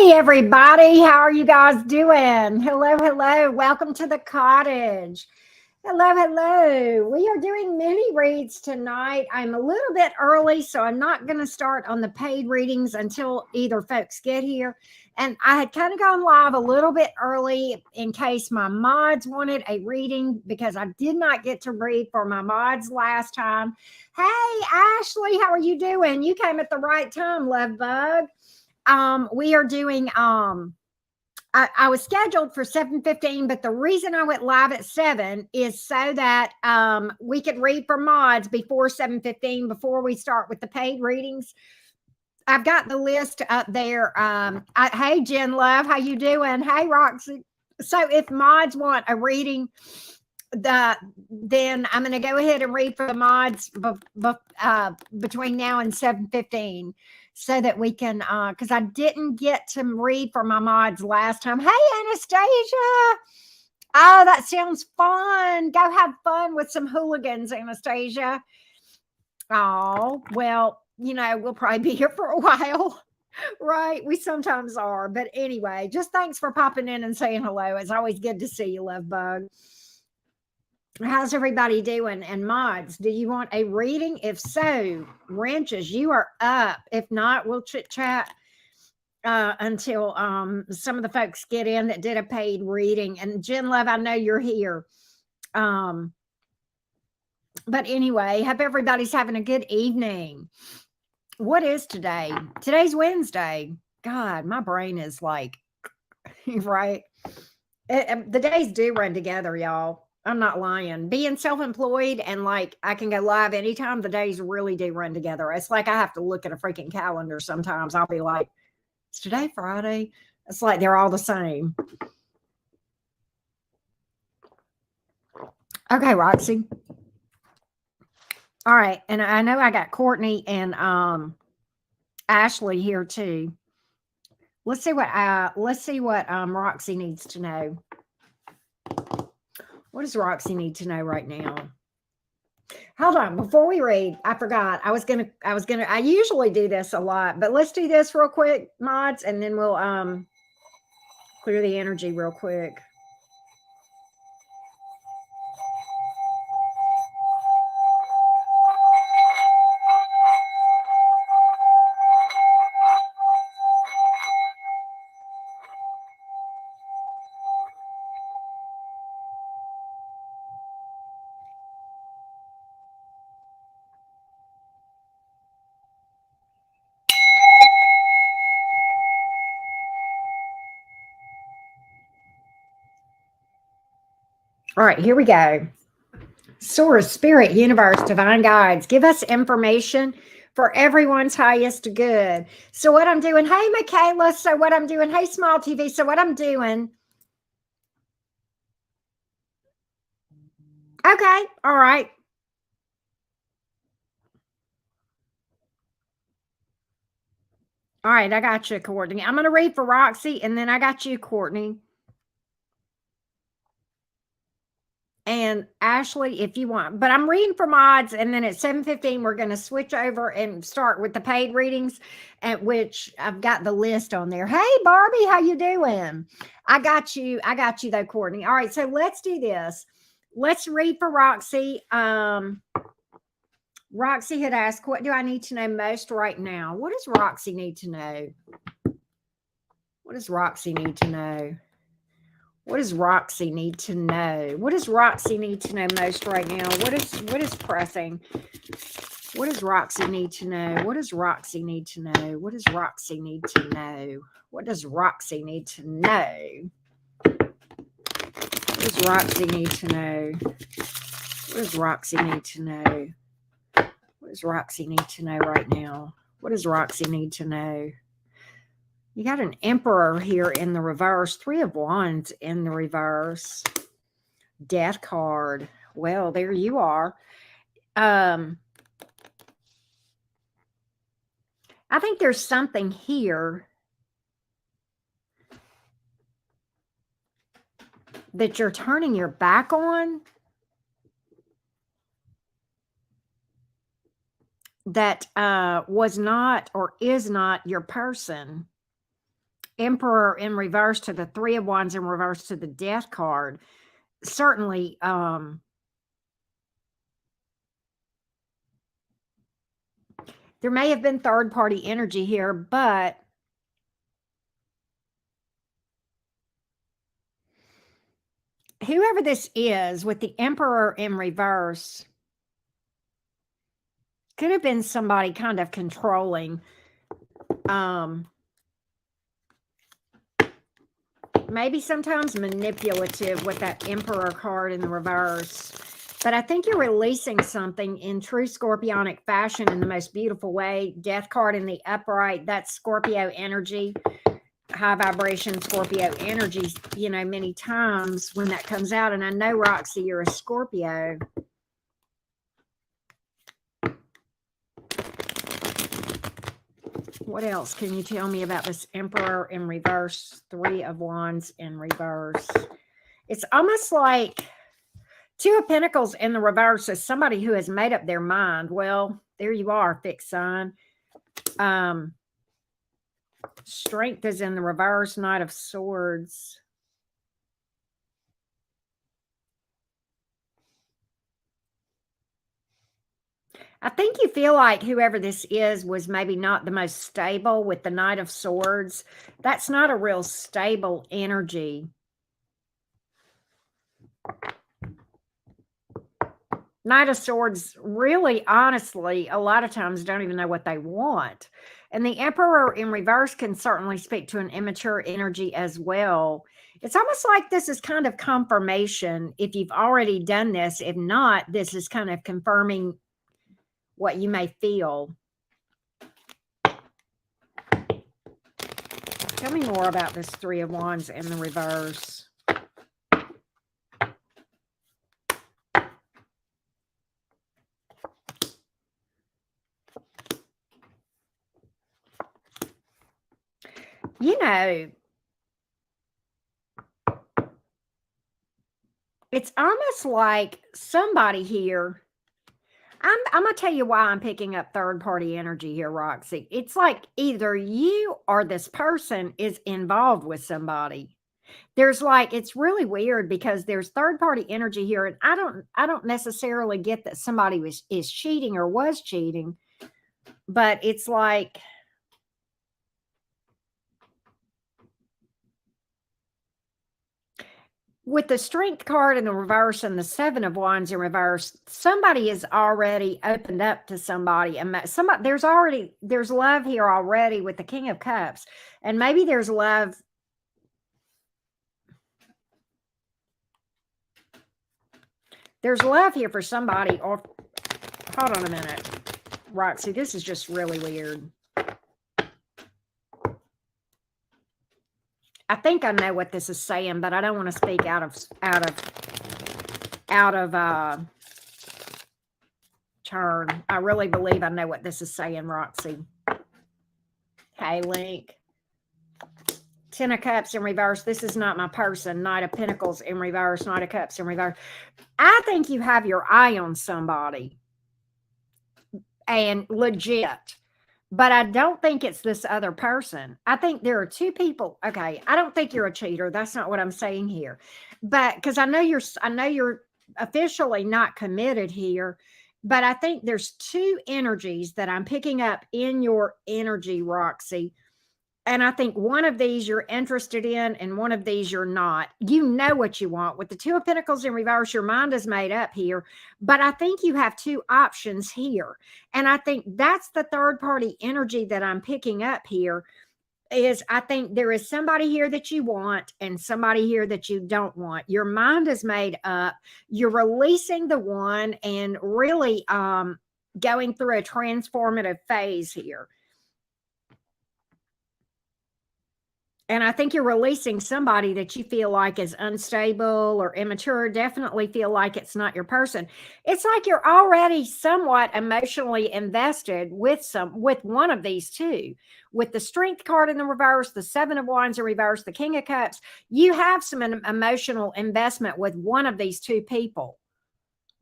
Hey everybody, how are you guys doing? Hello, hello. Welcome to the cottage. Hello, hello. We are doing mini reads tonight. I'm a little bit early, so I'm not going to start on the paid readings until either folks get here. And I had kind of gone live a little bit early in case my mods wanted a reading because I did not get to read for my mods last time. Hey, Ashley, how are you doing? You came at the right time, love bug. We are doing I was scheduled for 7:15, but the reason I went live at 7 is so that we could read for mods before 7:15 before we start with the paid readings. I've got the list up there. Hey Jen Love, how you doing? Hey Roxy. So if mods want a reading, then I'm going to go ahead and read for the mods between now and 7:15 so that we can because I didn't get to read for my mods last time. Hey Anastasia. Oh, that sounds fun. Go have fun with some hooligans, Anastasia. Oh, well, we'll probably be here for a while. Right, we sometimes are, but anyway, just thanks for popping in and saying hello. It's always good to see you, love bug. How's everybody doing? And mods, do you want a reading? If so, wrenches, you are up. If not, we'll chit chat until some of the folks get in that did a paid reading. And Jen Love, I know you're here. But anyway, hope everybody's having a good evening. What is today? Today's Wednesday. God, my brain is like, right? The days do run together, y'all. I'm not lying. Being self-employed and like I can go live anytime, the days really do run together. It's like I have to look at a freaking calendar sometimes. I'll be like, is today Friday? It's like they're all the same. Okay, Roxy. All right. And I know I got Courtney and Ashley here too. Let's see what Roxy needs to know. What does Roxy need to know right now? Hold on, before we read, I forgot. I usually do this a lot, but let's do this real quick, mods, and then we'll clear the energy real quick. All right, here we go. Source, spirit, universe, divine guides, give us information for everyone's highest good. So what I'm doing, hey, Michaela, so what I'm doing, hey, Small TV, so what I'm doing. Okay, all right. All right, I got you, Courtney. I'm going to read for Roxy, and then I got you, Courtney. And Ashley, if you want. But I'm reading for mods, and then at 7:15, we're going to switch over and start with the paid readings, at which I've got the list on there. Hey, Barbie, how you doing? I got you, though, Courtney. All right, so let's do this. Let's read for Roxy. Roxy had asked, what do I need to know most right now? What does Roxy need to know? What does Roxy need to know? What does Roxy need to know? What does Roxy need to know most right now? What is pressing? What does Roxy need to know? What does Roxy need to know? What does Roxy need to know? What does Roxy need to know? What does Roxy need to know? What does Roxy need to know? What does Roxy need to know right now? What does Roxy need to know? You got an Emperor here in the reverse. 3 of Wands in the reverse. Death card. Well, there you are. I think there's something here that you're turning your back on that was not or is not your person. Emperor in reverse to the Three of Wands in reverse to the Death card. Certainly, there may have been third-party energy here, but whoever this is with the Emperor in reverse could have been somebody kind of controlling, maybe sometimes manipulative with that Emperor card in the reverse. But I think you're releasing something in true Scorpionic fashion in the most beautiful way. Death card in the upright, that's Scorpio energy, high vibration Scorpio energy, you know, many times when that comes out. And I know, Roxy, you're a Scorpio. What else can you tell me about this Emperor in reverse, Three of Wands in reverse? It's almost like Two of Pentacles in the reverse is somebody who has made up their mind. Well, there you are, fixed sign. Strength is in the reverse, Knight of Swords. I think you feel like whoever this is was maybe not the most stable with the Knight of Swords. That's not a real stable energy. Knight of Swords really, honestly, a lot of times don't even know what they want. And the Emperor in reverse can certainly speak to an immature energy as well. It's almost like this is kind of confirmation if you've already done this. If not, this is kind of confirming what you may feel. Tell me more about this Three of Wands in the reverse. You know, it's almost like somebody here. I'm going to tell you why I'm picking up third-party energy here, Roxy. It's like either you or this person is involved with somebody. There's like, it's really weird because there's third-party energy here, and I don't necessarily get that somebody is cheating or was cheating, but it's like with the Strength card in the reverse and the Seven of Wands in reverse, somebody is already opened up to somebody, and there's love here already with the King of Cups, and maybe there's love. There's love here for somebody. Or hold on a minute, Roxy. This is just really weird. I think I know what this is saying, but I don't want to speak out of turn. I really believe I know what this is saying, Roxy. Okay, Link. Ten of Cups in reverse. This is not my person. Knight of Pentacles in reverse. Knight of Cups in reverse. I think you have your eye on somebody. And legit. But I don't think it's this other person. I think there are two people. Okay, I don't think you're a cheater. That's not what I'm saying here. But because I know you're officially not committed here. But I think there's two energies that I'm picking up in your energy, Roxy. And I think one of these you're interested in and one of these you're not. You know what you want. With the Two of Pentacles in reverse, your mind is made up here. But I think you have two options here. And I think that's the third party energy that I'm picking up here. Is I think there is somebody here that you want and somebody here that you don't want. Your mind is made up. You're releasing the one and really going through a transformative phase here. And I think you're releasing somebody that you feel like is unstable or immature. Definitely feel like it's not your person. It's like you're already somewhat emotionally invested with one of these two. With the Strength card in the reverse, the Seven of Wands in reverse, the King of Cups, you have some emotional investment with one of these two people,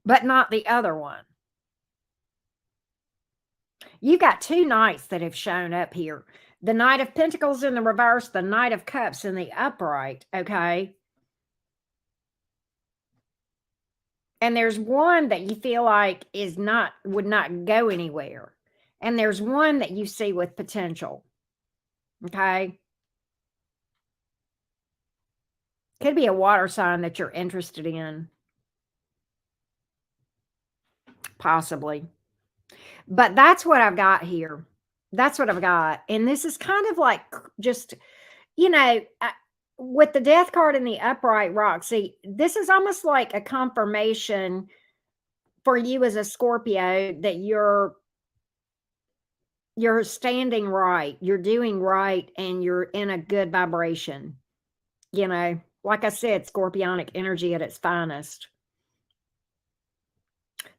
but not the other one. You got two knights that have shown up here. The Knight of Pentacles in the reverse, the Knight of Cups in the upright, okay? And there's one that you feel like would not go anywhere. And there's one that you see with potential. Okay? Could be a water sign that you're interested in. Possibly. But that's what I've got here. That's what I've got. And this is kind of like just, you know, with the death card in the upright, Roxy, this is almost like a confirmation for you as a Scorpio that you're standing right, you're doing right, and you're in a good vibration. You know, like I said, scorpionic energy at its finest.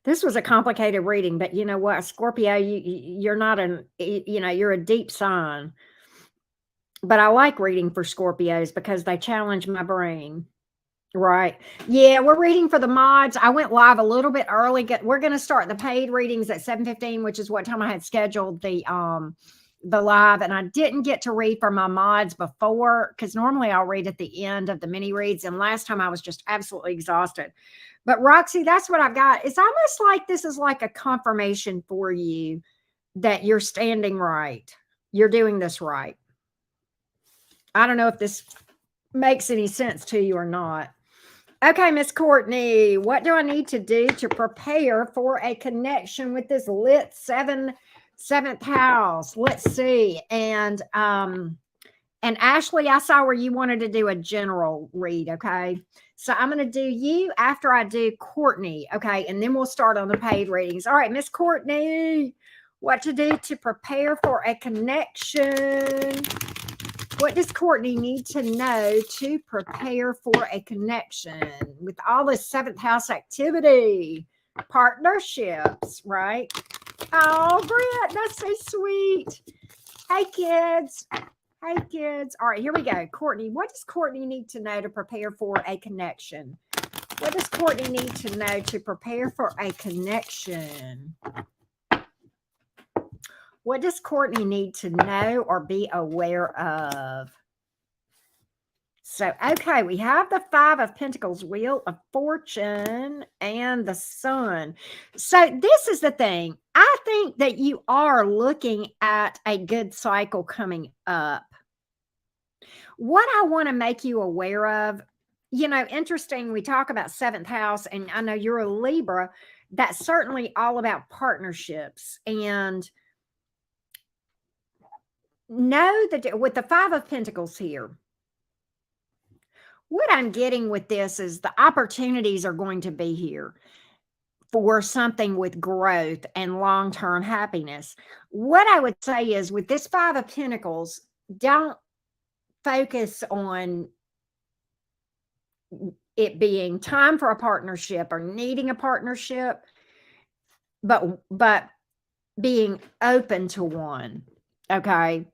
This was a complicated reading, but you know what, Scorpio, you're not you're a deep sign. But I like reading for Scorpios because they challenge my brain. Right. Yeah, we're reading for the mods. I went live a little bit early. We're going to start the paid readings at 7:15, which is what time I had scheduled the live, and I didn't get to read for my mods before because normally I'll read at the end of the mini reads, and last time I was just absolutely exhausted. But Roxy, that's what I've got. It's almost like this is like a confirmation for you that you're standing right. You're doing this right. I don't know if this makes any sense to you or not. Okay, Miss Courtney, what do I need to do to prepare for a connection with this lit seventh house? Let's see. And Ashley, I saw where you wanted to do a general read. Okay, so I'm going to do you after I do Courtney. Okay, and then we'll start on the paid readings. All right, Miss Courtney, what to do to prepare for a connection? What does Courtney need to know to prepare for a connection with all this seventh house activity? Partnerships, right? Oh, Brett, that's so sweet. Hey, kids. Hey, kids. All right, here we go. Courtney, what does Courtney need to know to prepare for a connection? What does Courtney need to know to prepare for a connection? What does Courtney need to know or be aware of? So, okay, we have the Five of Pentacles, Wheel of Fortune, and the Sun. So, this is the thing. I think that you are looking at a good cycle coming up. What I want to make you aware of, interesting, we talk about seventh house, and I know you're a Libra. That's certainly all about partnerships. And know that with the Five of Pentacles here, what I'm getting with this is the opportunities are going to be here for something with growth and long-term happiness. What I would say is with this Five of Pentacles, don't focus on it being time for a partnership or needing a partnership, but being open to one. Okay.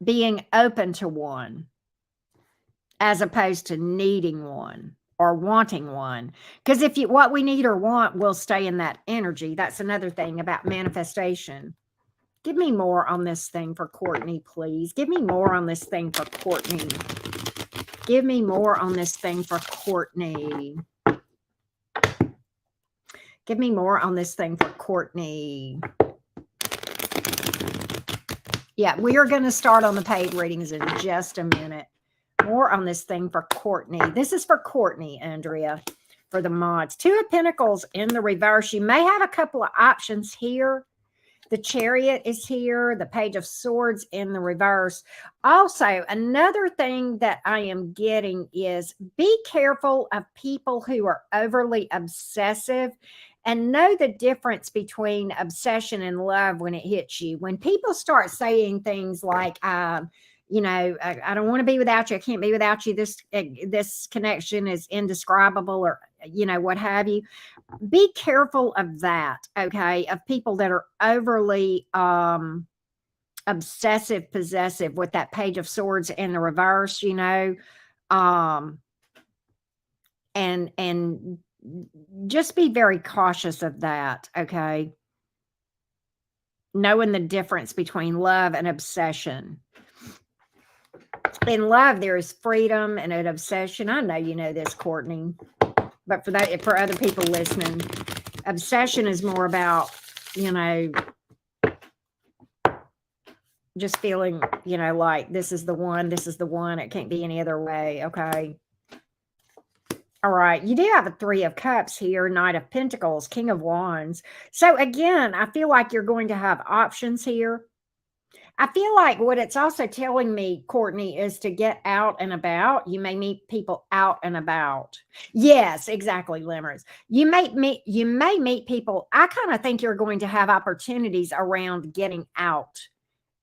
Being open to one as opposed to needing one or wanting one. Because what we need or want will stay in that energy. That's another thing about manifestation. Give me more on this thing for Courtney, please. Give me more on this thing for Courtney. Give me more on this thing for Courtney. Give me more on this thing for Courtney. Yeah, we are going to start on the paid readings in just a minute. More on this thing for Courtney. This is for Courtney, Andrea, for the mods. Two of Pentacles in the reverse. You may have a couple of options here. The Chariot is here. The Page of Swords in the reverse. Also, another thing that I am getting is be careful of people who are overly obsessive. And know the difference between obsession and love when it hits you. When people start saying things like, I don't want to be without you. I can't be without you. This connection is indescribable, or, what have you. Be careful of that, okay? Of people that are overly obsessive, possessive with that Page of Swords in the reverse, and just be very cautious of that, okay? knowing the difference between love and obsession. In love, there is freedom, and an obsession. I know you know this, Courtney, but for other people listening, obsession is more about, just feeling, like this is the one, it can't be any other way. Okay. All right. You do have a 3 of Cups here, Knight of Pentacles, King of Wands. So again, I feel like you're going to have options here. I feel like what it's also telling me, Courtney, is to get out and about. You may meet people out and about. Yes, exactly, Limmers. You may meet people. I kind of think you're going to have opportunities around getting out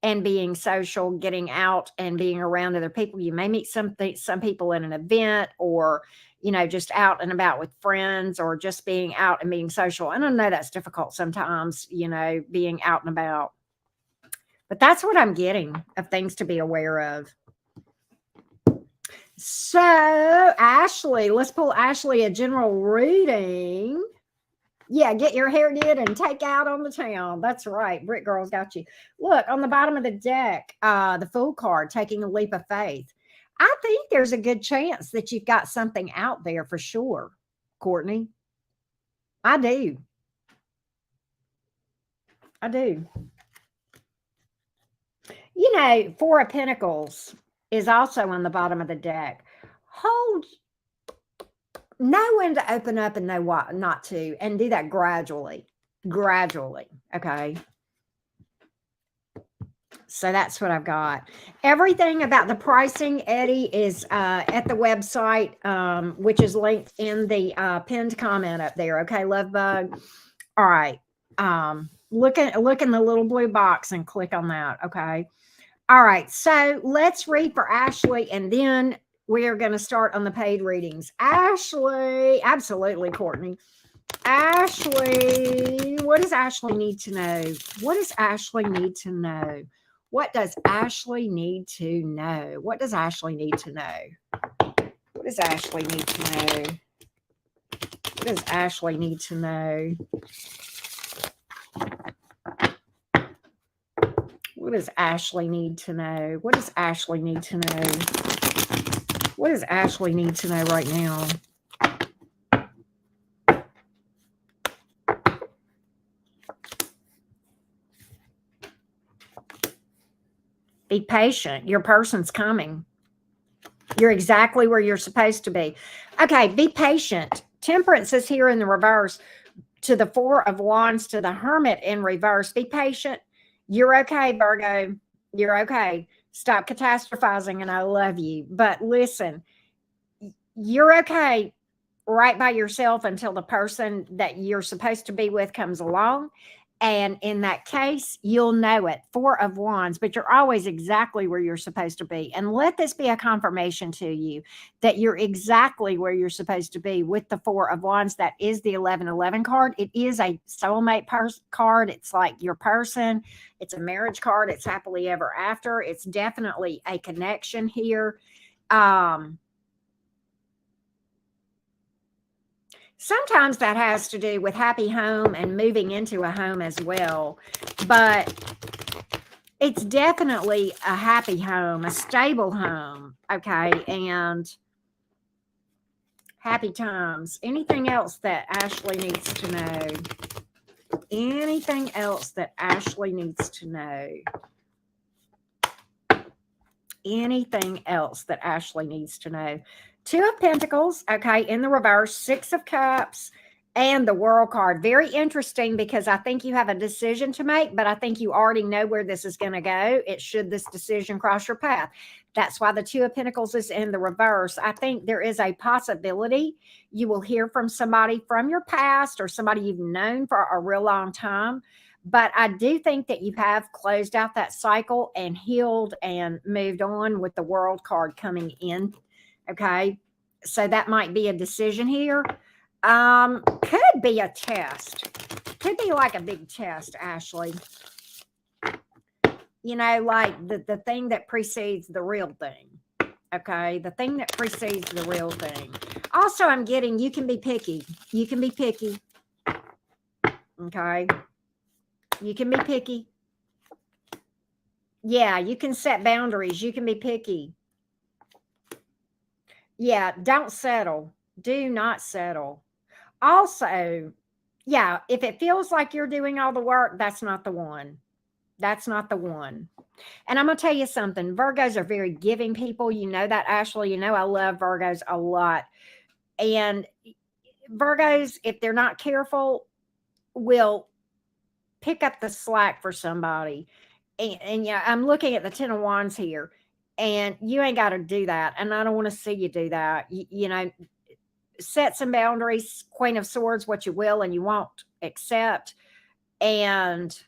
and being social, getting out and being around other people. You may meet some people in an event, or just out and about with friends, or just being out and being social. And I know that's difficult sometimes, being out and about. But that's what I'm getting of things to be aware of. So, Ashley, let's pull Ashley a general reading. Yeah, get your hair did and take out on the town. That's right. Brick Girl's got you. Look, on the bottom of the deck, the Fool card, taking a leap of faith. I think there's a good chance that you've got something out there for sure, Courtney. I do. Four of Pentacles is also on the bottom of the deck. Know when to open up and know what not to, and do that gradually. Okay. So that's what I've got. Everything about the pricing, Eddie, is at the website, which is linked in the pinned comment up there. Okay, Love Bug. All right. Look in the little blue box and click on that. Okay. All right. So let's read for Ashley, and then we are going to start on the paid readings. Ashley, absolutely, Courtney. Ashley, what does Ashley need to know? What does Ashley need to know? What does Ashley need to know? What does Ashley need to know? What does Ashley need to know? What does Ashley need to know? What does Ashley need to know? What does Ashley need to know? What does Ashley need to know right now? Be patient. Your person's coming. You're exactly where you're supposed to be. Okay, be patient. Temperance is here in the reverse, to the Four of Wands, to the Hermit in reverse. Be patient. You're okay, Virgo. You're okay. Stop catastrophizing, and I love you. But listen, you're okay right by yourself until the person that you're supposed to be with comes along. And in that case, you'll know it. Four of Wands, but you're always exactly where you're supposed to be. And let this be a confirmation to you that you're exactly where you're supposed to be with the Four of Wands. That is the 1111 card. It is a soulmate card. It's like your person. It's a marriage card. It's happily ever after. It's definitely a connection here. Sometimes that has to do with happy home and moving into a home as well. But it's definitely a happy home, a stable home. Okay. And happy times. Anything else that Ashley needs to know? Anything else that Ashley needs to know? Anything else that Ashley needs to know? Two of Pentacles, okay, in the reverse, Six of Cups, and the World card. Very interesting, because I think you have a decision to make, but I think you already know where this is going to go. It should this decision cross your path. That's why the Two of Pentacles is in the reverse. I think there is a possibility you will hear from somebody from your past, or somebody you've known for a real long time. But I do think that you have closed out that cycle and healed and moved on with the World card coming in. Okay, so that might be a decision here. Could be a test. Could be like a big test, Ashley. Like the thing that precedes the real thing. Okay, the thing that precedes the real thing. Also, I'm getting you can be picky. You can be picky. Okay, you can be picky. Yeah, you can set boundaries. You can be picky. Yeah, don't settle. Do not settle. Also, yeah, if it feels like you're doing all the work, that's not the one. That's not the one. And I'm going to tell you something. Virgos are very giving people. You know that, Ashley. You know I love Virgos a lot. And Virgos, if they're not careful, will pick up the slack for somebody. And yeah, I'm looking at the Ten of Wands here, and you ain't got to do that. And I don't want to see you do that. You know, set some boundaries. Queen of Swords, what you will and you won't accept. And,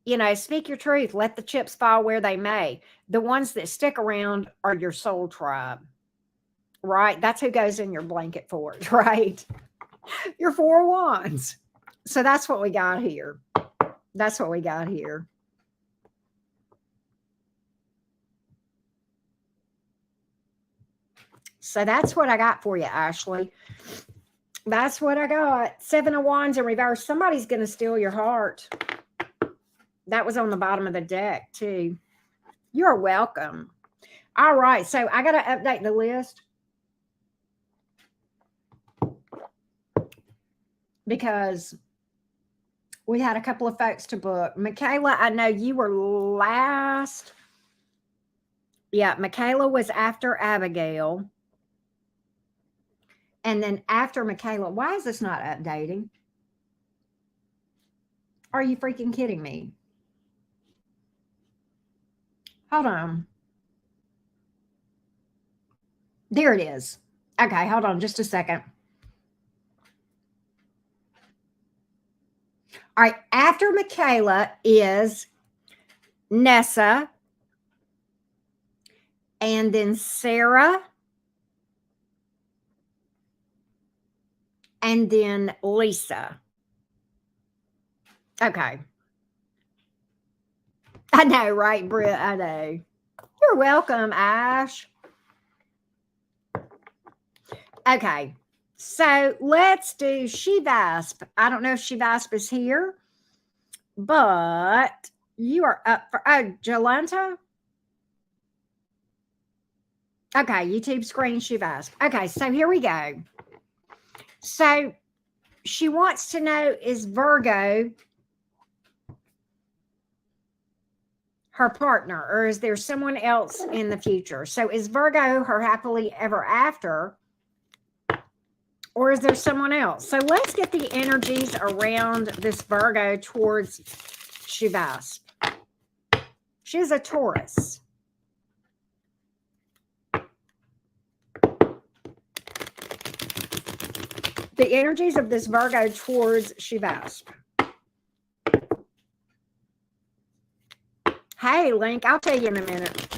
you know, speak your truth. Let the chips fall where they may. The ones that stick around are your soul tribe, right? That's who goes in your blanket fort, right? Your Four of Wands. So that's what we got here. That's what we got here. So that's what I got for you, Ashley. That's what I got. Seven of Wands in reverse. Somebody's going to steal your heart. That was on the bottom of the deck, too. You're welcome. All right. So I got to update the list because we had a couple of folks to book. Michaela, I know you were last. Yeah, Michaela was after Abigail. And then after Michaela, why is this not updating? Are you freaking kidding me? Hold on. There it is. Okay, hold on just a second. All right, after Michaela is Nessa, and then Sarah, and then Lisa. Okay. I know, right, Britt? I know. You're welcome, Ash. Okay. So let's do Shivas. I don't know if Shivas is here, but you are up for Jolanta. Okay, YouTube screen Shivas. Okay, so here we go. So she wants to know, is Virgo her partner, or is there someone else in the future? So is Virgo her happily ever after, or is there someone else? So let's get the energies around this Virgo towards Shivas. She's a Taurus. The energies of this Virgo towards Shivas. Hey, Link, I'll tell you in a minute.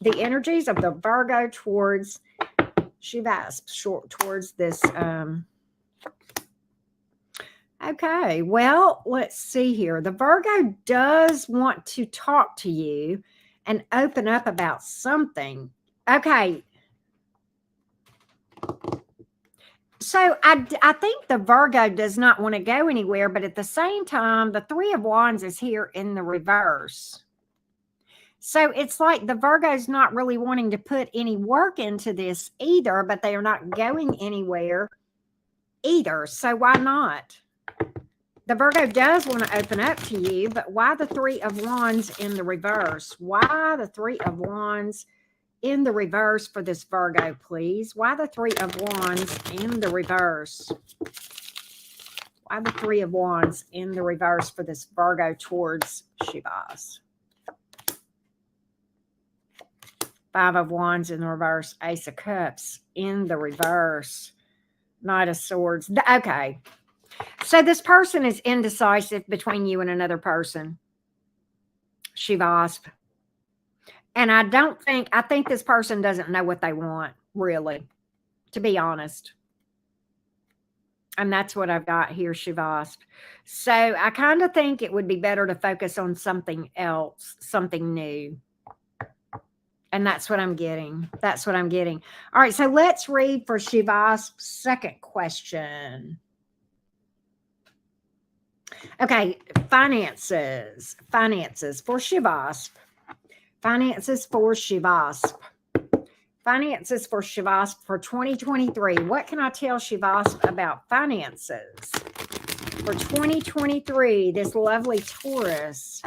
The energies of the Virgo towards Shivas, towards this. Okay, well, let's see here. The Virgo does want to talk to you and open up about something. Okay. So I think the Virgo does not want to go anywhere, but at the same time, the Three of Wands is here in the reverse. So it's like the Virgo's not really wanting to put any work into this either, but they are not going anywhere either. So why not? The Virgo does want to open up to you, but why the Three of Wands in the reverse? Why the Three of Wands in the reverse for this Virgo, please? Why the Three of Wands in the reverse? Why the Three of Wands in the reverse for this Virgo towards Shivas? Five of Wands in the reverse. Ace of Cups in the reverse. Knight of Swords. Okay. So this person is indecisive between you and another person. Shivas. And I think this person doesn't know what they want, really, to be honest. And that's what I've got here, Shivas. So I kind of think it would be better to focus on something else, something new. And that's what I'm getting. That's what I'm getting. All right, so let's read for Shivas' second question. Okay, finances. Finances for Shivas. Finances for Shivas. Finances for Shivas for 2023. What can I tell Shivas about finances for 2023? This lovely Taurus.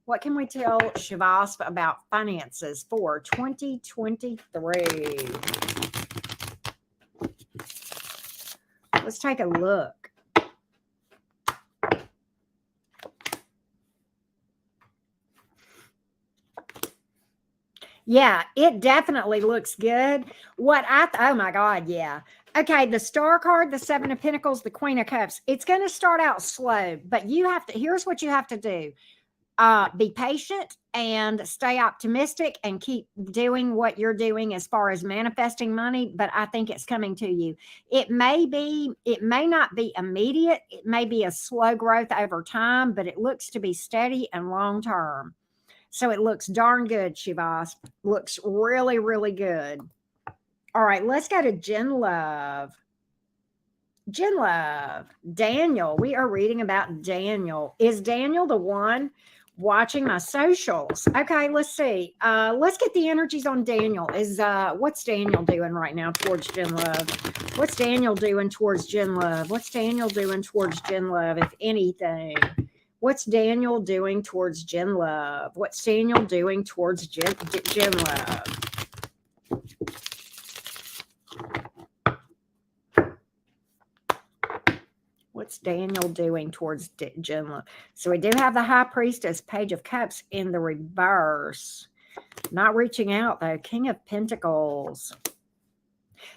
What can we tell Shivas about finances for 2023? Let's take a look. Yeah, it definitely looks good. Oh my God, yeah. Okay, the star card, the Seven of Pentacles, the Queen of Cups. It's going to start out slow, but here's what you have to do. Be patient and stay optimistic and keep doing what you're doing as far as manifesting money, but I think it's coming to you. It may not be immediate. It may be a slow growth over time, but it looks to be steady and long term. So it looks darn good, Shivas. Looks really, really good. All right, let's go to Jen Love. Jen Love. Daniel. We are reading about Daniel. Is Daniel the one watching my socials? Okay, let's see. Let's get the energies on Daniel. What's Daniel doing right now towards Jen Love? What's Daniel doing towards Jen Love? What's Daniel doing towards Jen Love, if anything? What's Daniel doing towards Jen Love? What's Daniel doing towards Jen Love? What's Daniel doing towards Jen Love? So we do have the High Priestess, Page of Cups in the reverse. Not reaching out, though. King of Pentacles.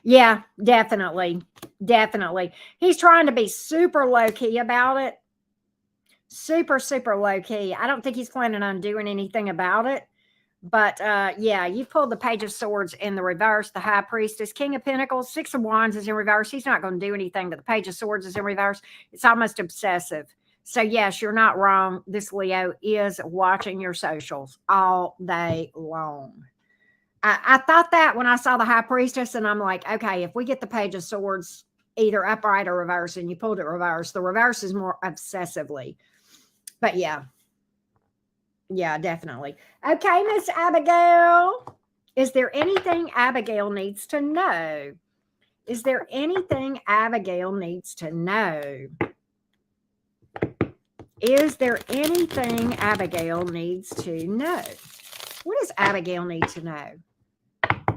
Yeah, definitely. Definitely. He's trying to be super low-key about it. Super, super low-key. I don't think he's planning on doing anything about it. But yeah, you pulled the Page of Swords in the reverse, the High Priestess, King of Pentacles, Six of Wands is in reverse. He's not going to do anything, but the Page of Swords is in reverse. It's almost obsessive. So yes, you're not wrong. This Leo is watching your socials all day long. I thought that when I saw the High Priestess, and I'm like, okay, if we get the Page of Swords either upright or reverse, and you pulled it reverse, the reverse is more obsessively. But yeah. Yeah, definitely. Okay, Miss Abigail. Is there anything Abigail needs to know? Is there anything Abigail needs to know? Is there anything Abigail needs to know? What does Abigail need to know?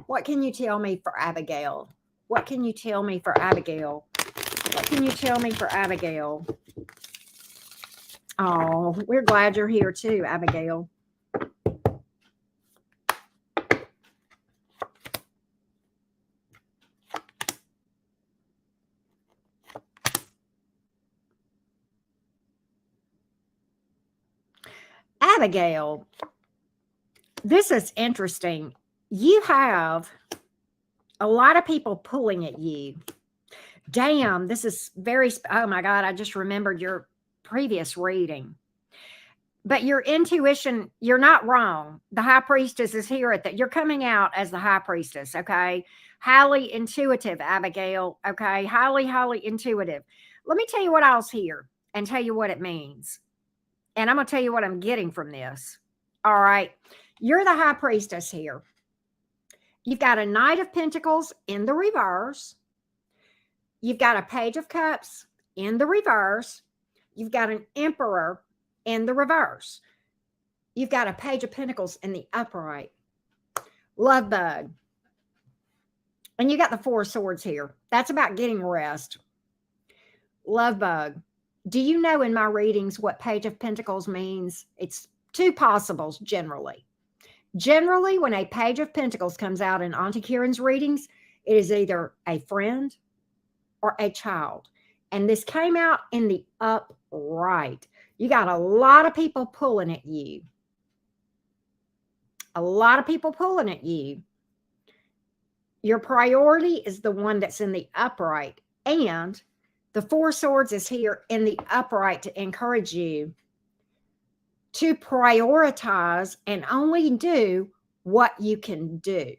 What can you tell me for Abigail? What can you tell me for Abigail? What can you tell me for Abigail? Oh, we're glad you're here too, Abigail. Abigail, this is interesting. You have a lot of people pulling at you. Damn, this is oh my God, I just remembered your previous reading. But your intuition, you're not wrong. The High Priestess is here at that. You're coming out as the High Priestess, okay? Highly intuitive, Abigail, okay? Highly, highly intuitive. Let me tell you what else here and tell you what it means. And I'm going to tell you what I'm getting from this. All right. You're the High Priestess here. You've got a Knight of Pentacles in the reverse. You've got a Page of Cups in the reverse. You've got an Emperor in the reverse. You've got a Page of Pentacles in the upright. Love Bug. And you got the Four of Swords here. That's about getting rest. Love Bug. Do you know in my readings what Page of Pentacles means? It's two possibles generally. Generally, when a Page of Pentacles comes out in Auntie Kieran's readings, it is either a friend or a child. And this came out in the upright. You got a lot of people pulling at you. A lot of people pulling at you. Your priority is the one that's in the upright. And the Four Swords is here in the upright to encourage you to prioritize and only do what you can do.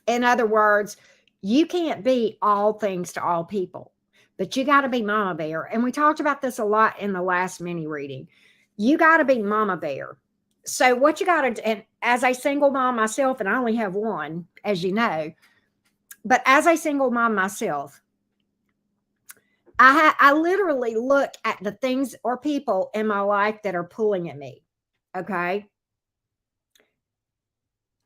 In other words, you can't be all things to all people, but you got to be mama bear. And we talked about this a lot in the last mini reading. You got to be mama bear. So what you got to do, and as a single mom myself, and I only have one, as you know, but as a single mom myself, I literally look at the things or people in my life that are pulling at me. Okay.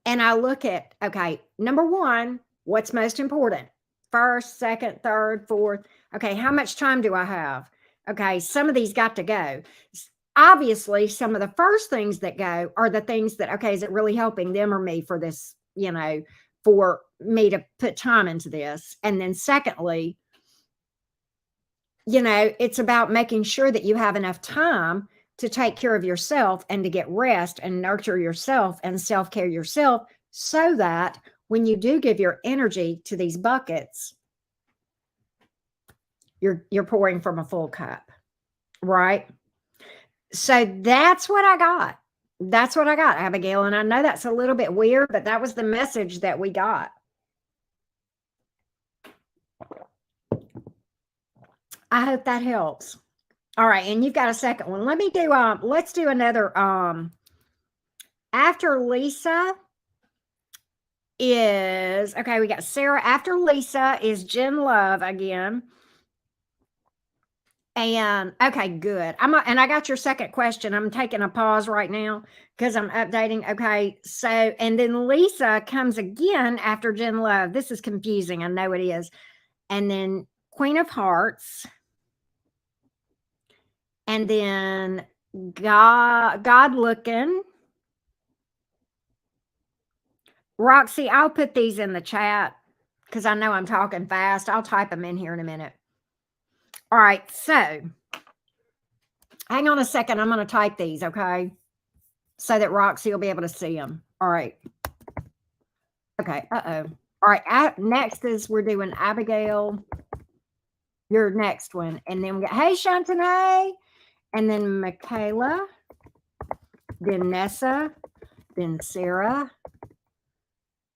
And I look at, okay, number one, what's most important? First, second, third, fourth. Okay, how much time do I have? Okay, some of these got to go. Obviously, some of the first things that go are the things that, okay, is it really helping them or me for this, for me to put time into this? And then secondly, it's about making sure that you have enough time to take care of yourself and to get rest and nurture yourself and self-care yourself, so that when you do give your energy to these buckets, you're pouring from a full cup, right? So that's what I got. That's what I got, Abigail. And I know that's a little bit weird, but that was the message that we got. I hope that helps. All right, and you've got a second one. Let me do let's do another after Lisa is, okay, we got Sarah. After Lisa is Jen Love again. And okay, good. And I got your second question. I'm taking a pause right now because I'm updating. Okay, so and then Lisa comes again after Jen Love. This is confusing. I know it is. And then Queen of Hearts. And then God looking. Roxy, I'll put these in the chat because I know I'm talking fast. I'll type them in here in a minute. All right, so hang on a second. I'm going to type these, okay? So that Roxy will be able to see them. All right. Okay, uh-oh. All right, next is we're doing Abigail, your next one. And then we got, hey, Shantanae. And then Michaela. Then Nessa. Then Sarah.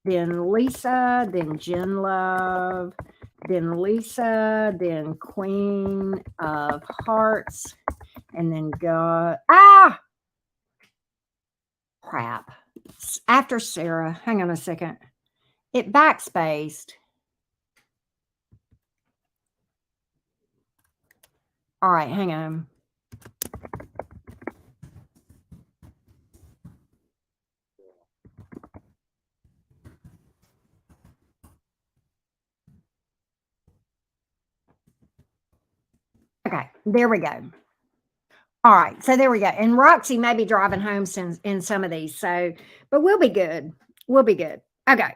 Then Lisa. Then Jen Love. Then Lisa. Then Queen of Hearts. And then God. Crap. After Sarah. Hang on a second. It backspaced. All right, hang on. Okay, there we go. All right, so there we go. And Roxy may be driving home in some of these, so, but we'll be good. We'll be good. Okay.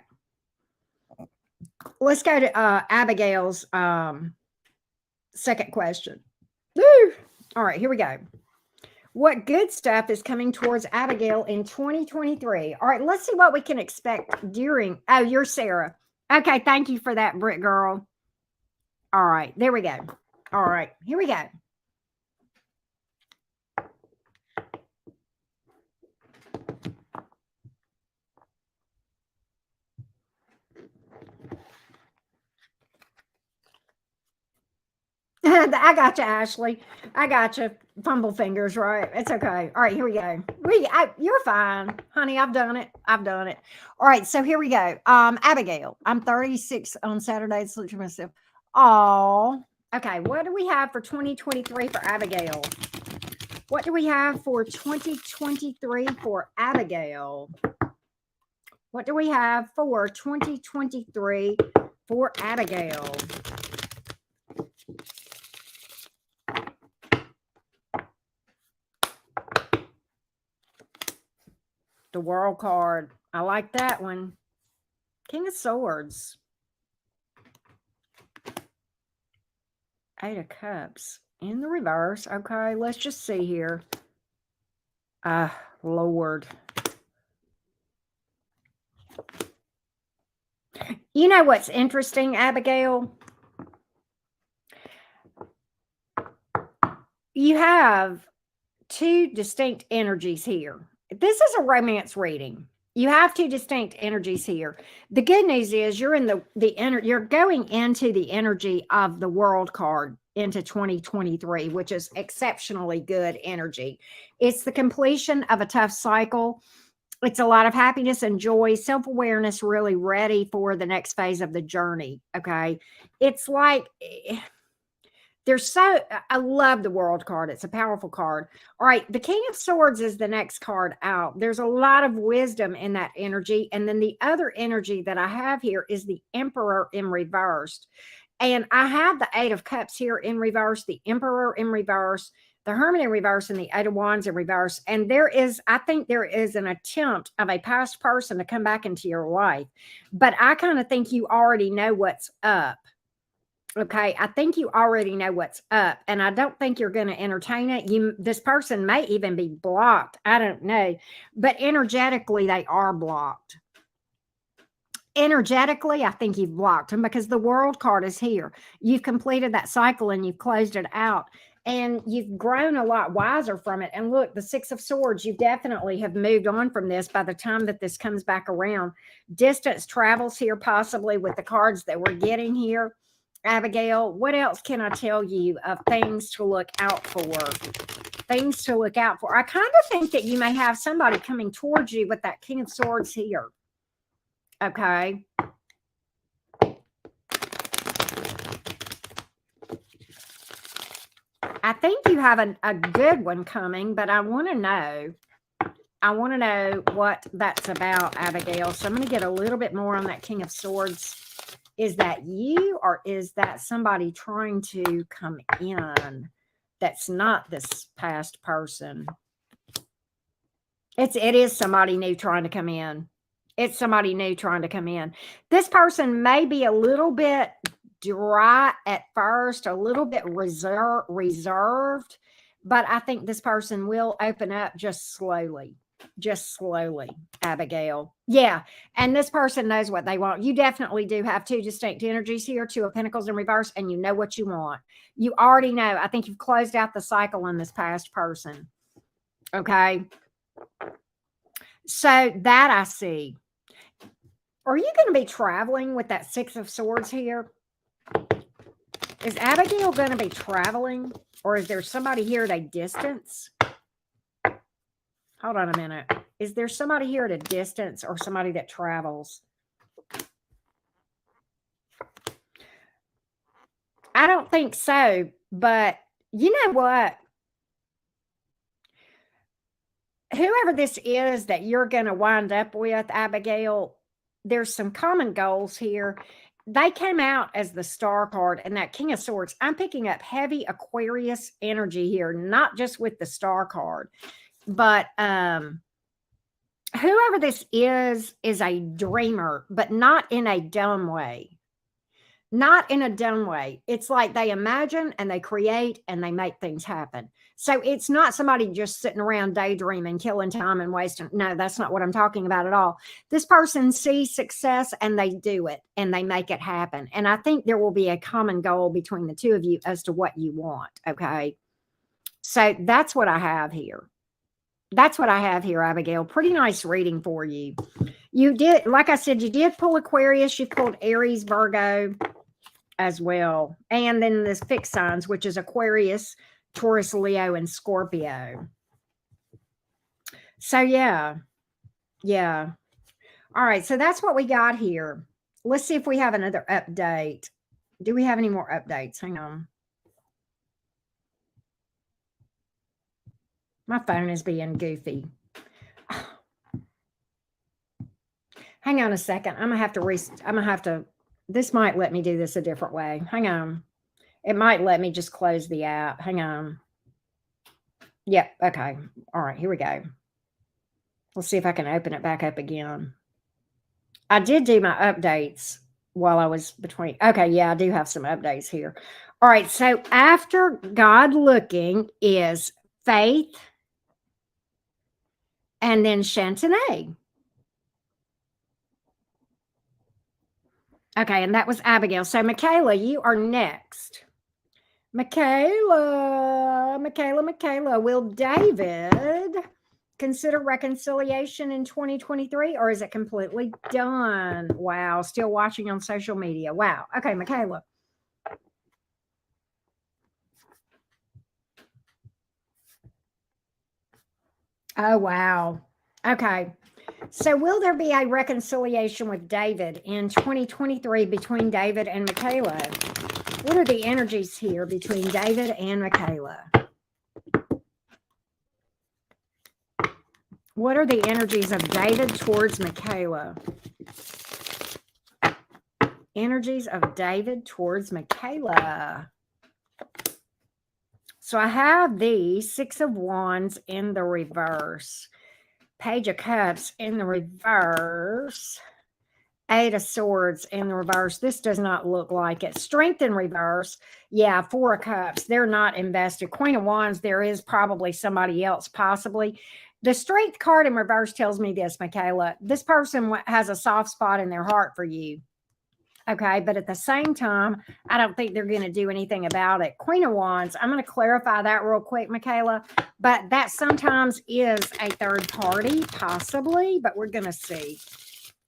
Let's go to Abigail's second question. Woo! All right, here we go. What good stuff is coming towards Abigail in 2023? All right, let's see what we can expect during. Oh, you're Sarah. Okay, thank you for that, Brit girl. All right, there we go. All right, here we go. I got you, Ashley. I got you. Fumble fingers, right? It's okay. All right, here we go. You're fine, honey. I've done it. I've done it. All right, so here we go. Abigail, I'm 36 on Saturday. Look to myself. Oh, okay. What do we have for 2023 for Abigail? What do we have for 2023 for Abigail? What do we have for 2023 for Abigail? The World card. I like that one. King of Swords. Eight of Cups. In the reverse. Okay, let's just see here. Lord. You know what's interesting, Abigail? You have two distinct energies here. This is a romance reading. You have two distinct energies here. The good news is you're in you're going into the energy of the world card into 2023, which is exceptionally good energy. It's the completion of a tough cycle. It's a lot of happiness and joy, self-awareness, really ready for the next phase of the journey. Okay. It's like I love the world card. It's a powerful card. All right, the King of Swords is the next card out. There's a lot of wisdom in that energy. And then the other energy that I have here is the Emperor in reversed. And I have the Eight of Cups here in reverse, the Emperor in reverse, the Hermit in reverse, and the Eight of Wands in reverse. And I think there is an attempt of a past person to come back into your life. But I kind of think you already know what's up. Okay, I think you already know what's up, and I don't think you're going to entertain it. This person may even be blocked. I don't know, but energetically, they are blocked. Energetically, I think you've blocked them because the World card is here. You've completed that cycle and you've closed it out, and you've grown a lot wiser from it. And look, the Six of Swords, you definitely have moved on from this by the time that this comes back around. Distance travels here, possibly with the cards that we're getting here. Abigail, what else can I tell you of things to look out for? Things to look out for. I kind of think that you may have somebody coming towards you with that King of Swords here. Okay. I think you have a good one coming, but I want to know. I want to know what that's about, Abigail. So I'm going to get a little bit more on that King of Swords. Is that you, or is that somebody trying to come in that's not this past person? It is somebody new trying to come in. It's somebody new trying to come in. This person may be a little bit dry at first, a little bit reserved, but I think this person will open up just slowly. Just slowly, Abigail. Yeah. And this person knows what they want. You definitely do have two distinct energies here, Two of Pentacles in reverse, and you know what you want. You already know. I think you've closed out the cycle on this past person. Okay. So that I see. Are you going to be traveling with that Six of Swords here? Is Abigail going to be traveling, or is there somebody here at a distance? Hold on a minute. Is there somebody here at a distance or somebody that travels? I don't think so, but you know what? Whoever this is that you're going to wind up with, Abigail, there's some common goals here. They came out as the Star card and that King of Swords. I'm picking up heavy Aquarius energy here, not just with the Star card. But whoever this is a dreamer, but not in a dumb way. Not in a dumb way. It's like they imagine and they create and they make things happen. So it's not somebody just sitting around daydreaming, killing time and wasting. No, that's not what I'm talking about at all. This person sees success and they do it and they make it happen. And I think there will be a common goal between the two of you as to what you want. Okay. So that's what I have here. That's what I have here, Abigail. Pretty nice reading for you. You did, like I said, you did pull Aquarius. You pulled Aries, Virgo as well. And then this fixed signs, which is Aquarius, Taurus, Leo, and Scorpio. So, yeah. Yeah. All right. So that's what we got here. Let's see if we have another update. Do we have any more updates? Hang on. My phone is being goofy. Hang on a second. I'm going to have to, this might let me do this a different way. Hang on. It might let me just close the app. Hang on. Yep. Okay. All right. Here we go. Let's see if I can open it back up again. I did do my updates while I was between. Okay. Yeah, I do have some updates here. All right. So after God looking is Faith, and then Chantanay. Okay, and that was Abigail. So, Michaela, you are next. Michaela. Will David consider reconciliation in 2023, or is it completely done? Wow. Still watching on social media. Wow. Okay, Michaela. Oh, wow. Okay. So, will there be a reconciliation with David in 2023 between David and Michaela? What are the energies here between David and Michaela? What are the energies of David towards Michaela? Energies of David towards Michaela. So I have the Six of Wands in the reverse. Page of Cups in the reverse. Eight of Swords in the reverse. This does not look like it. Strength in reverse. Yeah, Four of Cups. They're not invested. Queen of Wands, there is probably somebody else, possibly. The Strength card in reverse tells me this, Michaela. This person has a soft spot in their heart for you. Okay, but at the same time, I don't think they're going to do anything about it. Queen of Wands, I'm going to clarify that real quick, Michaela, but that sometimes is a third party, possibly, but we're going to see.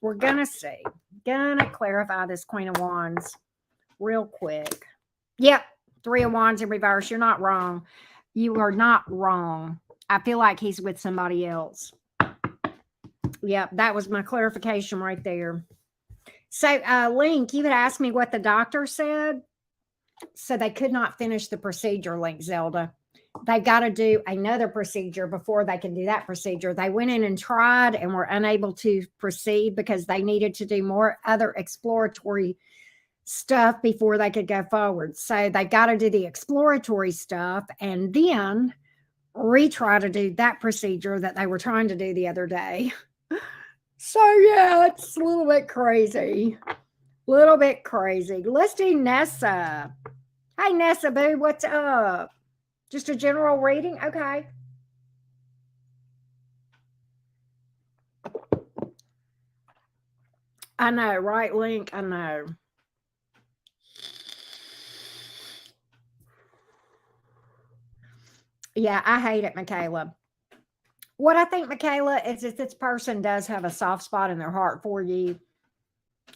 We're going to see. Going to clarify this Queen of Wands real quick. Yep, Three of Wands in reverse. You're not wrong. You are not wrong. I feel like he's with somebody else. Yep, that was my clarification right there. So, Link, you had asked me what the doctor said. So they could not finish the procedure, Link, Zelda. They've got to do another procedure before they can do that procedure. They went in and tried and were unable to proceed because they needed to do more other exploratory stuff before they could go forward. So they've got to do the exploratory stuff and then retry to do that procedure that they were trying to do the other day. So, yeah, it's a little bit crazy. Little bit crazy. Let's do Nessa. Hey, Nessa, boo, what's up? Just a general reading? Okay. I know, right, Link? I know. Yeah, I hate it, Michaela. What I think, Michaela, is if this person does have a soft spot in their heart for you,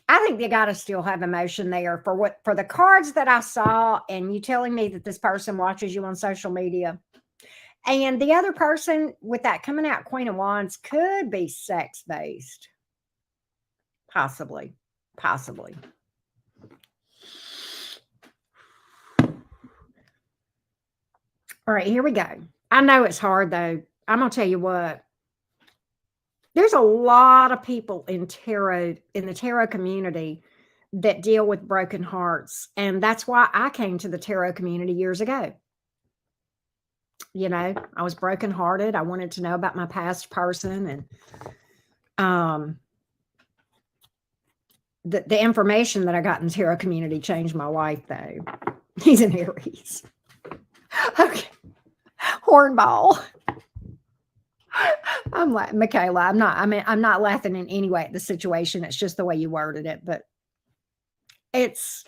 I think they got to still have emotion there for the cards that I saw, and you telling me that this person watches you on social media. And the other person with that coming out, Queen of Wands, could be sex based. Possibly. Possibly. All right, here we go. I know it's hard though. I'm going to tell you what. There's a lot of people in the tarot community that deal with broken hearts. And that's why I came to the tarot community years ago. You know, I was brokenhearted. I wanted to know about my past person. And the information that I got in the tarot community changed my life, though. He's an Aries. Okay. Hornball. I'm like, Michaela, I'm not laughing in any way at the situation. It's just the way you worded it. But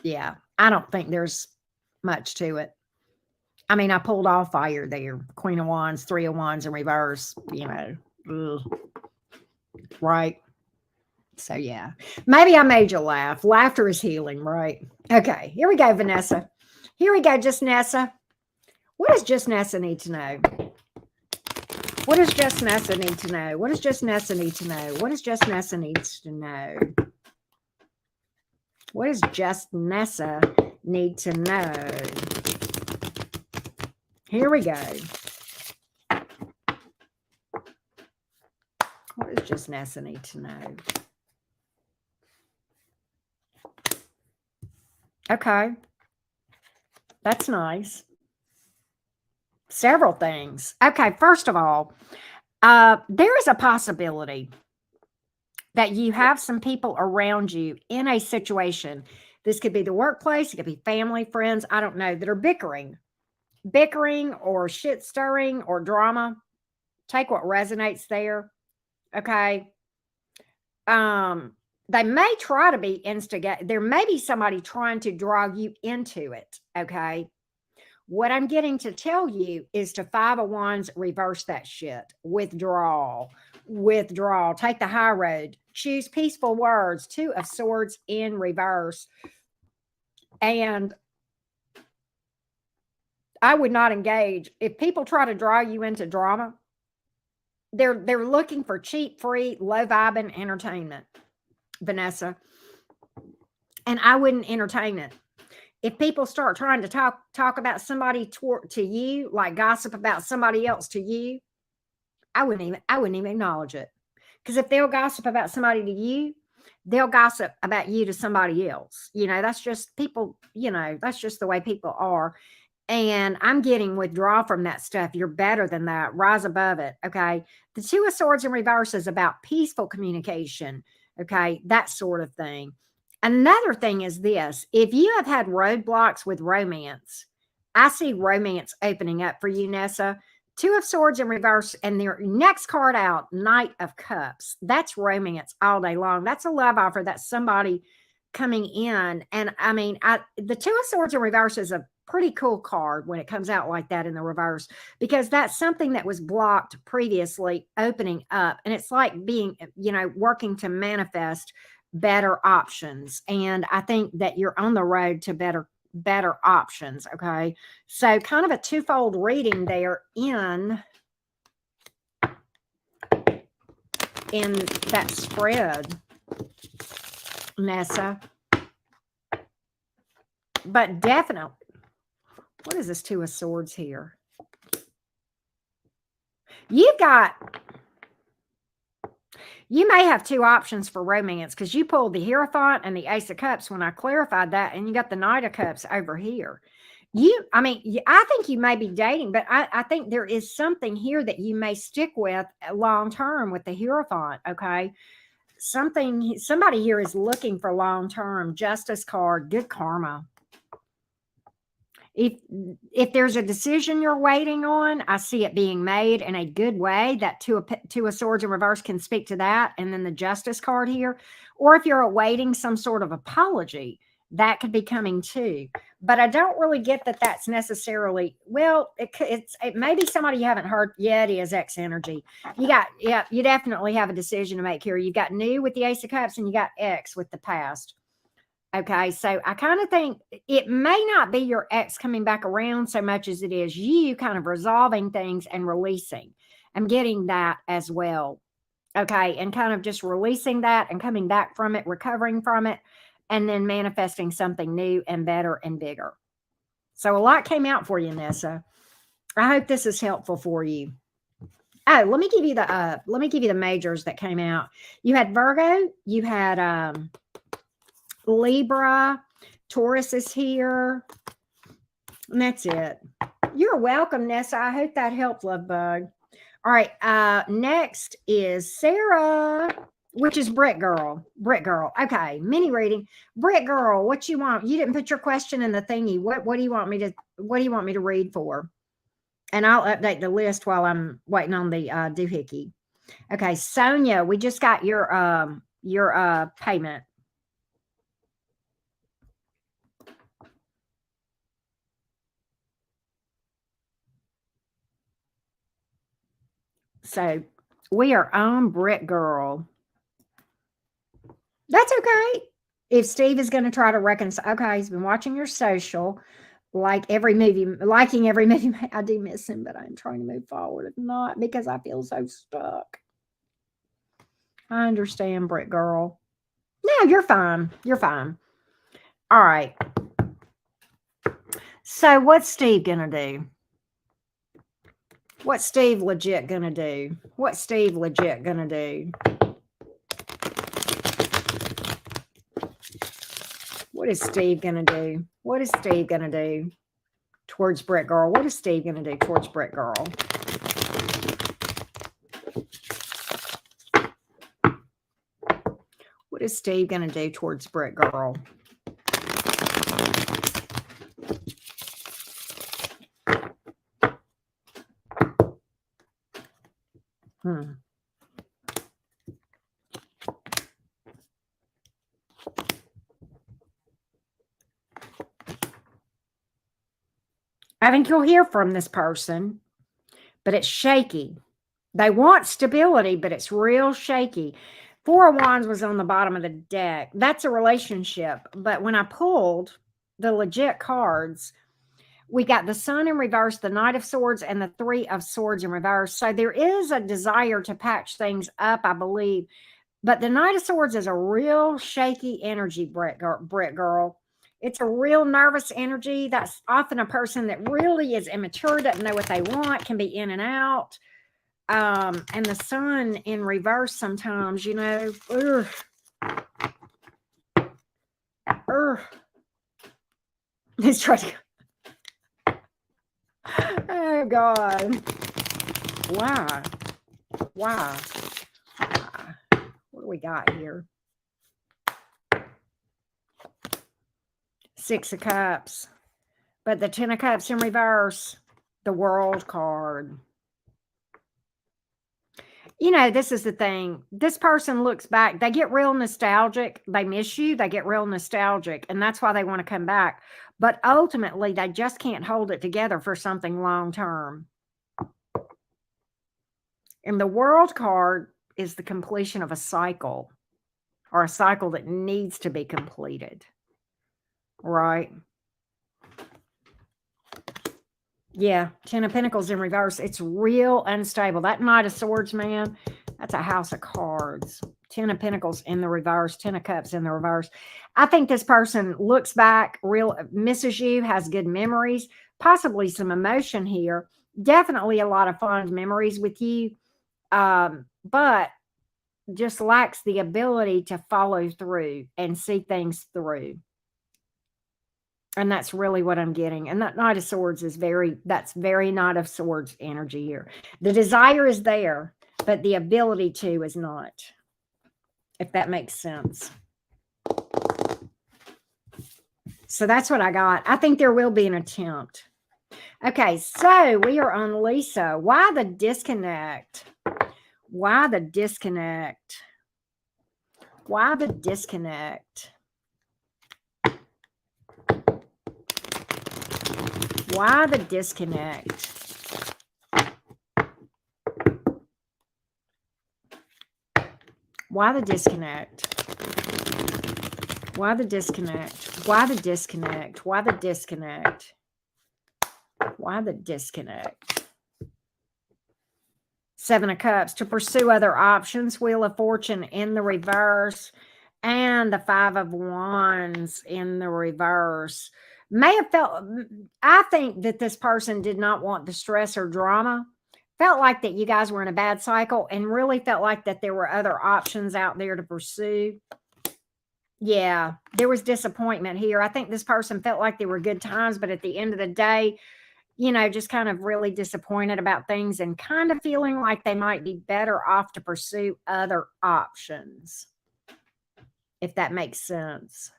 yeah, I don't think there's much to it. I mean, I pulled off fire there. Queen of Wands, Three of Wands in reverse, you know. Ugh. Right. So, yeah. Maybe I made you laugh. Laughter is healing, right? Okay. Here we go, Vanessa. Here we go, just Nessa. What does just Nessa need to know? What does just Nessa need to know? What does just Nessa need to know? What does just Nessa needs to know? What does just Nessa need to know? Here we go. What does just Nessa need to know? Okay. That's nice. Several things. Okay, first of all, there is a possibility that you have some people around you in a situation. This could be the workplace, it could be family, friends, I don't know, that are bickering or shit stirring or drama. Take what resonates there. Okay. They may try to be instigate. There may be somebody trying to draw you into it. Okay. What I'm getting to tell you is to Five of Wands, reverse that shit. Withdraw. Withdraw. Take the high road. Choose peaceful words. Two of Swords in reverse. And I would not engage. If people try to draw you into drama, they're looking for cheap, free, low vibing entertainment, Vanessa. And I wouldn't entertain it. If people start trying to talk about somebody to you, like gossip about somebody else to you, I wouldn't even acknowledge it. Because if they'll gossip about somebody to you, they'll gossip about you to somebody else. That's just people, that's just the way people are. And I'm getting withdraw from that stuff. You're better than that. Rise above it. Okay. The Two of Swords in reverse is about peaceful communication. Okay. That sort of thing. Another thing is this: if you have had roadblocks with romance, I see romance opening up for you, Nessa. Two of Swords in reverse, and their next card out, Knight of Cups. That's romance all day long. That's a love offer. That's somebody coming in. And I mean, the Two of Swords in reverse is a pretty cool card when it comes out like that in the reverse, because that's something that was blocked previously opening up. And it's like being, working to manifest better options. And I think that you're on the road to better options. Okay. So kind of a twofold reading there in that spread, Nessa. But definitely, what is this Two of Swords here? You may have two options for romance, because you pulled the Hierophant and the Ace of Cups when I clarified that, and you got the Knight of Cups over here. I think you may be dating, but I think there is something here that you may stick with long term with the Hierophant. Okay. Somebody here is looking for long term. Justice card, good karma. If there's a decision you're waiting on, I see it being made in a good way. That two of Swords in reverse can speak to that. And then the Justice card here. Or if you're awaiting some sort of apology, that could be coming too. But I don't really get that that's necessarily, well, it may be somebody you haven't heard yet. Is X energy. You definitely have a decision to make here. You got new with the Ace of Cups, and you got X with the past. Okay, so I kind of think it may not be your ex coming back around so much as it is you kind of resolving things and releasing. I'm getting that as well. Okay, and kind of just releasing that and coming back from it, recovering from it, and then manifesting something new and better and bigger. So a lot came out for you, Nessa. I hope this is helpful for you. Oh, let me give you the majors that came out. You had Virgo, you had Libra, Taurus is here, and that's it. You're welcome, Nessa. I hope that helped, love bug. All right, next is Sarah, which is Brick Girl. Brick Girl. Okay, mini reading. Brick Girl, what you want? You didn't put your question in the thingy. What do you want me to read for? And I'll update the list while I'm waiting on the doohickey. Okay, Sonia, we just got your payment. So we are on Brick Girl. That's okay. If Steve is going to try to reconcile, okay, he's been watching your social, liking every movie. I do miss him, but I'm trying to move forward. If not, because I feel so stuck. I understand, Brick Girl. No, you're fine. You're fine. All right. So what's Steve going to do? What's Steve legit going to do? What's Steve legit going to do? What is Steve going to do? What is Steve going to do towards Brick Girl? What is Steve going to do towards Brick Girl? What is Steve going to do towards Brick Girl? I think you'll hear from this person, but it's shaky. They want stability, but it's real shaky. Four of Wands was on the bottom of the deck. That's a relationship. But when I pulled the legit cards, we got the Sun in reverse, the Knight of Swords, and the Three of Swords in reverse. So there is a desire to patch things up, I believe. But the Knight of Swords is a real shaky energy, Brick Girl. It's a real nervous energy. That's often a person that really is immature, doesn't know what they want, can be in and out. And the Sun in reverse sometimes, you know. It's trying to. Oh God. Why? Why? What do we got here? Six of Cups. But the Ten of Cups in reverse. The World card. You know, this is the thing. This person looks back. They get real nostalgic. They miss you. They get real nostalgic. And that's why they want to come back. But ultimately, they just can't hold it together for something long term. And the World card is the completion of a cycle, or a cycle that needs to be completed. Right? Yeah, Ten of Pentacles in reverse. It's real unstable. That Knight of Swords, man, that's a house of cards. Ten of Pentacles in the reverse, Ten of Cups in the reverse. I think this person looks back, real misses you, has good memories, possibly some emotion here. Definitely a lot of fond memories with you, but just lacks the ability to follow through and see things through. And that's really what I'm getting. And that Knight of Swords is that's very Knight of Swords energy here. The desire is there, but the ability to is not, if that makes sense. So that's what I got. I think there will be an attempt. Okay, so we are on Lisa. Why the disconnect? Why the disconnect? Why the disconnect? Why the disconnect? Why the disconnect? Why the disconnect? Why the disconnect? Why the disconnect? Why the disconnect? Seven of Cups, to pursue other options. Wheel of Fortune in the reverse. And the Five of Wands in the reverse. May have felt, I think that this person did not want the stress or drama. Felt like that you guys were in a bad cycle and really felt like that there were other options out there to pursue. Yeah, there was disappointment here. I think this person felt like there were good times, but at the end of the day, you know, just kind of really disappointed about things and kind of feeling like they might be better off to pursue other options, if that makes sense.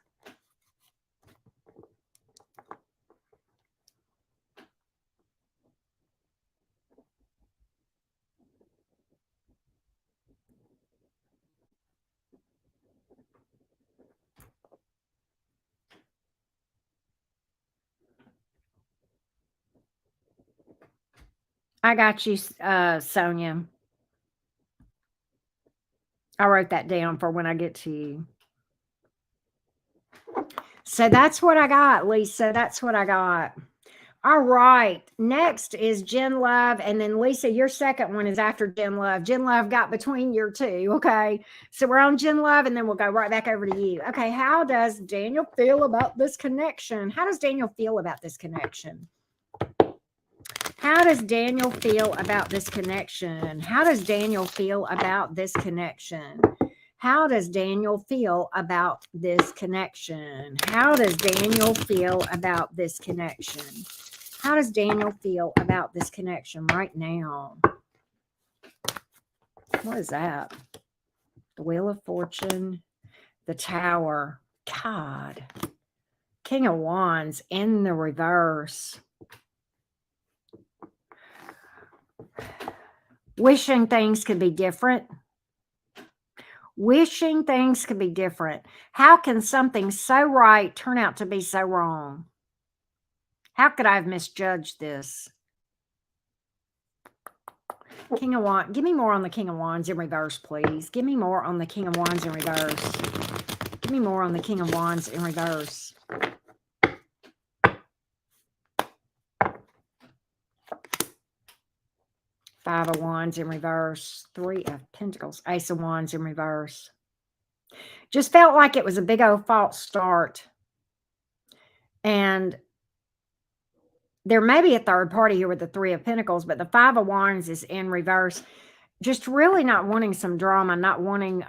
I got you, Sonia. I wrote that down for when I get to you. So that's what I got, Lisa. That's what I got. All right. Next is Jen Love. And then, Lisa, your second one is after Jen Love. Jen Love got between your two. Okay. So we're on Jen Love, and then we'll go right back over to you. Okay. How does Daniel feel about this connection? How does Daniel feel about this connection? How does Daniel feel about this connection? How does Daniel feel about this connection? How does Daniel feel about this connection? How does Daniel feel about this connection? How does Daniel feel about this connection right now? What is that? The Wheel of Fortune, the Tower. God. King of Wands in the reverse. Wishing things could be different. Wishing things could be different. How can something so right turn out to be so wrong? How could I have misjudged this? King of Wands. Give me more on the King of Wands in reverse, please. Give me more on the King of Wands in reverse. Give me more on the King of Wands in reverse. Five of Wands in reverse. Three of Pentacles. Ace of Wands in reverse. Just felt like it was a big old false start. And there may be a third party here with the Three of Pentacles, but the Five of Wands is in reverse. Just really not wanting some drama, not wanting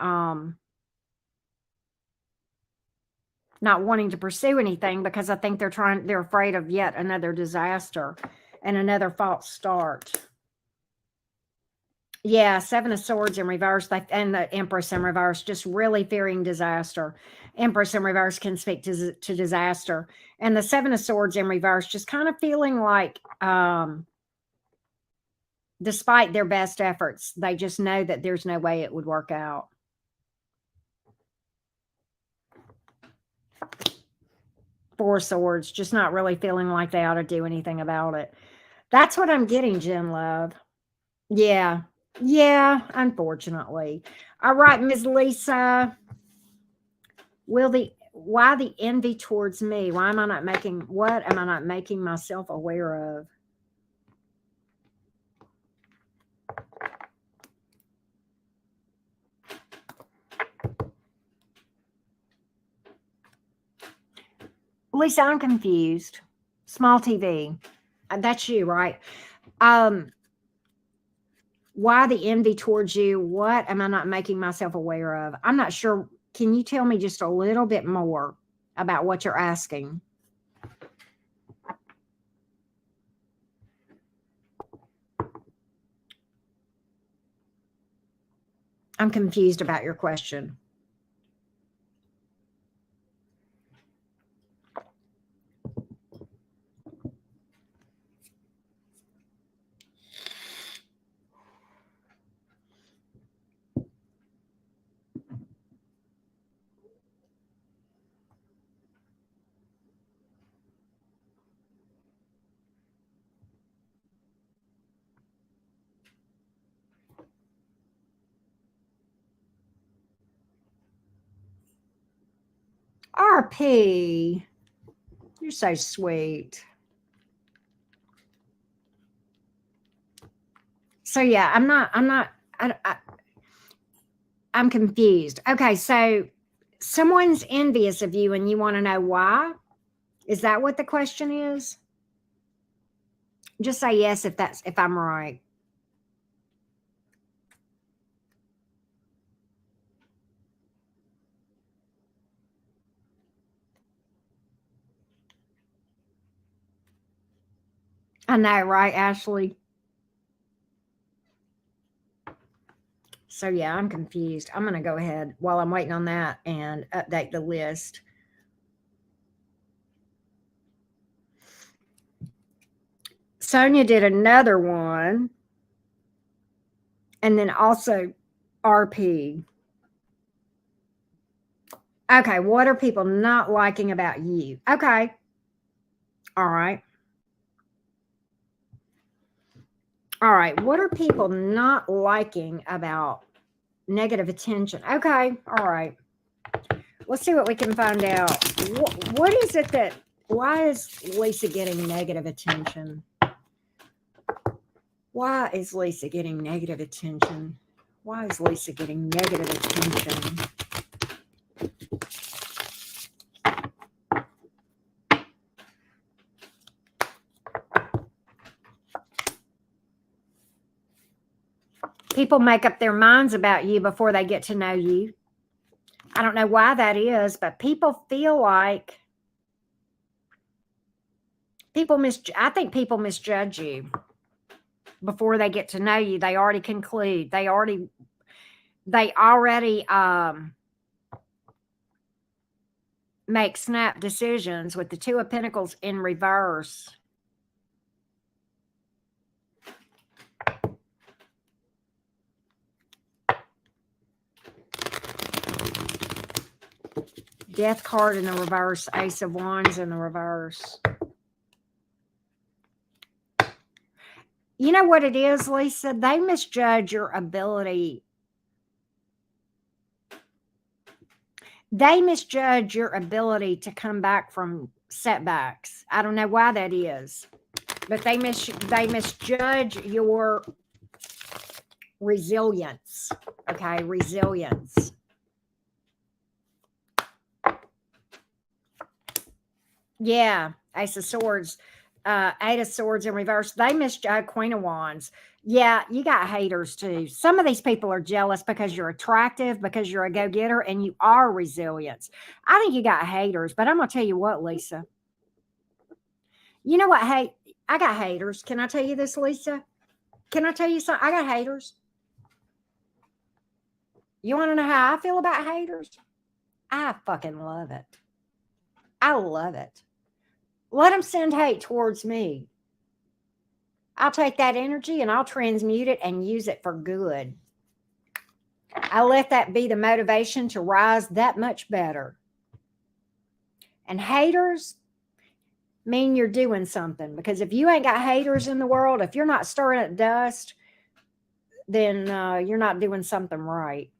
to pursue anything, because I think they're afraid of yet another disaster and another false start. Yeah, Seven of Swords in reverse, and the Empress in reverse, just really fearing disaster. Empress in reverse can speak to disaster. And the Seven of Swords in reverse, just kind of feeling like, despite their best efforts, they just know that there's no way it would work out. Four of Swords, just not really feeling like they ought to do anything about it. That's what I'm getting, Jen Love. Yeah. Yeah, unfortunately. All right, Ms. Lisa. Why the envy towards me? What am I not making myself aware of? Lisa, I'm confused. Small TV. That's you, right? Why the envy towards you? What am I not making myself aware of? I'm not sure. Can you tell me just a little bit more about what you're asking? I'm confused about your question. RP, you're so sweet. So yeah, I'm confused. Okay, so someone's envious of you and you want to know why? Is that what the question is? Just say yes if I'm right. I know, right, Ashley? So yeah, I'm confused. I'm going to go ahead while I'm waiting on that and update the list. Sonia did another one. And then also RP. Okay, what are people not liking about you? Okay. All right. All right. What are people not liking about negative attention? Okay. All right. Let's see what we can find out. What is it that, why is Lisa getting negative attention? Why is Lisa getting negative attention? Why is Lisa getting negative attention? People make up their minds about you before they get to know you. I don't know why that is, but people feel like I think people misjudge you before they get to know you. They already conclude. They already make snap decisions with the Two of Pentacles in reverse. Death card in the reverse. Ace of Wands in the reverse. You know what it is, Lisa? They misjudge your ability. They misjudge your ability to come back from setbacks. I don't know why that is, but they misjudge your resilience. Okay, resilience. Yeah, Ace of Swords, Eight of Swords in reverse. They misjudge Queen of Wands. Yeah, you got haters too. Some of these people are jealous because you're attractive, because you're a go-getter, and you are resilient. I think you got haters, but I'm gonna tell you what, Lisa. You know what? Hey, I got haters. Can I tell you this, Lisa? Can I tell you something? I got haters. You want to know how I feel about haters? I fucking love it. I love it. Let them send hate towards me. I'll take that energy and I'll transmute it and use it for good. I let that be the motivation to rise that much better. And haters mean you're doing something, because if you ain't got haters in the world, if you're not stirring up dust, then you're not doing something right.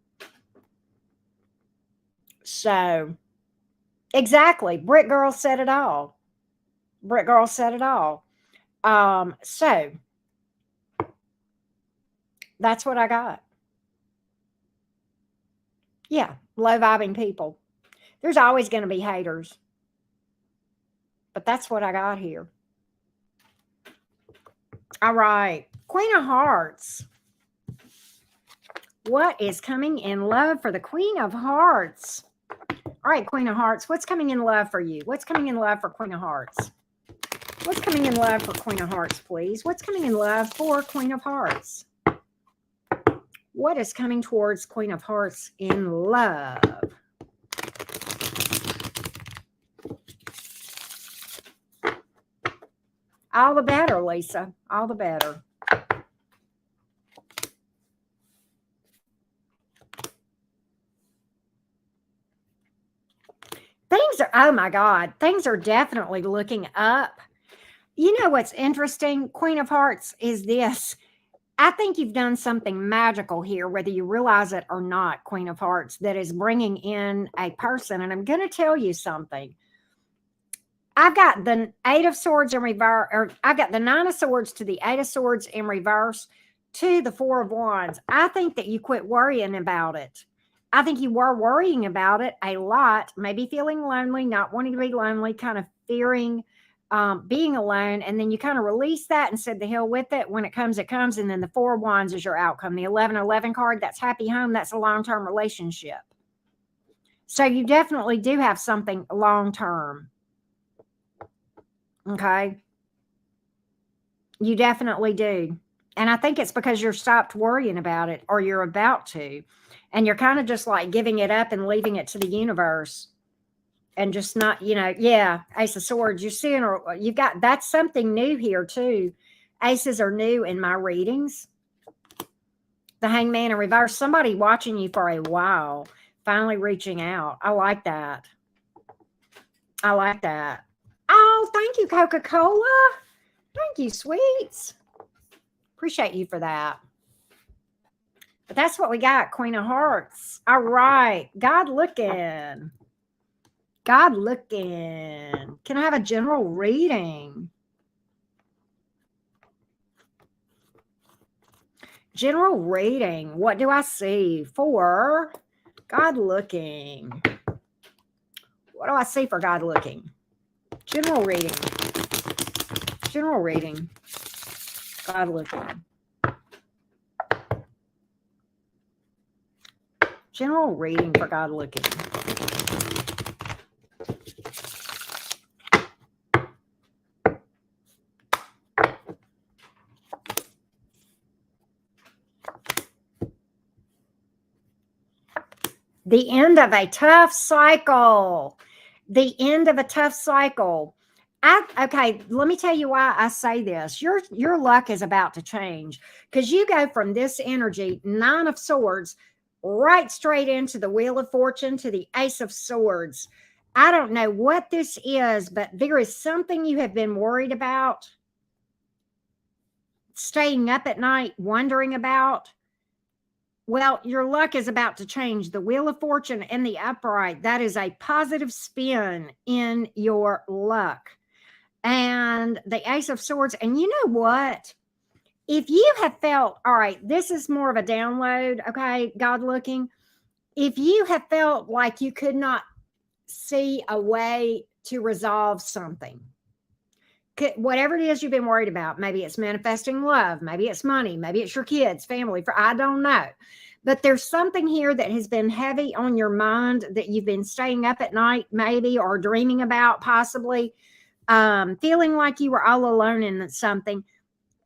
So, exactly. Brick Girl said it all. Brick Girl said it all. So that's what I got. Yeah, low vibing people. There's always going to be haters, but that's what I got here. All right, Queen of Hearts. What is coming in love for the Queen of Hearts? All right, Queen of Hearts, what's coming in love for you? What's coming in love for Queen of Hearts? What's coming in love for Queen of Hearts, please? What's coming in love for Queen of Hearts? What is coming towards Queen of Hearts in love? All the better, Lisa. All the better. Things are, oh my God, things are definitely looking up. You know what's interesting, Queen of Hearts, is this. I think you've done something magical here, whether you realize it or not, Queen of Hearts, that is bringing in a person. And I'm going to tell you something. I've got the Eight of Swords in reverse, or I've got the Nine of Swords to the Eight of Swords in reverse to the Four of Wands. I think that you quit worrying about it. I think you were worrying about it a lot, maybe feeling lonely, not wanting to be lonely, kind of fearing being alone, and then you kind of release that and said the hell with it. When it comes, it comes. And then the Four of Wands is your outcome. The 11-11 card, that's happy home. That's a long-term relationship. So you definitely do have something long-term. Okay. You definitely do. And I think it's because you're stopped worrying about it, or you're about to. And you're kind of just like giving it up and leaving it to the universe. And just not, yeah, Ace of Swords, you're seeing, or you've got, that's something new here too. Aces are new in my readings. The Hangman in reverse, somebody watching you for a while, finally reaching out. I like that. I like that. Oh, thank you, Coca-Cola. Thank you, sweets. Appreciate you for that. But that's what we got, Queen of Hearts. All right, God looking. God looking. Can I have a general reading? General reading. What do I see for God looking? What do I see for God looking? General reading. General reading. God looking. General reading for God looking. The end of a tough cycle. The end of a tough cycle. Okay, let me tell you why I say this. Your luck is about to change, because you go from this energy, Nine of Swords, right straight into the Wheel of Fortune to the Ace of Swords. I don't know what this is, but there is something you have been worried about staying up at night wondering about, well, your luck is about to change. The Wheel of Fortune and the upright, that is a positive spin in your luck. And the Ace of Swords. And you know what? If you have felt, all right, this is more of a download, okay, God looking. If you have felt like you could not see a way to resolve something, whatever it is you've been worried about, maybe it's manifesting love, maybe it's money, maybe it's your kids, family, I don't know. But there's something here that has been heavy on your mind that you've been staying up at night, maybe, or dreaming about, possibly, feeling like you were all alone in something.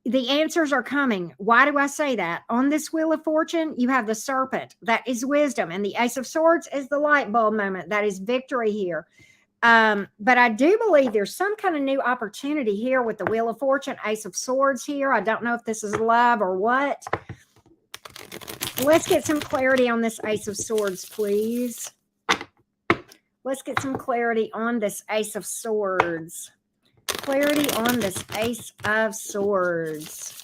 The answers are coming. Why do I say that? On this Wheel of Fortune, you have the Serpent. That is wisdom. And the Ace of Swords is the light bulb moment. That is victory here. But I do believe there's some kind of new opportunity here with the Wheel of Fortune, Ace of Swords here. I don't know if this is love or what. Let's get some clarity on this Ace of Swords, please. Let's get some clarity on this Ace of Swords. Clarity on this Ace of Swords.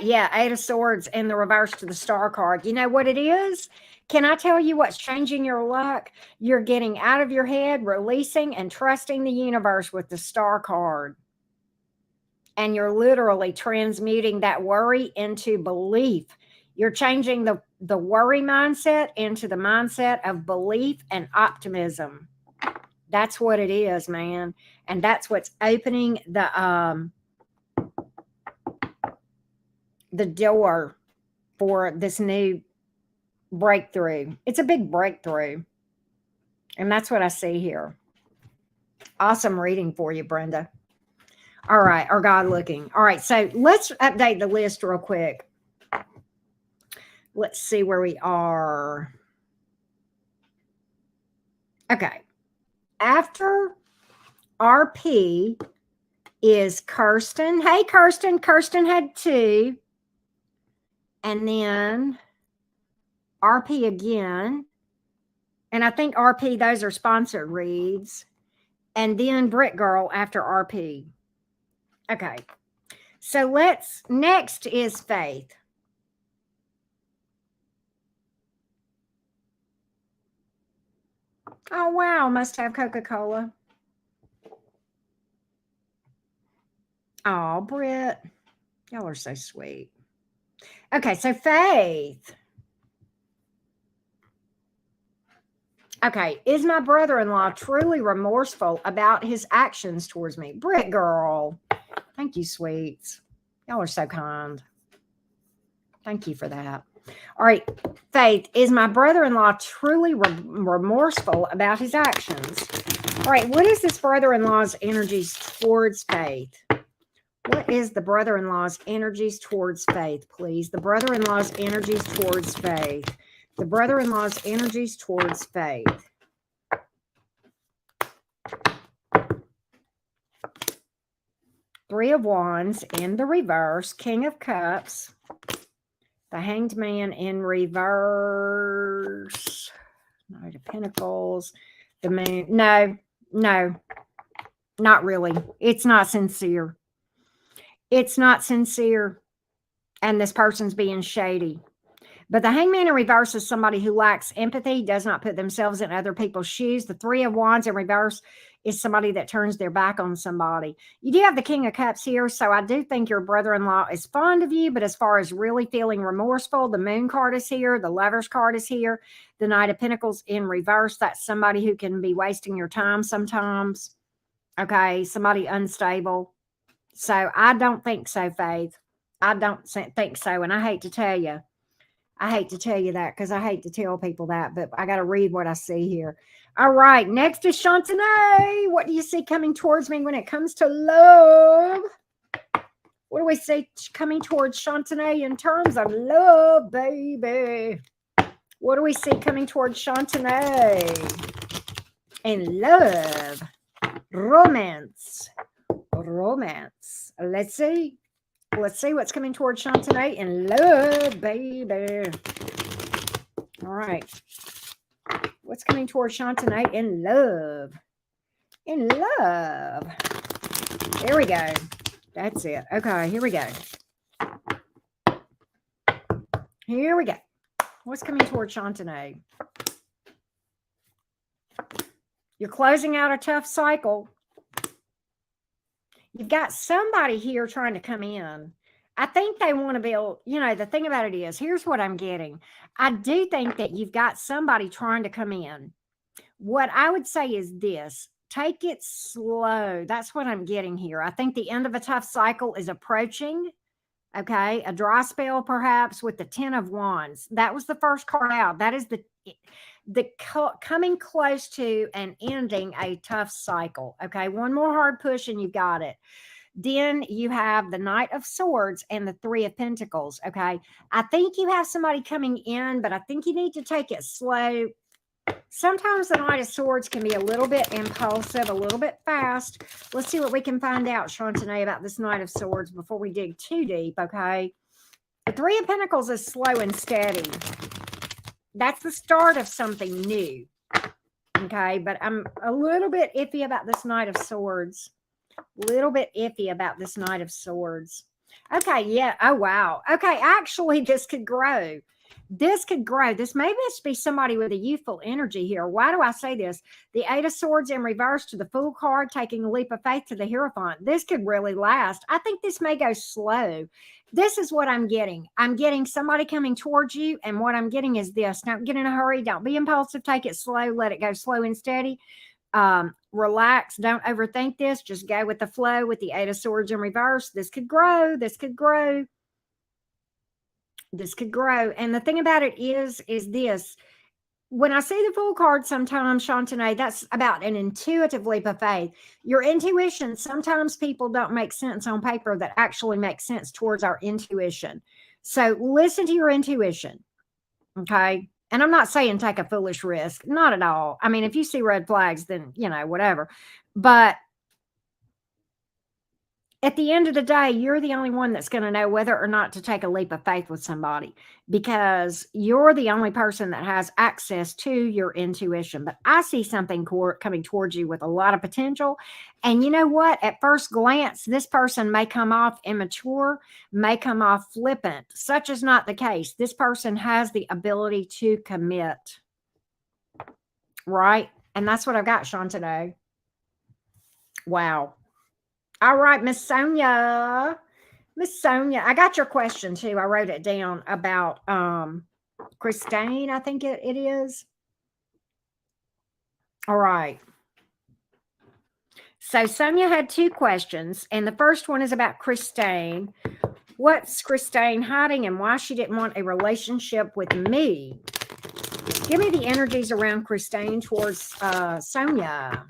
Yeah, Eight of Swords in the reverse to the Star card. You know what it is? Can I tell you what's changing your luck? You're getting out of your head, releasing and trusting the universe with the Star card. And you're literally transmuting that worry into belief. You're changing the worry mindset into the mindset of belief and optimism. That's what it is, man. And that's what's opening the door for this new breakthrough. It's a big breakthrough. And that's what I see here. Awesome reading for you, Brenda. All right, or God looking. All right, so let's update the list real quick. Let's see where we are. Okay. After RP is Kirsten. Hey, Kirsten. Kirsten had 2. And then RP again. And I think RP, those are sponsored reads. And then Brick Girl after RP. Okay. So next is Faith. Oh, wow. Must have Coca-Cola. Oh, Britt. Y'all are so sweet. Okay, so Faith. Okay, is my brother-in-law truly remorseful about his actions towards me? Britt girl. Thank you, sweets. Y'all are so kind. Thank you for that. All right, Faith, is my brother-in-law truly remorseful about his actions? All right, what is this brother-in-law's energies towards Faith? What is the brother-in-law's energies towards Faith, please? The brother-in-law's energies towards Faith. The brother-in-law's energies towards Faith. Three of Wands in the reverse. King of Cups. The Hanged Man in reverse. Knight of Pentacles. The Moon. No, not really. It's not sincere. It's not sincere. And this person's being shady. But the Hangman in reverse is somebody who lacks empathy, does not put themselves in other people's shoes. The Three of Wands in reverse is somebody that turns their back on somebody. You do have the King of Cups here, so I do think your brother-in-law is fond of you, but as far as really feeling remorseful, the Moon card is here, the Lover's card is here, the Knight of Pentacles in reverse. That's somebody who can be wasting your time sometimes. Okay, somebody unstable. So I don't think so, Faith. I don't think so, and I hate to tell you. I hate to tell you that because I hate to tell people that, but I got to read what I see here. All right, next is Chantanay. What do you see coming towards me when it comes to love? What do we see coming towards Chantanay in terms of love, baby? What do we see coming towards Chantanay in love? Romance. Romance. Let's see. Let's see what's coming towards Chantanay in love, baby. All right. What's coming towards Sean tonight in love? In love. There we go. That's it. Okay, here we go. Here we go. What's coming towards Sean tonight? You're closing out a tough cycle. You've got somebody here trying to come in. I think they want to build, the thing about it is, here's what I'm getting. I do think that you've got somebody trying to come in. What I would say is this: take it slow. That's what I'm getting here. I think the end of a tough cycle is approaching. Okay. A dry spell, perhaps, with the 10 of Wands. That was the first card out. That is the coming close to and ending a tough cycle. Okay. One more hard push and you got it. Then you have the Knight of Swords and the Three of Pentacles. Okay. I think you have somebody coming in, but I think you need to take it slow. Sometimes the Knight of Swords can be a little bit impulsive, a little bit fast. Let's see what we can find out, Shantae, about this Knight of Swords before we dig too deep, okay? The Three of Pentacles is slow and steady. That's the start of something new, okay? But I'm a little bit iffy about this Knight of Swords. Little bit iffy about this Knight of Swords. Okay, yeah. Oh, wow. Okay, actually, this could grow. This could grow. This may just be somebody with a youthful energy here. Why do I say this? The Eight of Swords in reverse to the Fool card, taking a leap of faith to the Hierophant. This could really last. I think this may go slow. This is what I'm getting. I'm getting somebody coming towards you, and what I'm getting is this. Don't get in a hurry. Don't be impulsive. Take it slow. Let it go slow and steady. Relax. Don't overthink this. Just go with the flow with the Eight of Swords in reverse. This could grow. This could grow. This could grow. And the thing about it is this. When I see the Fool card sometimes, Shantae, that's about an intuitive leap of faith. Your intuition, sometimes people don't make sense on paper that actually makes sense towards our intuition. So listen to your intuition, okay? And I'm not saying take a foolish risk. Not at all. I mean, if you see red flags, then, whatever. But at the end of the day, you're the only one that's going to know whether or not to take a leap of faith with somebody, because you're the only person that has access to your intuition. But I see something coming towards you with a lot of potential. And you know what? At first glance, this person may come off immature, may come off flippant. Such is not the case. This person has the ability to commit. Right? And that's what I've got, Sean, today. Wow. All right, Miss Sonia. Miss Sonia, I got your question too. I wrote it down about Christine, I think it is. All right. So Sonia had two questions, and the first one is about Christine. What's Christine hiding and why she didn't want a relationship with me? Give me the energies around Christine towards Sonia.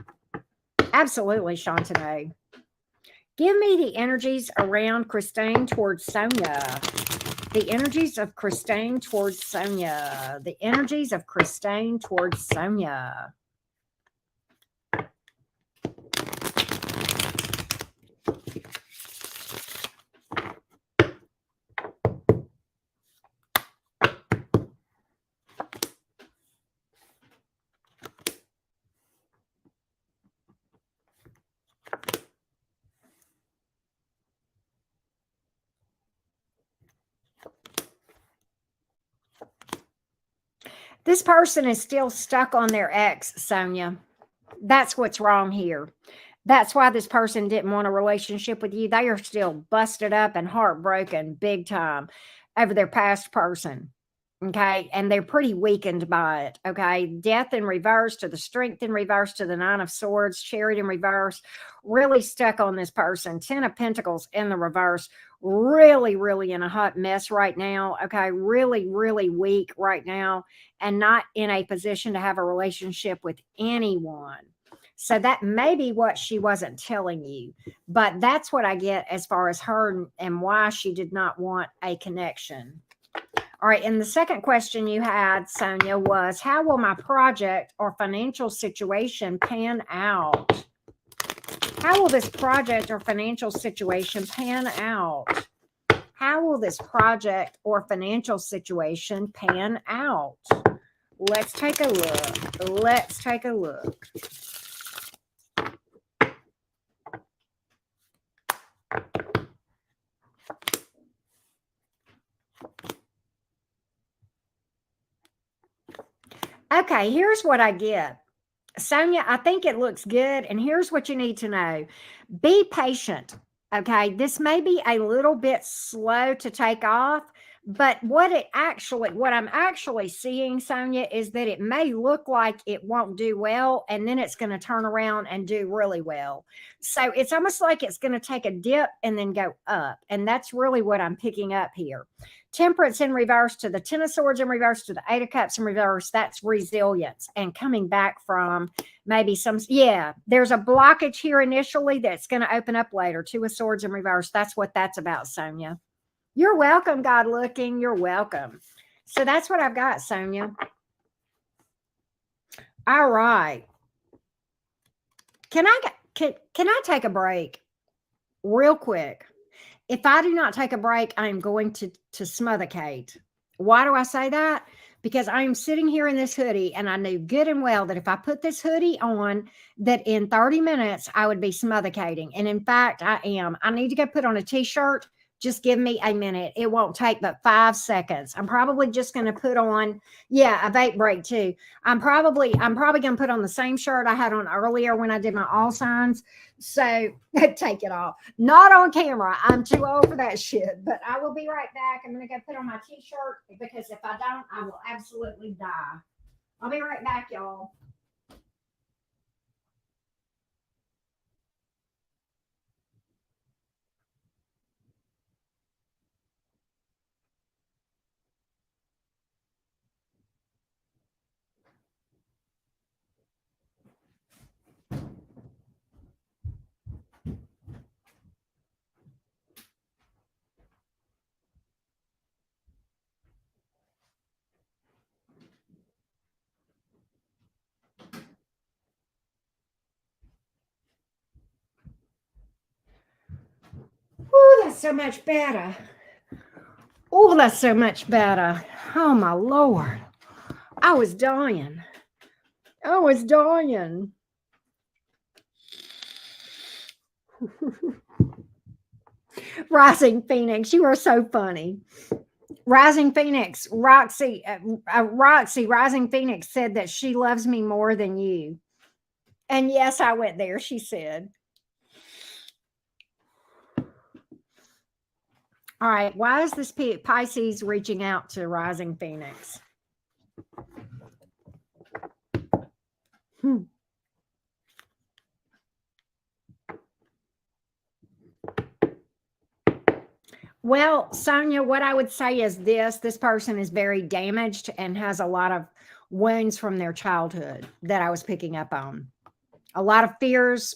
Absolutely, Shantae. Give me the energies around Christine towards Sonia. The energies of Christine towards Sonia. The energies of Christine towards Sonia. This person is still stuck on their ex, Sonia. That's what's wrong here. That's why this person didn't want a relationship with you. They are still busted up and heartbroken big time over their past person. Okay. And they're pretty weakened by it. Okay. Death in reverse to the Strength in reverse to the Nine of Swords, Chariot in reverse, really stuck on this person. 10 of Pentacles in the reverse, really, really in a hot mess right now. Okay. Really, really weak right now and not in a position to have a relationship with anyone. So that may be what she wasn't telling you, but that's what I get as far as her and why she did not want a connection. All right. And the second question you had, Sonia, was how will my project or financial situation pan out? How will this project or financial situation pan out? How will this project or financial situation pan out? Let's take a look. Let's take a look. Okay, here's what I get. Sonia, I think it looks good. And here's what you need to know. Be patient. Okay. This may be a little bit slow to take off, but what I'm actually seeing, Sonia, is that it may look like it won't do well, and then it's going to turn around and do really well. So it's almost like it's going to take a dip and then go up. And that's really what I'm picking up here. Temperance in reverse to the Ten of Swords in reverse to the Eight of Cups in reverse. That's resilience and coming back from maybe there's a blockage here initially that's going to open up later. Two of Swords in reverse. That's what that's about, Sonia. You're welcome, God looking. You're welcome. So that's what I've got, Sonia. All right. Can I take a break real quick? If I do not take a break, I am going to smothicate. Why do I say that? Because I am sitting here in this hoodie, and I knew good and well that if I put this hoodie on, that in 30 minutes I would be smothicatting. And in fact, I am. I need to go put on a t-shirt. Just give me a minute. It won't take but 5 seconds. I'm probably just going to put on, a vape break too. I'm probably going to put on the same shirt I had on earlier when I did my all signs. So take it off. Not on camera. I'm too old for that shit, but I will be right back. I'm going to go put on my t-shirt because if I don't, I will absolutely die. I'll be right back, y'all. Oh, that's so much better. Oh, that's so much better. Oh, my Lord. I was dying. Rising Phoenix, you are so funny. Rising Phoenix, Roxy, Rising Phoenix said that she loves me more than you. And yes, I went there, she said. All right, why is this Pisces reaching out to Rising Phoenix? Well, Sonia, what I would say is this person is very damaged and has a lot of wounds from their childhood that I was picking up on. A lot of fears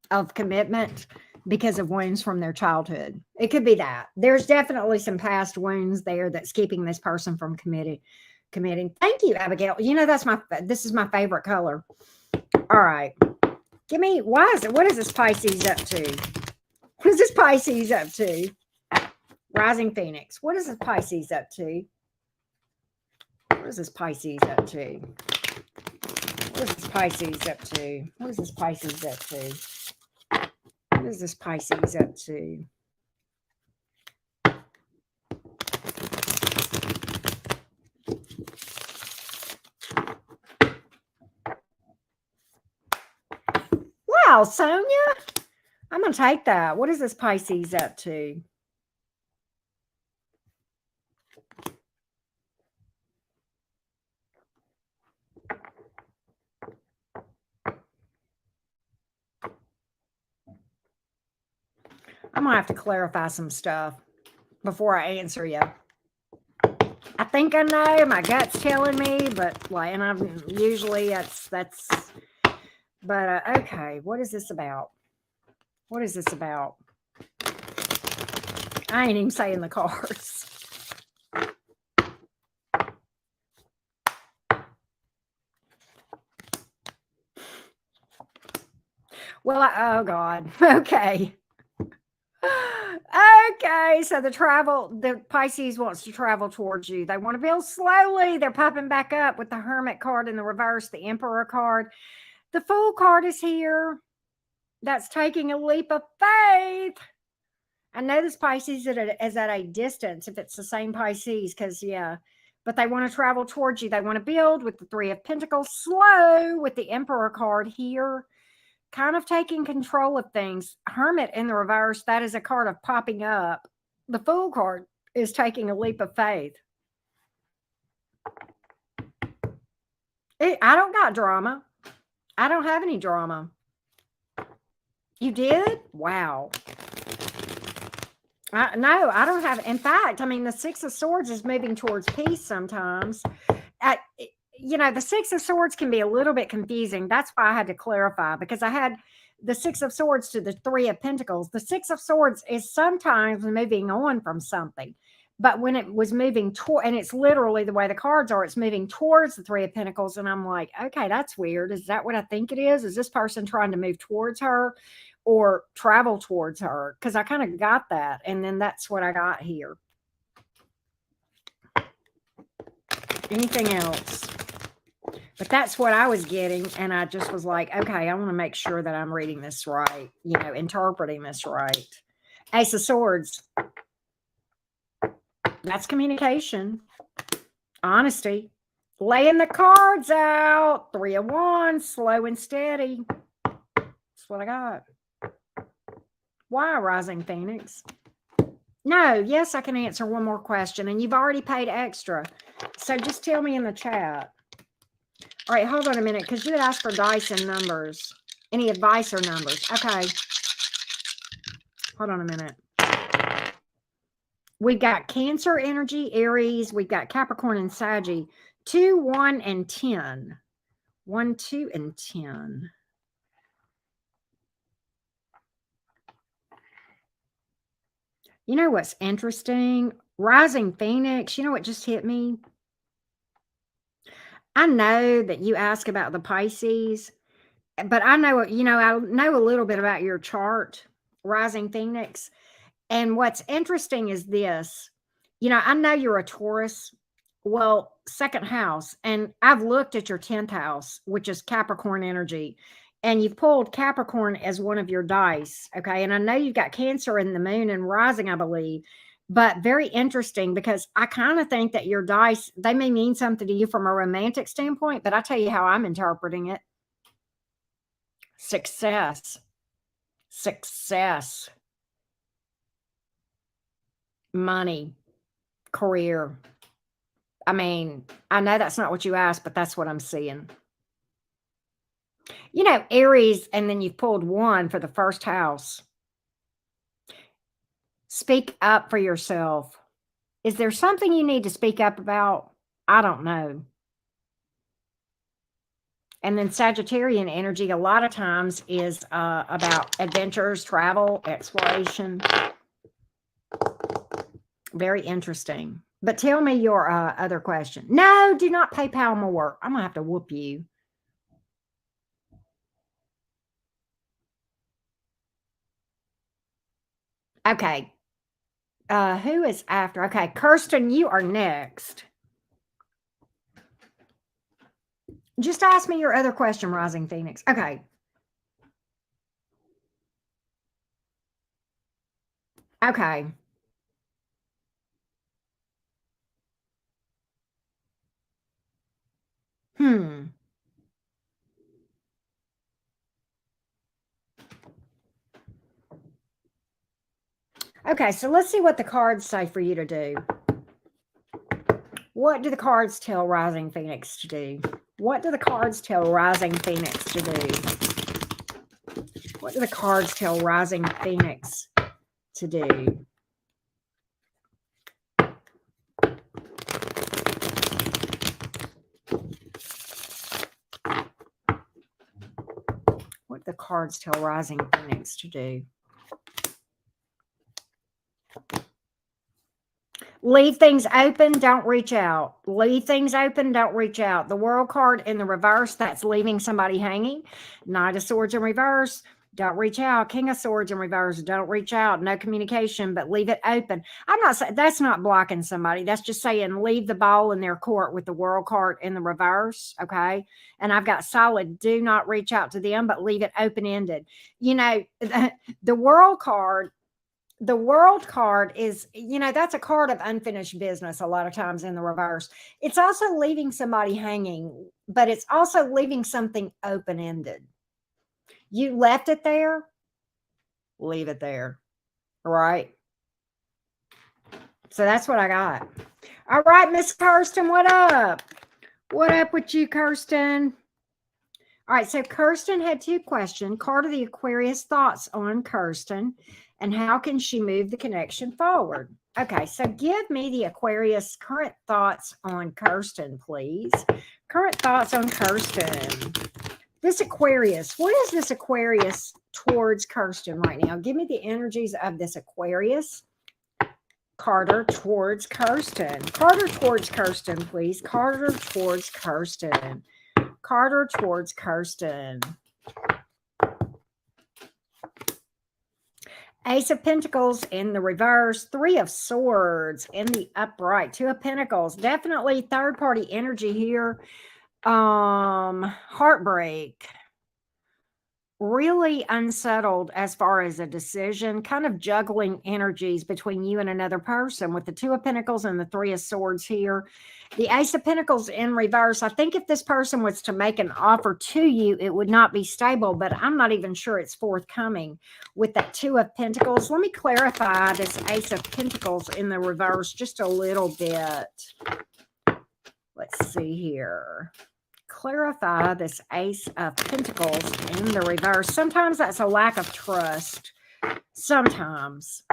of commitment because of wounds from their childhood. It could be that. There's definitely some past wounds there that's keeping this person from committing. Thank you, Abigail. You know, this is my favorite color. All right. What is this Pisces up to? What is this Pisces up to? Rising Phoenix. What is this Pisces up to? What is this Pisces up to? What is this Pisces up to? What is this Pisces up to? What is this Pisces up to? Wow, Sonia. I'm going to take that. What is this Pisces up to? I'm going to have to clarify some stuff before I answer you. I think I know. My gut's telling me, but and I'm usually but okay. What is this about? What is this about? I ain't even saying the cards. Well, oh God. Okay. Okay, so the Pisces wants to travel towards you. They want to build slowly. They're popping back up with the Hermit card in the reverse, the Emperor card. The Fool card is here. That's taking a leap of faith. I know this Pisces is at a distance if it's the same Pisces, because, yeah, but they want to travel towards you. They want to build with the Three of Pentacles, slow with the Emperor card here, kind of taking control of things. Hermit in the reverse, that is a card of popping up. The Fool card is taking a leap of faith. I don't got drama. I don't have any drama. You did? Wow. No, I don't have. In fact, I mean, the Six of Swords is moving towards peace sometimes. The Six of Swords can be a little bit confusing. That's why I had to clarify, because I had the Six of Swords to the Three of Pentacles. The Six of Swords is sometimes moving on from something. But when it was moving toward, and it's literally the way the cards are, it's moving towards the Three of Pentacles. And I'm like, okay, that's weird. Is that what I think it is? Is this person trying to move towards her or travel towards her? Because I kind of got that. And then that's what I got here. Anything else? But that's what I was getting. And I just was like, okay, I want to make sure that I'm reading this right, interpreting this right. Ace of Swords. That's communication, honesty, laying the cards out. Three of Wands, slow and steady. That's what I got. Why, Rising Phoenix? No, yes, I can answer one more question, and you've already paid extra. So just tell me in the chat. All right, hold on a minute, because you had asked for dice and numbers. Any advice or numbers? Okay. Hold on a minute. We've got Cancer energy, Aries. We've got Capricorn and Sagittarius. 2, 1, and 10. 1, 2, and 10. You know what's interesting? Rising Phoenix, you know what just hit me? I know that you ask about the Pisces, but I know, I know a little bit about your chart, Rising Phoenix. And what's interesting is this, I know you're a Taurus. Well, second house, and I've looked at your 10th house, which is Capricorn energy, and you've pulled Capricorn as one of your dice. Okay. And I know you've got Cancer in the moon and rising, I believe, but very interesting, because I kind of think that your dice, they may mean something to you from a romantic standpoint, but I'll tell you how I'm interpreting it. Success. Money, career. I mean, I know that's not what you asked, but that's what I'm seeing. Aries, and then you've pulled 1 for the first house. Speak up for yourself. Is there something you need to speak up about? I don't know. And then Sagittarian energy, a lot of times, is about adventures, travel, exploration. Very interesting. But tell me your other question. No, do not PayPal more. I'm going to have to whoop you. Okay. Who is after? Okay, Kirsten, you are next. Just ask me your other question, Rising Phoenix. Okay. Okay. Okay, so let's see what the cards say for you to do. What do the cards tell Rising Phoenix to do? What do the cards tell Rising Phoenix to do? What do the cards tell Rising Phoenix to do? What do the cards tell Rising Phoenix to do? Leave things open, don't reach out. Leave things open, don't reach out. The World card in the reverse, that's leaving somebody hanging. Knight of Swords in reverse, Don't reach out. King of Swords in reverse. Don't reach out. No communication, but leave it open. I'm not saying that's not blocking somebody. That's just saying leave the ball in their court with the World card in the reverse. Okay. And I've got solid. Do not reach out to them, but leave it open ended. You know, the World card. The World card is, you know, that's a card of unfinished business a lot of times in the reverse. It's also leaving somebody hanging, but it's also leaving something open ended. You left it there, leave it there. Right. So that's what I got. All right, Miss Kirsten, what up? What up with you, Kirsten? All right, so Kirsten had 2 questions. Card of the Aquarius, thoughts on Kirsten, and how can she move the connection forward? Okay, so give me the Aquarius current thoughts on Kirsten, please. Current thoughts on Kirsten. This Aquarius, what is this Aquarius towards Kirsten right now? Give me the energies of this Aquarius. Carter towards Kirsten. Carter towards Kirsten, please. Carter towards Kirsten. Carter towards Kirsten. Ace of Pentacles in the reverse. 3 of Swords in the upright. 2 of Pentacles. Definitely third-party energy here. Heartbreak. Really unsettled as far as a decision, kind of juggling energies between you and another person with the 2 of Pentacles and the 3 of Swords here. The Ace of Pentacles in reverse. I think if this person was to make an offer to you, it would not be stable, but I'm not even sure it's forthcoming with that 2 of Pentacles. Let me clarify this Ace of Pentacles in the reverse just a little bit. Let's see here. Clarify this Ace of Pentacles in the reverse. Sometimes that's a lack of trust. Sometimes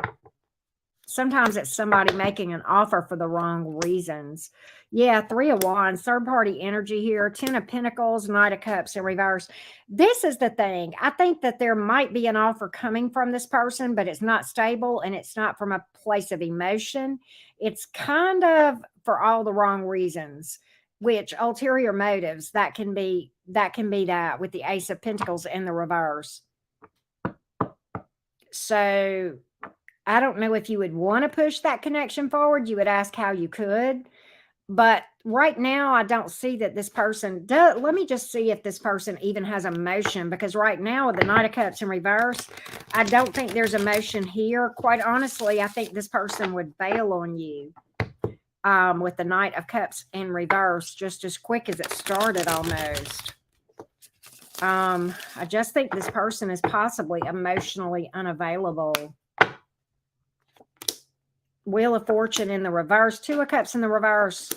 it's somebody making an offer for the wrong reasons. Yeah, 3 of Wands, third-party energy here. 10 of Pentacles, Knight of Cups in reverse. This is the thing. I think that there might be an offer coming from this person, but it's not stable and it's not from a place of emotion. It's kind of for all the wrong reasons. Which ulterior motives, that can be that with the Ace of Pentacles in the reverse. So I don't know if you would want to push that connection forward. You would ask how you could. But right now, I don't see that this person does. Let me just see if this person even has emotion. Because right now, with the Knight of Cups in reverse, I don't think there's emotion here. Quite honestly, I think this person would bail on you. With the Knight of Cups in reverse, just as quick as it started almost. I just think this person is possibly emotionally unavailable. Wheel of Fortune in the reverse, 2 of Cups in the reverse,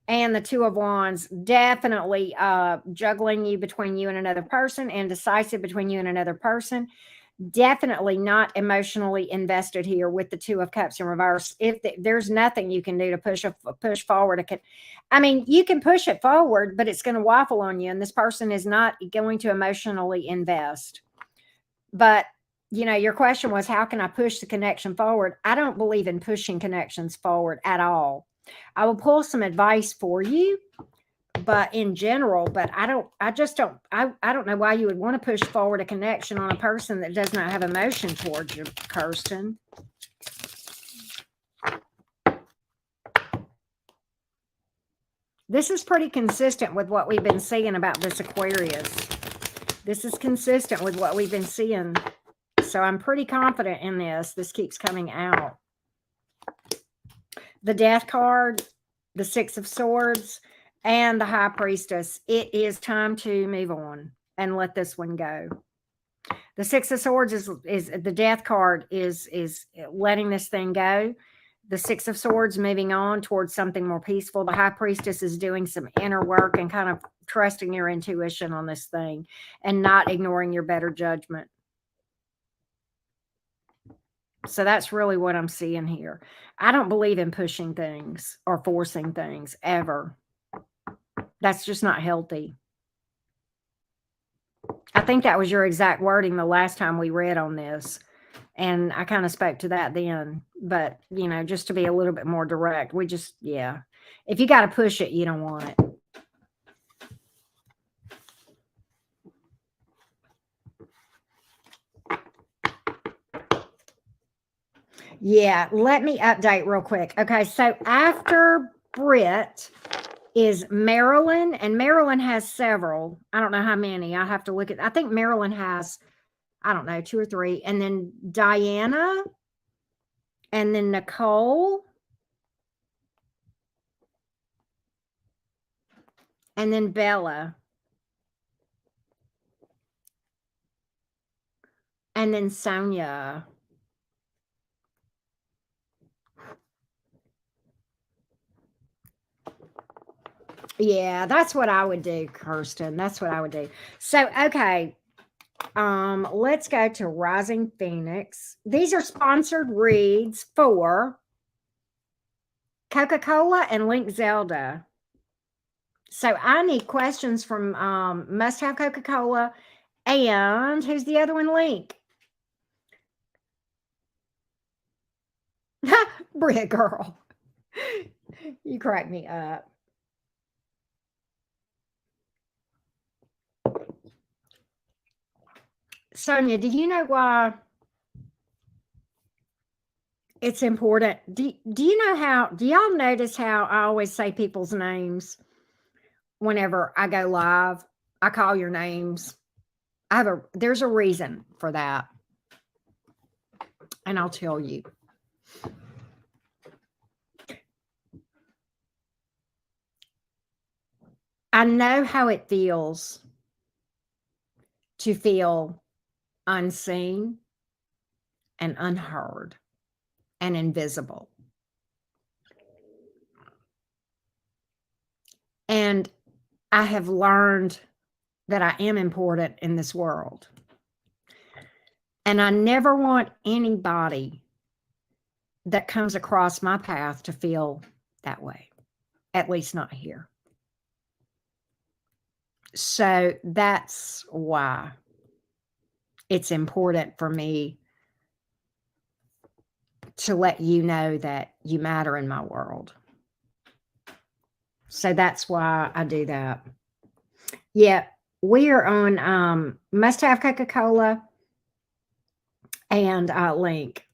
and the 2 of Wands. Definitely juggling you between you and another person, and decisive between you and another person. Definitely not emotionally invested here with the 2 of Cups in reverse. If there's nothing you can do to push forward, I mean, you can push it forward, but it's going to waffle on you, and this person is not going to emotionally invest. But you know, your question was, how can I push the connection forward? I don't believe in pushing connections forward at all. I will pull some advice for you, but in general, but I don't know why you would want to push forward a connection on a person that does not have emotion towards you, Kirsten. This is pretty consistent with what we've been seeing about this Aquarius. This is consistent with what we've been seeing. So I'm pretty confident in this. This keeps coming out. The Death card, the 6 of Swords, and the High Priestess. It is time to move on and let this one go. The 6 of Swords is the Death card is letting this thing go. The 6 of Swords moving on towards something more peaceful. The High Priestess is doing some inner work and kind of trusting your intuition on this thing and not ignoring your better judgment. So that's really what I'm seeing here. I don't believe in pushing things or forcing things ever. That's just not healthy. I think that was your exact wording the last time we read on this. And I kind of spoke to that then. But, you know, just to be a little bit more direct, yeah. If you got to push it, you don't want it. Yeah, let me update real quick. Okay, so after Brit is Marilyn, and Marilyn has several. I don't know how many. I have to look at. I think Marilyn has, I don't know, two or three, and then Diana, and then Nicole, and then Bella, and then Sonia. Yeah, that's what I would do, Kirsten. That's what I would do. So, okay, let's go to Rising Phoenix. These are sponsored reads for Coca-Cola and Link Zelda. So I need questions from Must Have Coca-Cola and who's the other one? Link. Bria girl. You crack me up. Sonia, do you know why it's important? Do you know how, do y'all notice how I always say people's names whenever I go live? I call your names. There's a reason for that. And I'll tell you. I know how it feels to feel unseen and unheard and invisible. And I have learned that I am important in this world. And I never want anybody that comes across my path to feel that way, at least not here. So that's why it's important for me to let you know that you matter in my world. So that's why I do that. Yeah, we are on Must Have Coca-Cola and Link.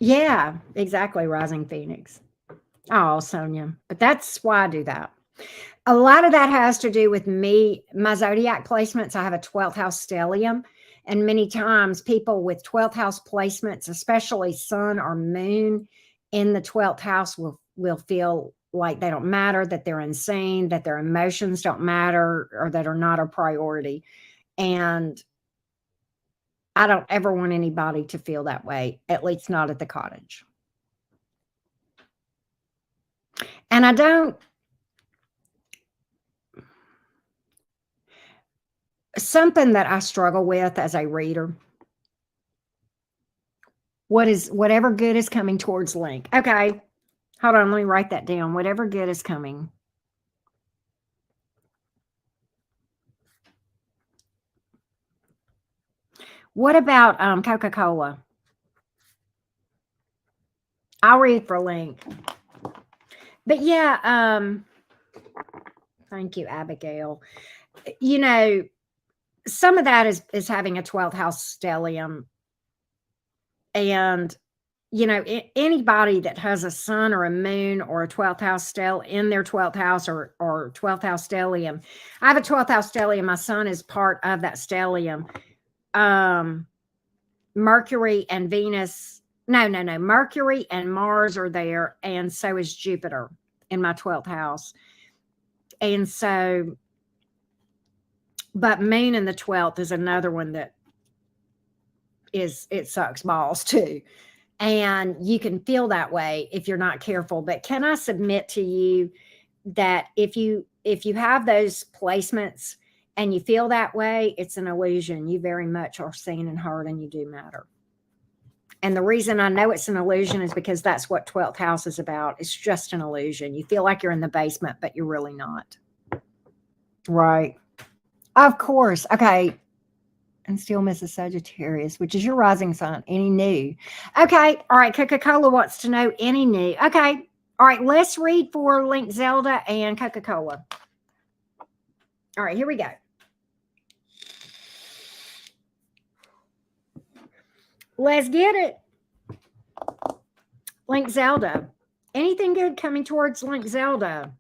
Yeah, exactly, Rising Phoenix. Oh, Sonia. But that's why I do that. A lot of that has to do with me, my zodiac placements. I have a 12th house stellium. And many times people with 12th house placements, especially sun or moon in the 12th house, will feel like they don't matter, that they're insane, that their emotions don't matter, or that are not a priority. And I don't ever want anybody to feel that way, at least not at the cottage. And I don't, something that I struggle with as a reader, whatever good is coming towards Link. Okay, hold on, let me write that down. Whatever good is coming. What about Coca-Cola? I'll read for Link. But yeah, thank you, Abigail. You know, some of that is having a 12th house stellium. And, you know, anybody that has a sun or a moon or a 12th house in their 12th house or 12th house stellium. I have a 12th house stellium. My sun is part of that stellium. Mercury and Venus. No. Mercury and Mars are there. And so is Jupiter in my 12th house. And so, but moon in the 12th is another one that it sucks balls too. And you can feel that way if you're not careful. But can I submit to you that if you have those placements and you feel that way, it's an illusion. You very much are seen and heard, and you do matter. And the reason I know it's an illusion is because that's what 12th house is about. It's just an illusion. You feel like you're in the basement, but you're really not. Right. Of course. Okay. And still Mrs. Sagittarius, which is your rising sign. Any new? Okay. All right. Coca-Cola wants to know any new. Okay. All right. Let's read for Link Zelda and Coca-Cola. All right, here we go. Let's get it. Link Zelda. Anything good coming towards Link Zelda?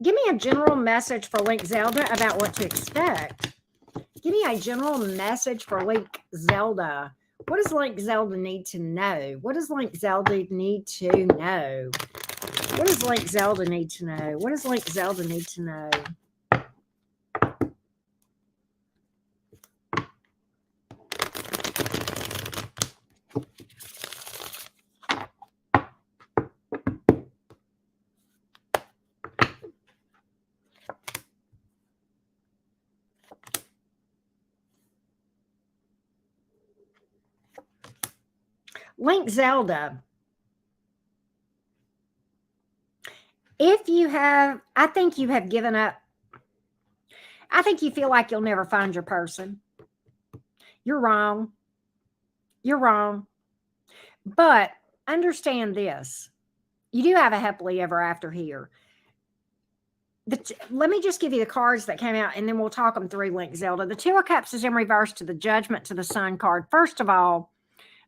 Give me a general message for Link Zelda about what to expect. Give me a general message for Link Zelda. What does Link Zelda need to know? What does Link Zelda need to know? What does Link Zelda need to know? What does Link Zelda need to know? Link Zelda. If you have, I think you have given up. I think you feel like you'll never find your person. You're wrong. You're wrong. But understand this. You do have a happily ever after here. Let me just give you the cards that came out and then we'll talk them through, Link Zelda. The Two of Cups is in reverse to the Judgment to the Sun card. First of all,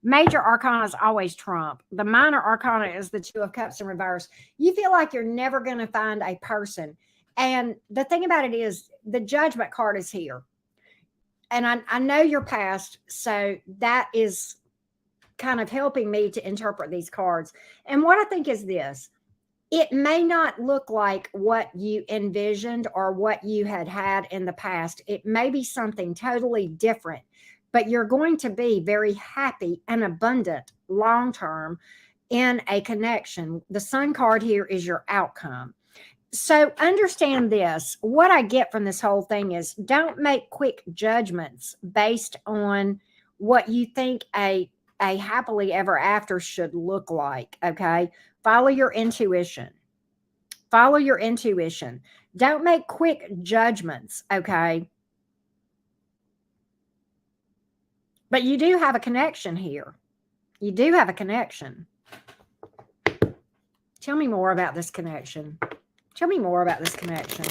major arcana is always trump. The minor arcana is the Two of Cups in reverse. You feel like you're never going to find a person. And the thing about it is the Judgment card is here. And I know your past, so that is kind of helping me to interpret these cards. And what I think is this. It may not look like what you envisioned or what you had in the past. It may be something totally different, but you're going to be very happy and abundant long-term in a connection. The Sun card here is your outcome. So understand this. What I get from this whole thing is don't make quick judgments based on what you think a happily ever after should look like, okay? Follow your intuition. Follow your intuition. Don't make quick judgments, okay? But you do have a connection here. You do have a connection. Tell me more about this connection. Tell me more about this connection.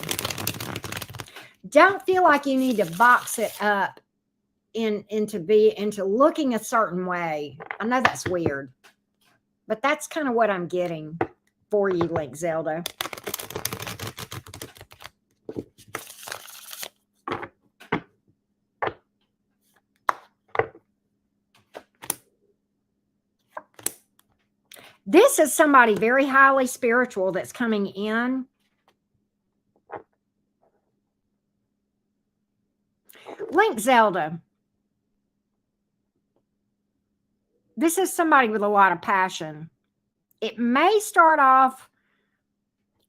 Don't feel like you need to box it up into looking a certain way. I know that's weird, but that's kind of what I'm getting for you, Link Zelda. This is somebody very highly spiritual that's coming in. Link Zelda. This is somebody with a lot of passion. It may start off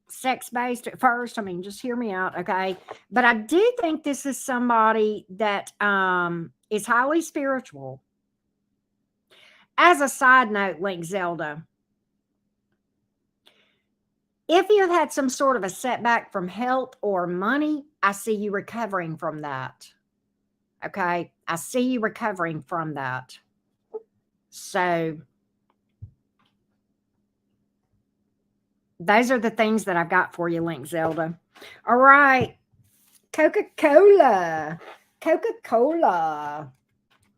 sex-based at first. I mean, just hear me out, okay? But I do think this is somebody that is highly spiritual. As a side note, Link Zelda, if you've had some sort of a setback from health or money, I see you recovering from that. Okay? I see you recovering from that. So, those are the things that I've got for you, Link Zelda. All right. Coca-Cola. Coca-Cola.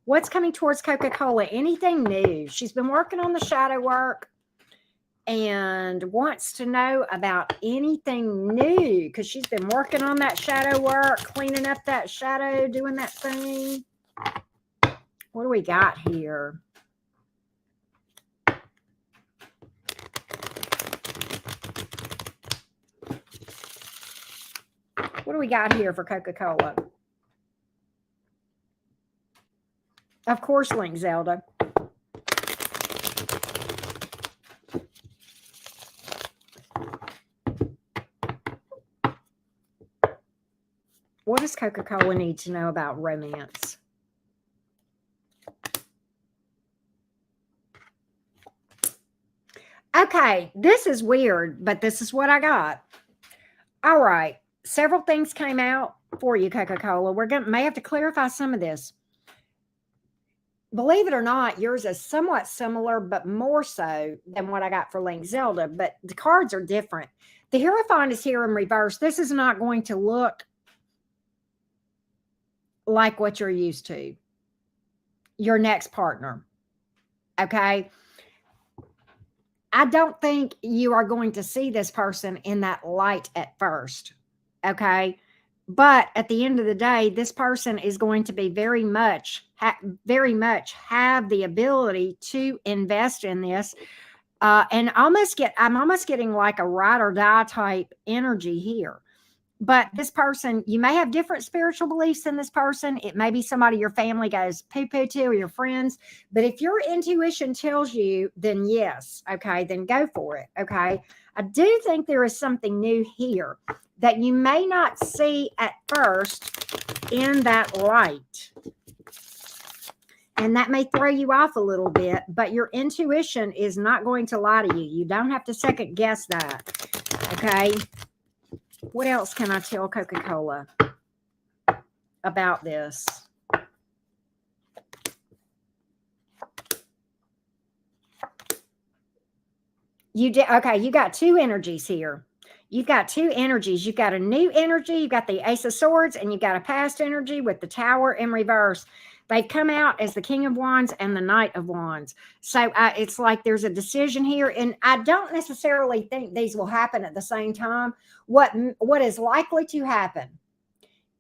What's coming towards Coca-Cola? Anything new? She's been working on the shadow work and wants to know about anything new because she's been working on that shadow work, cleaning up that shadow, doing that thing. What do we got here? What do we got here for Coca-Cola? Of course, Link Zelda. What does Coca-Cola need to know about romance? Okay, this is weird, but this is what I got. All right, several things came out for you, Coca-Cola. May have to clarify some of this. Believe it or not, yours is somewhat similar, but more so than what I got for Link Zelda, but the cards are different. The Hierophant is here in reverse. This is not going to look like what you're used to, your next partner. Okay. I don't think you are going to see this person in that light at first. Okay. But at the end of the day, this person is going to be very much have the ability to invest in this, and I'm almost getting like a ride or die type energy here. But this person, you may have different spiritual beliefs than this person. It may be somebody your family goes poo poo to, or your friends. But if your intuition tells you, then yes, okay, then go for it. Okay. I do think there is something new here that you may not see at first in that light. And that may throw you off a little bit, but your intuition is not going to lie to you. You don't have to second guess that. Okay. What else can I tell Coca-Cola about this? Okay, you got two energies here. You've got two energies. You've got a new energy. You've got the Ace of Swords, and you've got a past energy with the Tower in reverse. They've come out as the King of Wands and the Knight of Wands. So it's like there's a decision here. And I don't necessarily think these will happen at the same time. What is likely to happen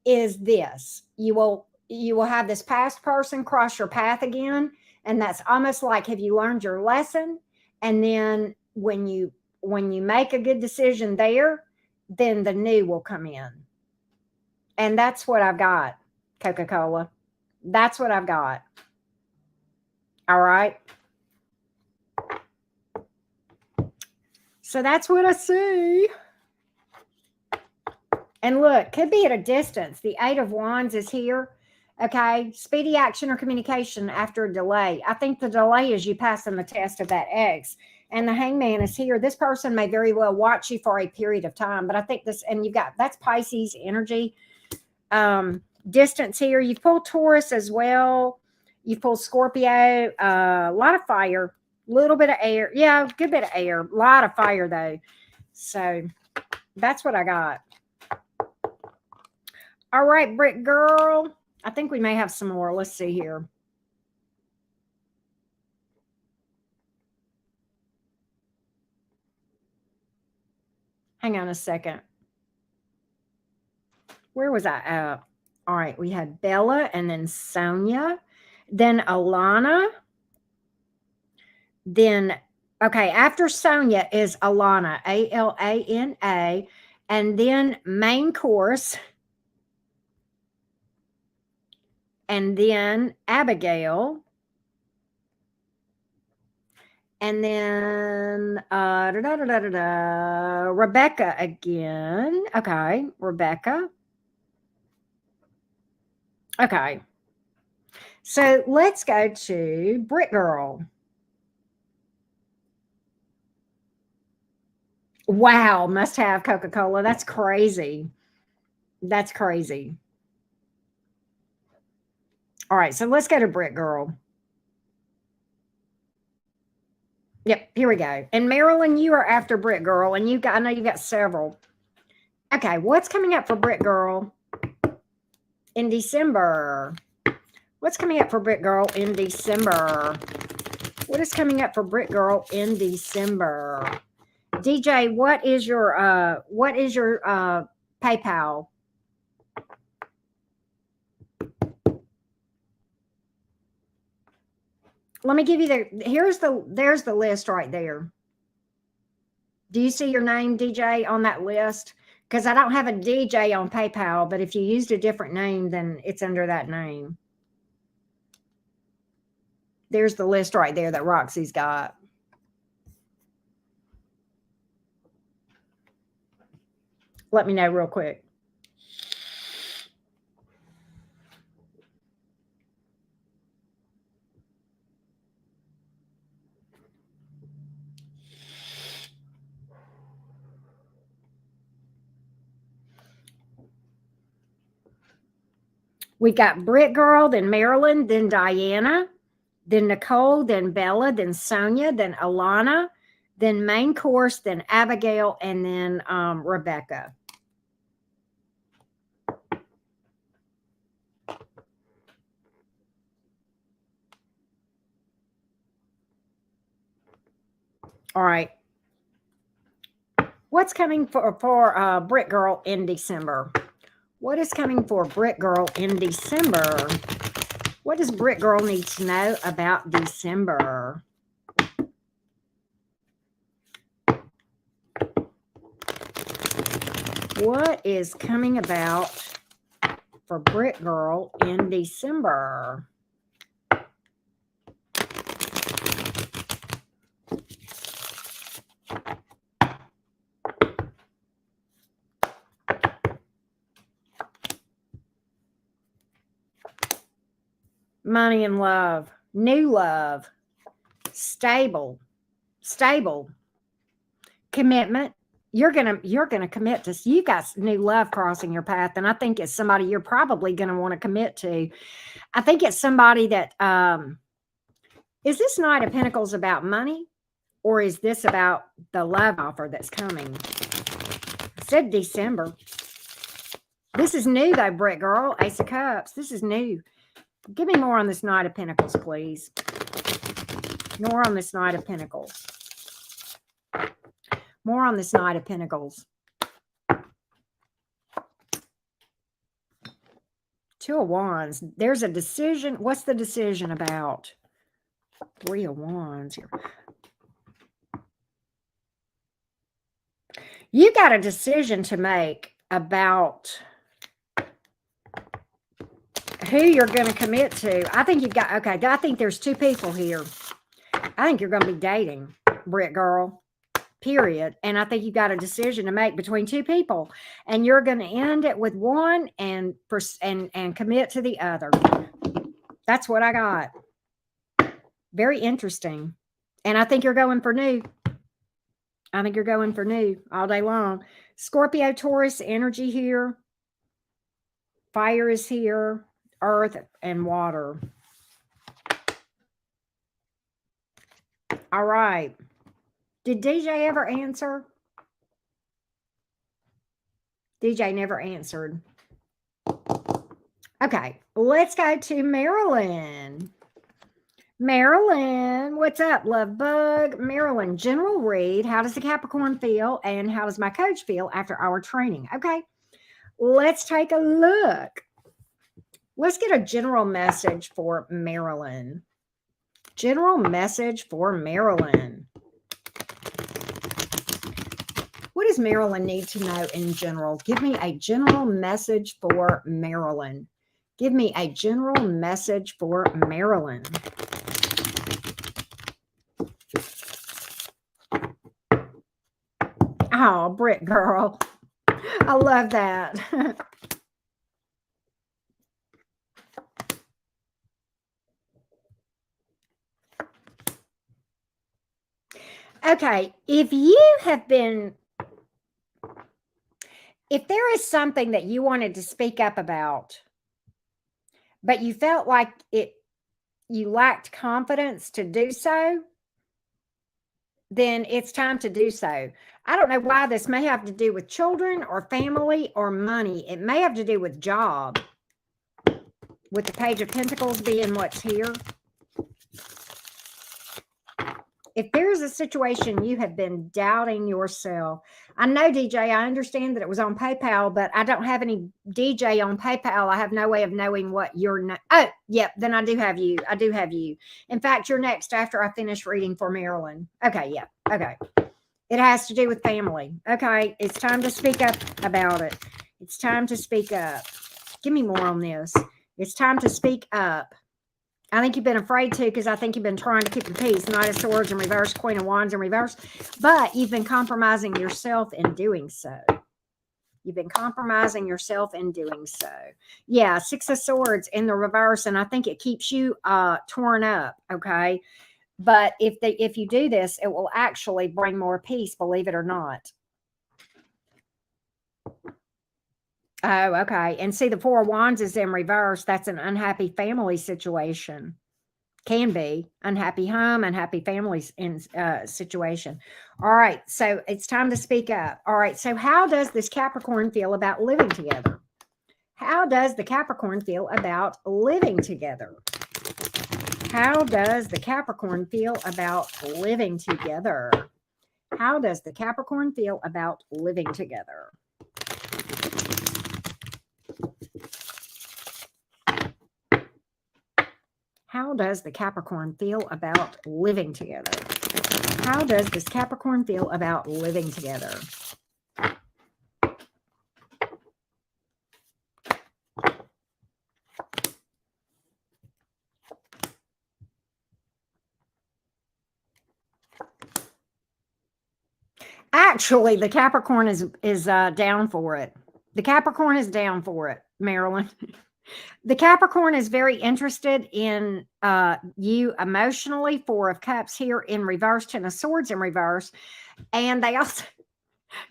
is this. You will have this past person cross your path again. And that's almost like, have you learned your lesson? And then when you make a good decision there, then the new will come in. And that's what I've got, Coca-Cola. That's what I've got. All right. So that's what I see. And look, could be at a distance. The Eight of Wands is here. Okay. Speedy action or communication after a delay. I think the delay is you passing the test of that ex. And the Hangman is here. This person may very well watch you for a period of time. But I think this, and you've got, that's Pisces energy. Distance here. You pull Taurus as well. You pull Scorpio. A lot of fire. A little bit of air. Yeah, good bit of air. A lot of fire though. So that's what I got. All right, Brick Girl. I think we may have some more. Let's see here. Hang on a second. Where was I at? All right, we had Bella and then Sonia, then Alana. Then, okay, after Sonia is Alana, Alana, and then main course, and then Abigail, and then Rebecca again. Okay, Rebecca. Okay. So let's go to Brick Girl. Wow, must have Coca-Cola. That's crazy. That's crazy. All right, so let's go to Brick Girl. Yep, here we go. And Marilyn, you are after Brick Girl, and I know you got several. Okay, what's coming up for Brick Girl in December? What's coming up for Brick Girl in December? What is coming up for Brick Girl in December? DJ, what is your PayPal? Let me give you there's the list right there. Do you see your name, DJ, on that list? Because I don't have a DJ on PayPal, but if you used a different name, then it's under that name. There's the list right there that Roxy's got. Let me know real quick. We got Brick Girl, then Marilyn, then Diana, then Nicole, then Bella, then Sonia, then Alana, then main course, then Abigail, and then Rebecca. All right. What's coming for Brick Girl in December? What is coming for Brick Girl in December? What does Brick Girl need to know about December? What is coming about for Brick Girl in December? Money and love, new love, stable, commitment. You're gonna commit to. You got new love crossing your path, and I think it's somebody you're probably gonna want to commit to. I think it's somebody that is this Knight of Pentacles about money, or is this about the love offer that's coming? I said December. This is new though, Brick Girl. Ace of Cups. This is new. Give me more on this Knight of Pentacles, please. More on this Knight of Pentacles. More on this Knight of Pentacles. Two of Wands. There's a decision. What's the decision about? Three of Wands here. You got a decision to make about who you're going to commit to. I think you've got, okay, I think there's two people here. I think you're going to be dating, Brick Girl, period. And I think you've got a decision to make between two people. And you're going to end it with one and commit to the other. That's what I got. Very interesting. And I think you're going for new. I think you're going for new all day long. Scorpio, Taurus energy here. Fire is here. Earth and water. All right. Did DJ ever answer? DJ never answered. Okay, let's go to Marilyn. Marilyn, what's up, love bug? Marilyn, general read. How does the Capricorn feel? And how does my coach feel after our training? Okay, let's take a look. Let's get a general message for Marilyn. General message for Marilyn. What does Marilyn need to know in general? Give me a general message for Marilyn. Give me a general message for Marilyn. Oh, Brick Girl. I love that. Okay, if there is something that you wanted to speak up about, but you felt like you lacked confidence to do so, then it's time to do so. I don't know why. This may have to do with children or family or money. It may have to do with job, with the Page of Pentacles being what's here. If there's a situation you have been doubting yourself, I know, DJ, I understand that it was on PayPal, but I don't have any DJ on PayPal. I have no way of knowing what your oh, yep, then I do have you. I do have you. In fact, you're next after I finish reading for Marilyn. Okay, yeah, okay. It has to do with family. Okay, it's time to speak up about it. It's time to speak up. Give me more on this. It's time to speak up. I think you've been afraid to because I think you've been trying to keep the peace. Knight of Swords in reverse, Queen of Wands in reverse. But you've been compromising yourself in doing so. You've been compromising yourself in doing so. Yeah, Six of Swords in the reverse. And I think it keeps you torn up, okay? But if you do this, it will actually bring more peace, believe it or not. Oh, okay. And see, the Four of Wands is in reverse. That's an unhappy family situation. Can be. Unhappy home, unhappy families in situation. All right. So it's time to speak up. All right. So how does this Capricorn feel about living together? How does the Capricorn feel about living together? How does the Capricorn feel about living together? How does the Capricorn feel about living together? How does the Capricorn feel about living together? How does this Capricorn feel about living together? Actually, the Capricorn is down for it. The Capricorn is down for it, Marilyn. The Capricorn is very interested in you emotionally. Four of Cups here in reverse, Ten of Swords in reverse. And they also,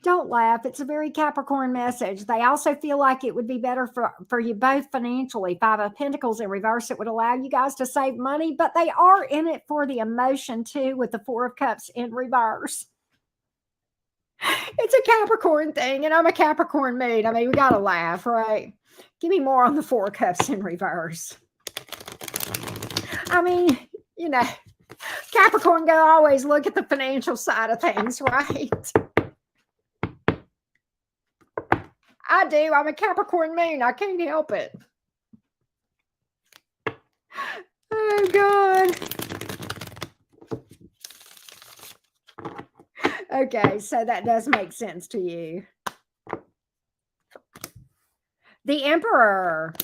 don't laugh, it's a very Capricorn message. They also feel like it would be better for you both financially. Five of Pentacles in reverse, it would allow you guys to save money, but they are in it for the emotion too with the Four of Cups in reverse. It's a Capricorn thing, and I'm a Capricorn mood. I mean, we got to laugh, right? Give me more on the Four of Cups in reverse. I mean, you know, Capricorn go always look at the financial side of things, right? I do. I'm a Capricorn moon. I can't help it. Oh, God. Okay, so that does make sense to you. The Emperor,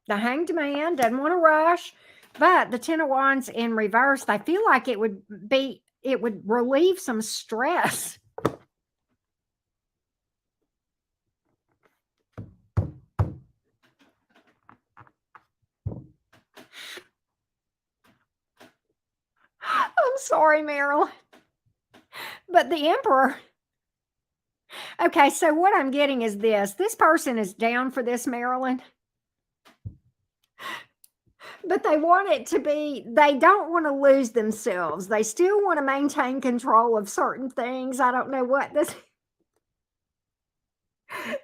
the Hanged Man, doesn't want to rush, but the Ten of Wands in reverse, they feel like it would relieve some stress. I'm sorry, Marilyn. But the Emperor. Okay, so what I'm getting is this. This person is down for this, Marilyn. But they want it to be, they don't want to lose themselves. They still want to maintain control of certain things. I don't know what this.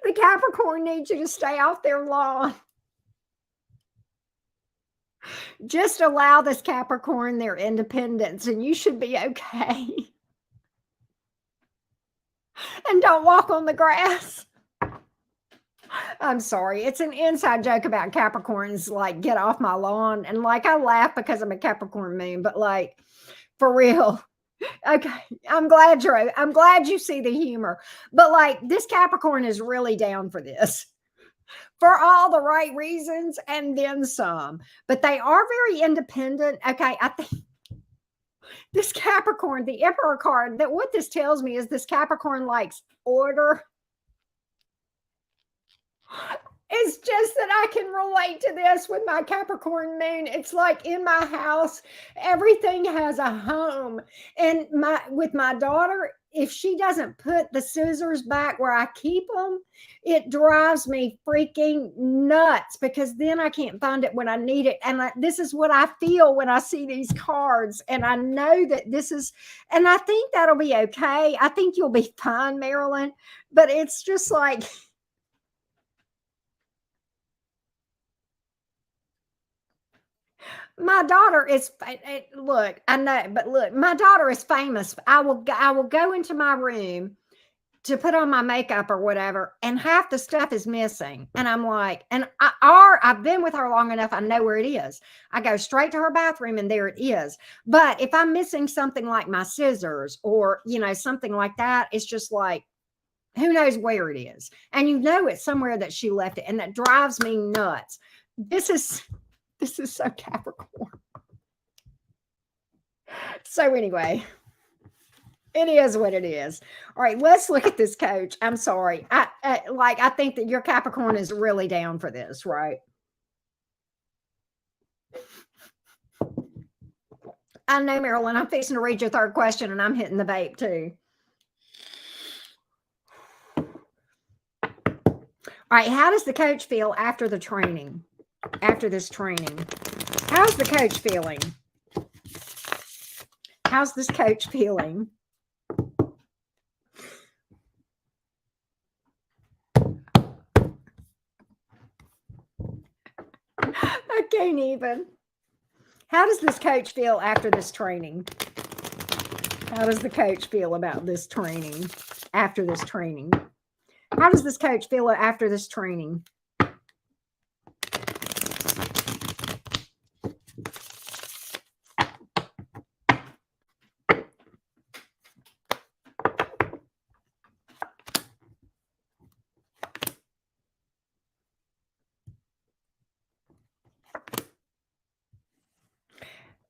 The Capricorn needs you to stay off their lawn. Just allow this Capricorn their independence and you should be okay. And don't walk on the grass. I'm sorry. It's an inside joke about Capricorns, like, get off my lawn. And like, I laugh because I'm a Capricorn moon, but like, for real. Okay. I'm glad you see the humor. But like, this Capricorn is really down for this. For all the right reasons and then some. But they are very independent. Okay. I think this Capricorn, the Emperor card, that what this tells me is this Capricorn likes order. It's just that I can relate to this with my Capricorn moon. It's like in my house, everything has a home. And with my daughter, if she doesn't put the scissors back where I keep them, it drives me freaking nuts because then I can't find it when I need it. And this is what I feel when I see these cards. And I know that this is, and I think that'll be okay. I think you'll be fine, Marilyn. But it's just like, my daughter is, look, I know, but look, my daughter is famous. I will go into my room to put on my makeup or whatever, and half the stuff is missing. And I'm like, I've been with her long enough. I know where it is. I go straight to her bathroom and there it is. But if I'm missing something like my scissors or, something like that, it's just like, who knows where it is? And it's somewhere that she left it. And that drives me nuts. This is so Capricorn. So anyway, it is what it is. All right, let's look at this, Coach. I'm sorry. I think that your Capricorn is really down for this, right? I know, Marilyn, I'm fixing to read your third question and I'm hitting the vape too. All right, how does the coach feel after the training? After this training, how's the coach feeling? How's this coach feeling? I can't even. How does this coach feel after this training? How does the coach feel about this training? After this training? How does this coach feel after this training?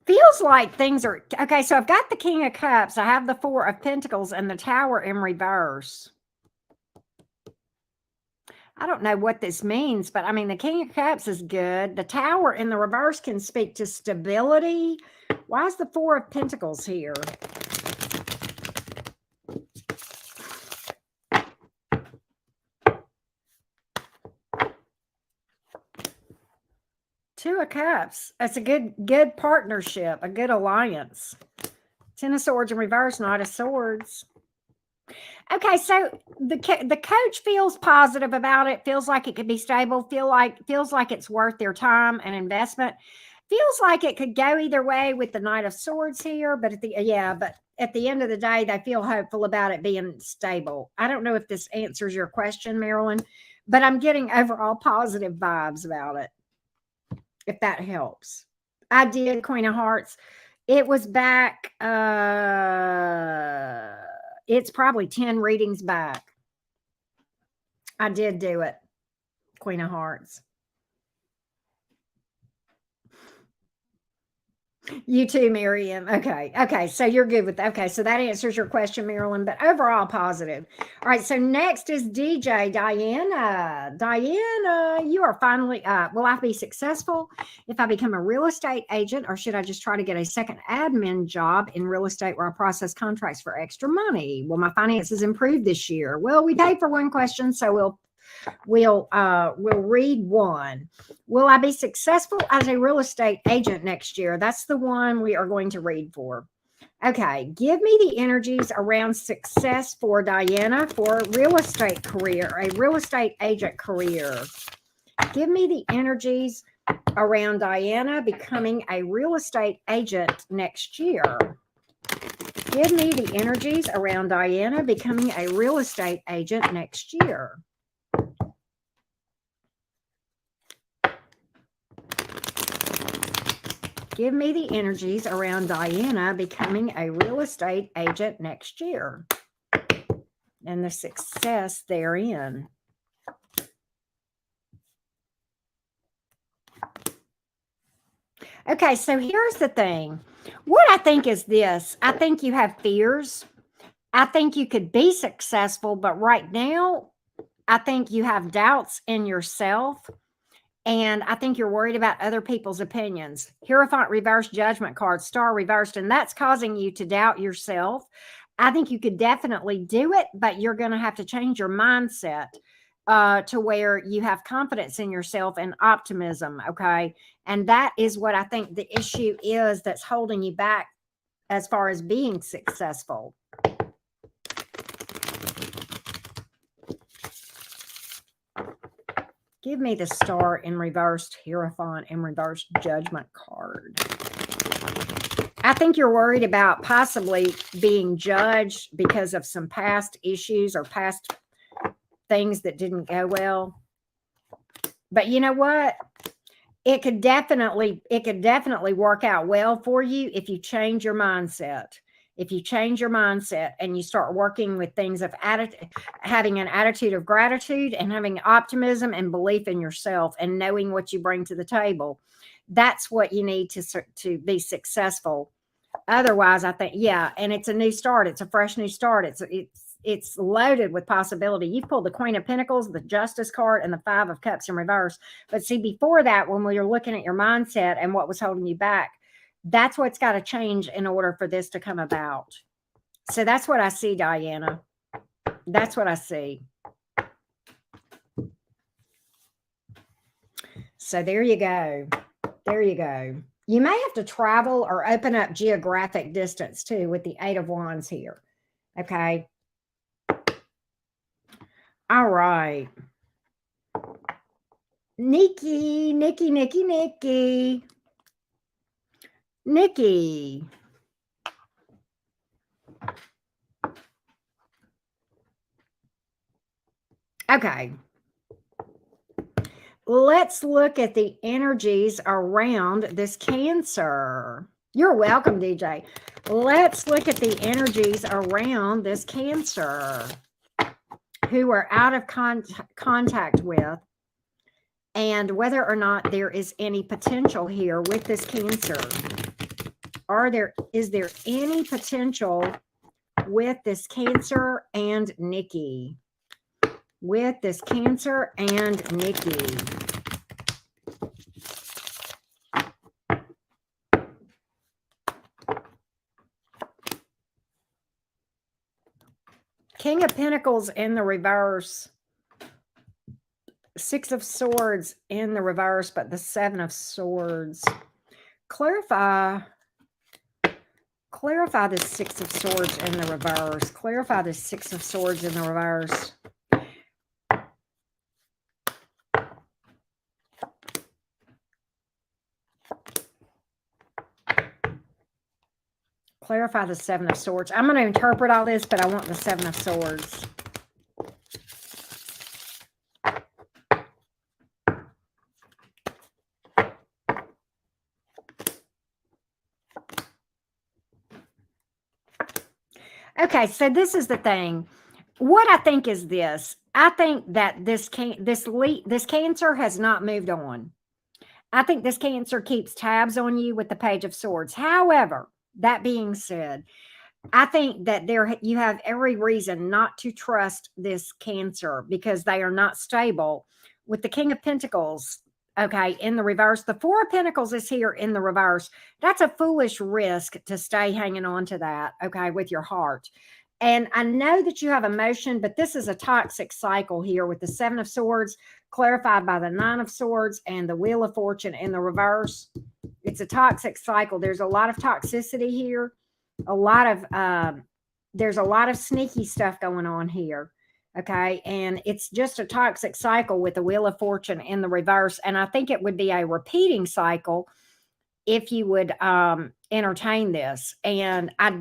Feels like things are okay. So I've got the King of Cups. I have the Four of Pentacles and the Tower in reverse. I don't know what this means, but I mean, the King of Cups is good. The Tower in the reverse can speak to stability. Why is the Four of Pentacles here? Two of Cups. That's a good partnership, a good alliance. Ten of Swords in reverse, Knight of Swords. Okay, so the coach feels positive about it. Feels like it could be stable. Feels like it's worth their time and investment. Feels like it could go either way with the Knight of Swords here, but at the end of the day, they feel hopeful about it being stable. I don't know if this answers your question, Marilyn, but I'm getting overall positive vibes about it. If that helps. I did Queen of Hearts. It was back, it's probably 10 readings back. I did do it. Queen of Hearts. You too, Miriam. Okay. So you're good with that. Okay. So that answers your question, Marilyn, but overall positive. All right. So next is DJ Diana. Diana, you are finally up. Will I be successful if I become a real estate agent, or should I just try to get a second admin job in real estate where I process contracts for extra money? Will my finances improve this year? Well, we paid for one question, so we'll read one. Will I be successful as a real estate agent next year? That's the one we are going to read for. Okay, give me the energies around success for Diana for real estate career, a real estate agent career. Give me the energies around Diana becoming a real estate agent next year. Give me the energies around Diana becoming a real estate agent next year. Give me the energies around Diana becoming a real estate agent next year and the success therein. Okay, so here's the thing. What I think is this. I think you have fears. I think you could be successful, but right now, I think you have doubts in yourself. And I think you're worried about other people's opinions. Hierophant reversed, Judgment card, Star reversed, and that's causing you to doubt yourself. I think you could definitely do it, but you're going to have to change your mindset to where you have confidence in yourself and optimism, okay? And that is what I think the issue is that's holding you back as far as being successful. Give me the Star in reversed, Hierophant in reversed, Judgment card. I think you're worried about possibly being judged because of some past issues or past things that didn't go well. But you know what? It could definitely work out well for you if you change your mindset. If you change your mindset and you start working with things of having an attitude of gratitude and having optimism and belief in yourself and knowing what you bring to the table, that's what you need to be successful. Otherwise, I think, yeah, and it's a new start. It's a fresh new start. It's loaded with possibility. You've pulled the Queen of Pentacles, the Justice card, and the Five of Cups in reverse. But see, before that, when we were looking at your mindset and what was holding you back, that's what's got to change in order for this to come about. So that's what I see, Diana. That's what I see. So there you go. There you go. You may have to travel or open up geographic distance too with the Eight of Wands here. Okay. All right. Nikki. Nikki. Okay. Let's look at the energies around this Cancer. You're welcome, DJ. Let's look at the energies around this Cancer who we're out of contact with, and whether or not there is any potential here with this Cancer. Is there any potential with this Cancer and Nikki? With this Cancer and Nikki. King of Pentacles in the reverse. Six of Swords in the reverse, but the Seven of Swords. Clarify the Six of Swords in the reverse. Clarify the Six of Swords in the reverse. Clarify the Seven of Swords. I'm going to interpret all this, but I want the Seven of Swords. Okay, so this is the thing. What I think is this. I think that this Cancer has not moved on. I think this Cancer keeps tabs on you with the Page of Swords. However, that being said, I think that you have every reason not to trust this Cancer because they are not stable. With the King of Pentacles, okay, in the reverse, the Four of Pentacles is here in the reverse. That's a foolish risk to stay hanging on to that, okay, with your heart. And I know that you have emotion, but this is a toxic cycle here with the Seven of Swords, clarified by the Nine of Swords and the Wheel of Fortune in the reverse. It's a toxic cycle. There's a lot of toxicity here. There's a lot of sneaky stuff going on here. Okay. And it's just a toxic cycle with the Wheel of Fortune in the reverse. And I think it would be a repeating cycle if you would entertain this. And I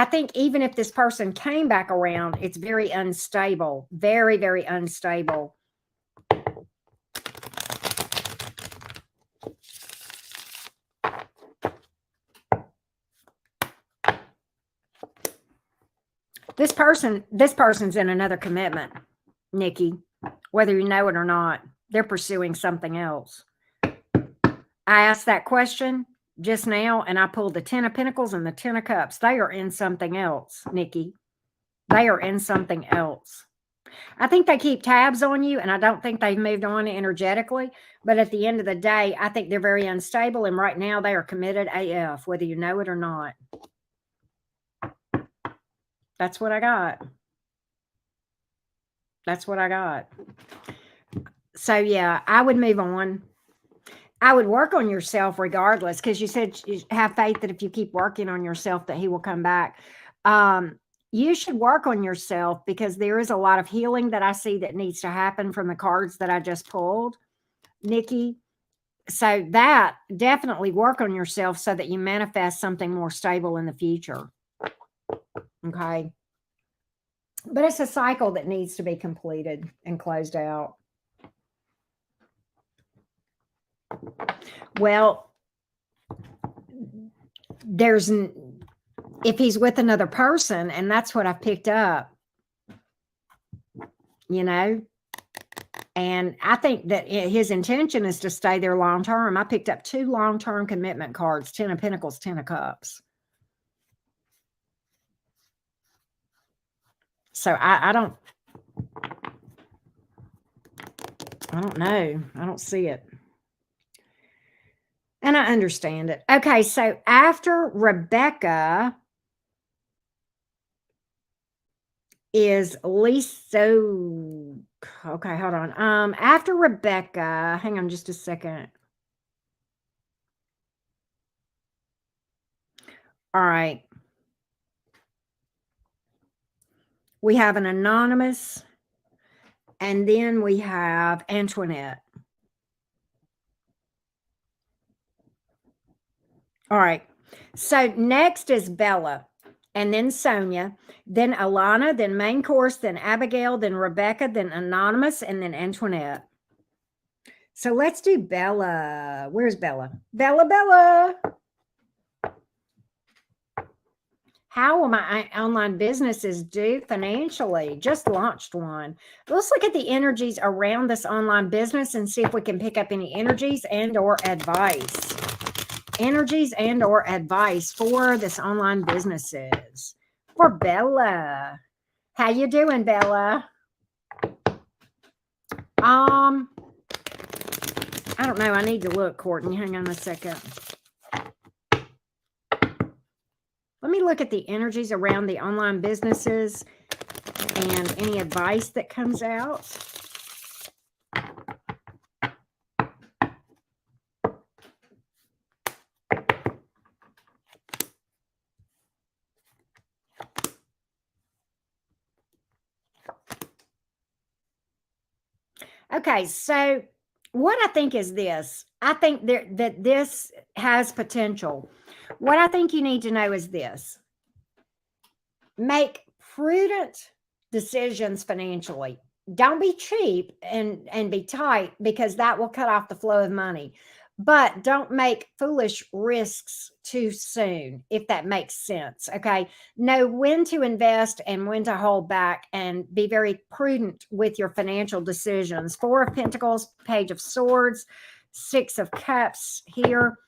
think even if this person came back around, it's very unstable, very, very unstable. This person's in another commitment, Nikki, whether you know it or not. They're pursuing something else. I asked that question just now, and I pulled the Ten of Pentacles and the Ten of Cups. They are in something else, Nikki. They are in something else. I think they keep tabs on you, and I don't think they've moved on energetically. But at the end of the day, I think they're very unstable, and right now they are committed AF, whether you know it or not. That's what I got. That's what I got. So, yeah, I would move on. I would work on yourself regardless, because you said you have faith that if you keep working on yourself that he will come back. You should work on yourself because there is a lot of healing that I see that needs to happen from the cards that I just pulled, Nikki. So that definitely work on yourself so that you manifest something more stable in the future. Okay. But it's a cycle that needs to be completed and closed out. Well, if he's with another person, and that's what I've picked up, you know, and I think that his intention is to stay there long term. I picked up 2 long-term commitment cards, 10 of Pentacles, 10 of Cups. So I don't know. I don't see it. And I understand it. Okay, so after Rebecca is Lisa. Okay, hold on. After Rebecca, hang on just a second. All right. We have an anonymous, and then we have Antoinette. All right. So next is Bella. and then Sonia, then Alana, then main course, then Abigail, then Rebecca, then anonymous, and then Antoinette. So let's do Bella. Where's Bella? Bella. How will my online businesses do financially? Just launched one. Let's look at the energies around this online business and see if we can pick up any energies and or advice. Energies and or advice for this online businesses. For Bella. How you doing, Bella? I don't know. I need to look, Courtney. Hang on a second. Let me look at the energies around the online businesses and any advice that comes out. Okay, so what I think is this. I think that this has potential. What I think you need to know is this. Make prudent decisions financially. Don't be cheap and be tight, because that will cut off the flow of money. But don't make foolish risks too soon, if that makes sense. Okay. Know when to invest and when to hold back, and be very prudent with your financial decisions. Four of Pentacles, Page of Swords, Six of Cups here.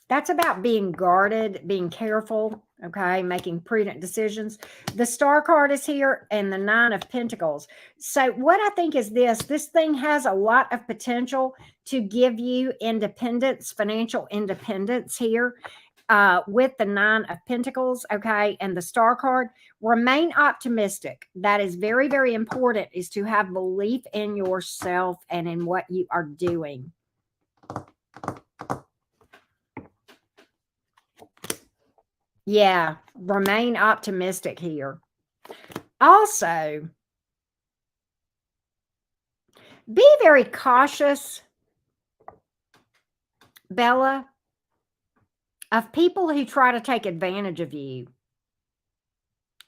That's about being guarded, being careful, okay, making prudent decisions. The Star card is here, and the Nine of Pentacles. So what I think is this thing has a lot of potential to give you independence, financial independence here, with the Nine of Pentacles, okay, and the Star card. Remain optimistic. That is very, very important, is to have belief in yourself and in what you are doing. Yeah, remain optimistic here. Also, be very cautious, Bella, of people who try to take advantage of you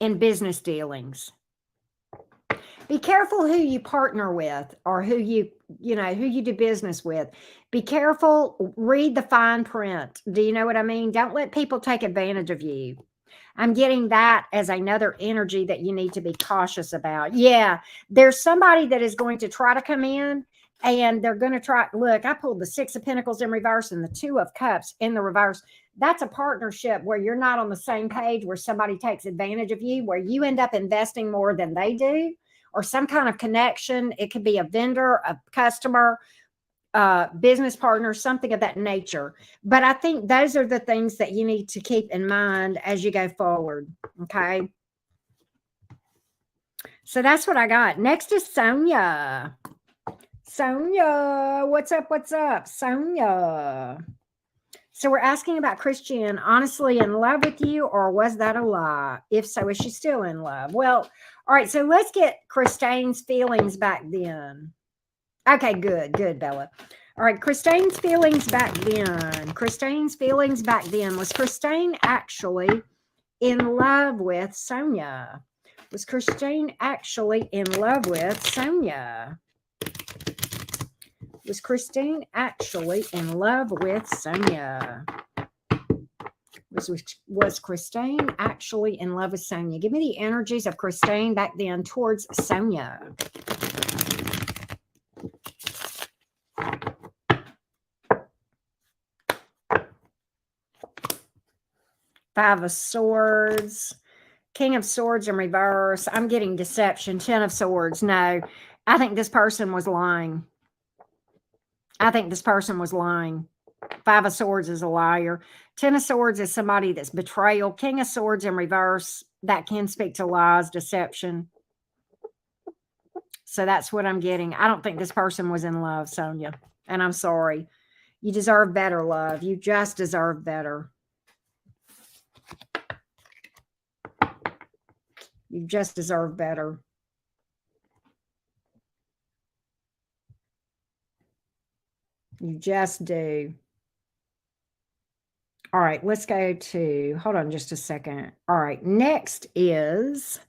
in business dealings. Be careful who you partner with, or who you do business with. Be careful. Read the fine print. Do you know what I mean? Don't let people take advantage of you. I'm getting that as another energy that you need to be cautious about. Yeah, there's somebody that is going to try to come in, and they're going to try. Look, I pulled the Six of Pentacles in reverse and the Two of Cups in the reverse. That's a partnership where you're not on the same page, where somebody takes advantage of you, where you end up investing more than they do, or some kind of connection. It could be a vendor, a customer, business partner, something of that nature. But I think those are the things that you need to keep in mind as you go forward. Okay. So that's what I got. Next is Sonia. Sonia, what's up? What's up, Sonia? So we're asking about Christian, honestly in love with you, or was that a lie? If so, is she still in love? Well, all right. So let's get Christine's feelings back then. Okay, good, Bella. All right, Christine's feelings back then. Christine's feelings back then. Was Christine actually in love with Sonia? Was Christine actually in love with Sonia? Was Christine actually in love with Sonia? Was Christine actually in love with Sonia? Give me the energies of Christine back then towards Sonia. Five of Swords, King of Swords in reverse. I'm getting deception. 10 of Swords. No, I think this person was lying. I think this person was lying. Five of Swords is a liar. 10 of Swords is somebody that's betrayal. King of Swords in reverse, that can speak to lies, deception. So that's what I'm getting. I don't think this person was in love, Sonia. And I'm sorry. You deserve better, love. You just deserve better. You just deserve better. You just do. All right, let's go to, hold on just a second. All right, next is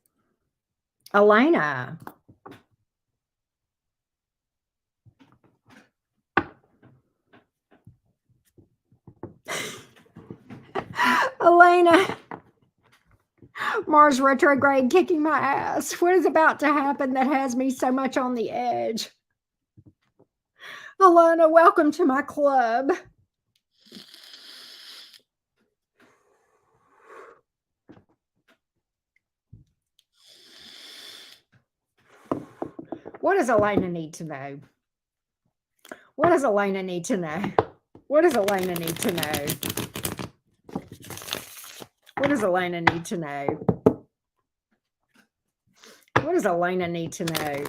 Alana. Alana, Mars retrograde kicking my ass. What is about to happen that has me so much on the edge? Alana, welcome to my club. What does Alana need to know? What does Alana need to know? What does Alana need to know? What does Alana need to know? What does Alana need to know?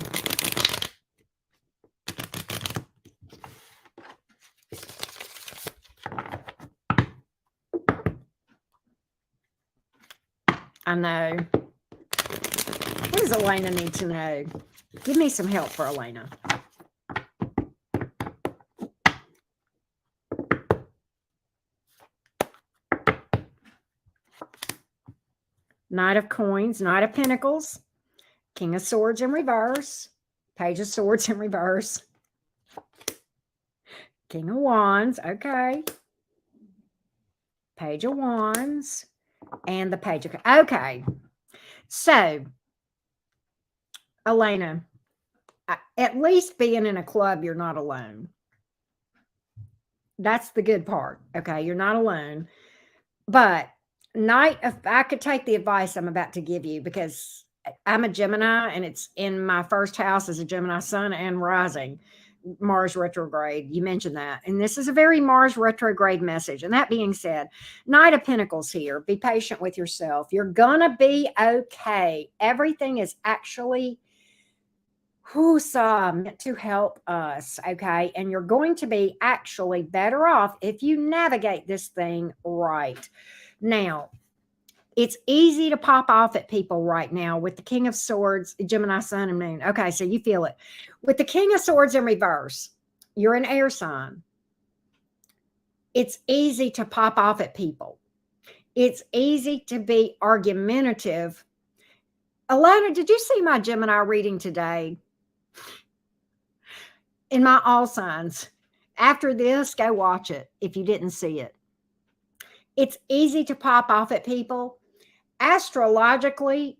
I know. What does Alana need to know? Give me some help for Alana. Knight of Coins, Knight of Pentacles, King of Swords in reverse, Page of Swords in reverse, King of Wands, okay, Page of Wands, and the Page of... Okay, so, Alana, at least being in a club, you're not alone. That's the good part, okay? You're not alone. But I could take the advice I'm about to give you because I'm a Gemini and it's in my first house as a Gemini sun and rising. Mars retrograde. You mentioned that. And this is a very Mars retrograde message. And that being said, Knight of Pentacles here. Be patient with yourself. You're going to be okay. Everything is actually meant to help us, okay? And you're going to be actually better off if you navigate this thing right. Now, it's easy to pop off at people right now with the King of Swords, Gemini, Sun, and Moon. Okay, so you feel it. With the King of Swords in reverse, you're an air sign. It's easy to pop off at people. It's easy to be argumentative. Alana, did you see my Gemini reading today? In my all signs. After this, go watch it if you didn't see it. It's easy to pop off at people. Astrologically,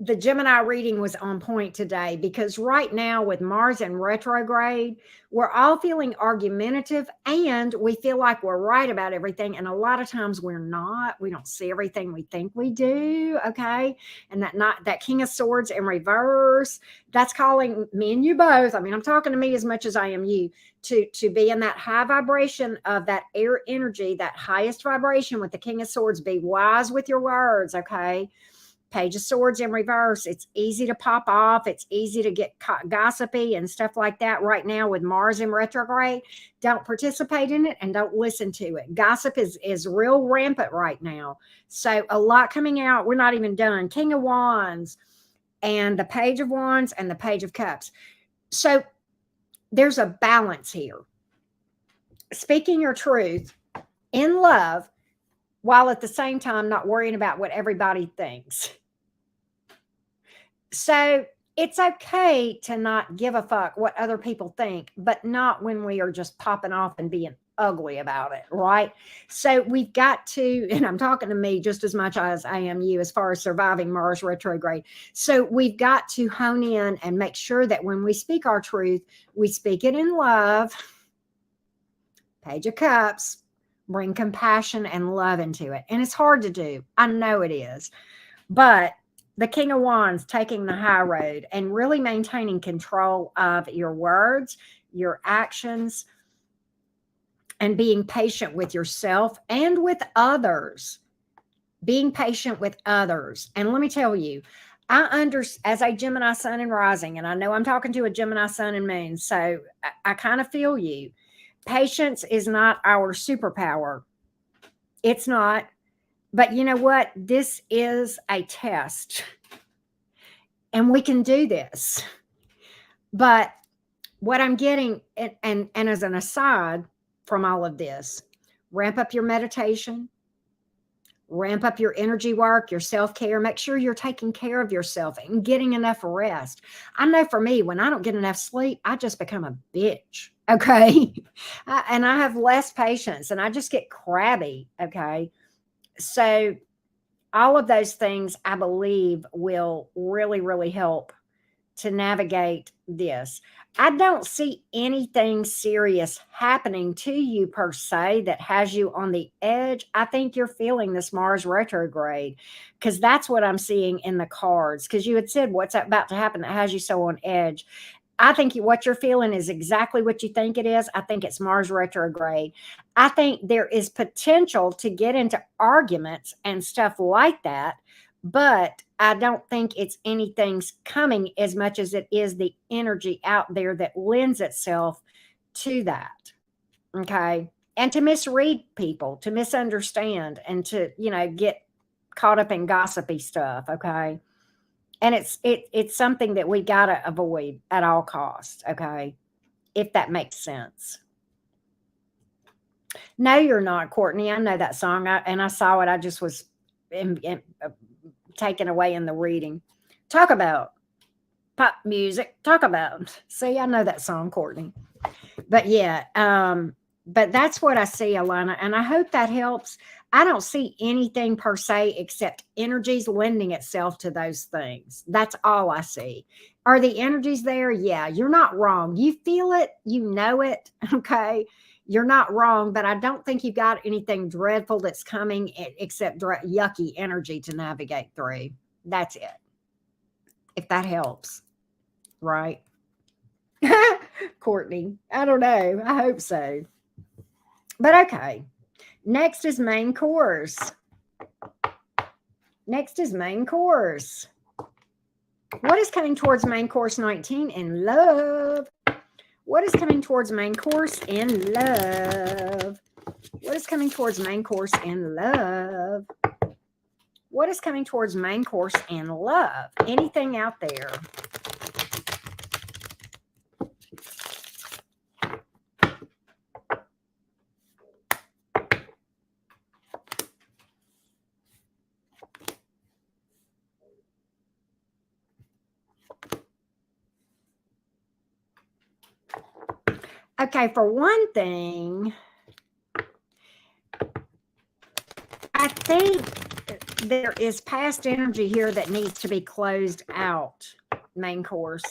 the Gemini reading was on point today because right now with Mars in retrograde, we're all feeling argumentative and we feel like we're right about everything. And a lot of times we're not. We don't see everything we think we do. Okay. And that King of Swords in reverse, that's calling me and you both. I mean, I'm talking to me as much as I am you to be in that high vibration of that air energy, that highest vibration with the King of Swords. Be wise with your words. Okay. Page of Swords in reverse. It's easy to pop off. It's easy to get gossipy and stuff like that right now with Mars in retrograde. Don't participate in it and don't listen to it. Gossip is real rampant right now. So a lot coming out. We're not even done. King of Wands and the Page of Wands and the Page of Cups. So there's a balance here. Speaking your truth in love, while at the same time not worrying about what everybody thinks. So it's okay to not give a fuck what other people think, but not when we are just popping off and being ugly about it, right? So we've got to, and I'm talking to me just as much as I am you as far as surviving Mars retrograde. So we've got to hone in and make sure that when we speak our truth, we speak it in love. Page of Cups. Bring compassion and love into it. And it's hard to do. I know it is. But the King of Wands taking the high road and really maintaining control of your words, your actions, and being patient with yourself and with others. Being patient with others. And let me tell you, as a Gemini sun and rising, and I know I'm talking to a Gemini sun and moon, so I kind of feel you. Patience is not our superpower. It's not. But you know what? This is a test. And we can do this. But what I'm getting, and as an aside from all of this, ramp up your meditation, ramp up your energy work, your self-care. Make sure you're taking care of yourself and getting enough rest. I know for me, when I don't get enough sleep, I just become a bitch. Okay. And I have less patience and I just get crabby. Okay. So all of those things I believe will really, really help to navigate this. I don't see anything serious happening to you per se that has you on the edge. I think you're feeling this Mars retrograde because that's what I'm seeing in the cards. Because you had said what's about to happen that has you so on edge. I think what you're feeling is exactly what you think it is. I think it's Mars retrograde. I think there is potential to get into arguments and stuff like that, but I don't think it's anything's coming as much as it is the energy out there that lends itself to that. Okay. And to misread people, to misunderstand, and to, get caught up in gossipy stuff. Okay. And it's something that we gotta avoid at all costs. Okay. If that makes sense. No, you're not, Courtney. I know that song. And I saw it. I just was taken away in the reading. Talk about pop music. Talk about. See, I know that song, Courtney. But yeah, but that's what I see, Alana, and I hope that helps. I don't see anything per se except energies lending itself to those things. That's all I see. Are the energies there? Yeah, you're not wrong. You feel it, you know it. Okay. You're not wrong, but I don't think you got anything dreadful that's coming except yucky energy to navigate through. That's it. If that helps, right? Courtney, I don't know. I hope so. But okay. Next is main course. Next is main course. What is coming towards main course 19 in love? What is coming towards main course in love? What is coming towards main course in love? What is coming towards main course in love? Anything out there? Okay, for one thing, I think there is past energy here that needs to be closed out, main course.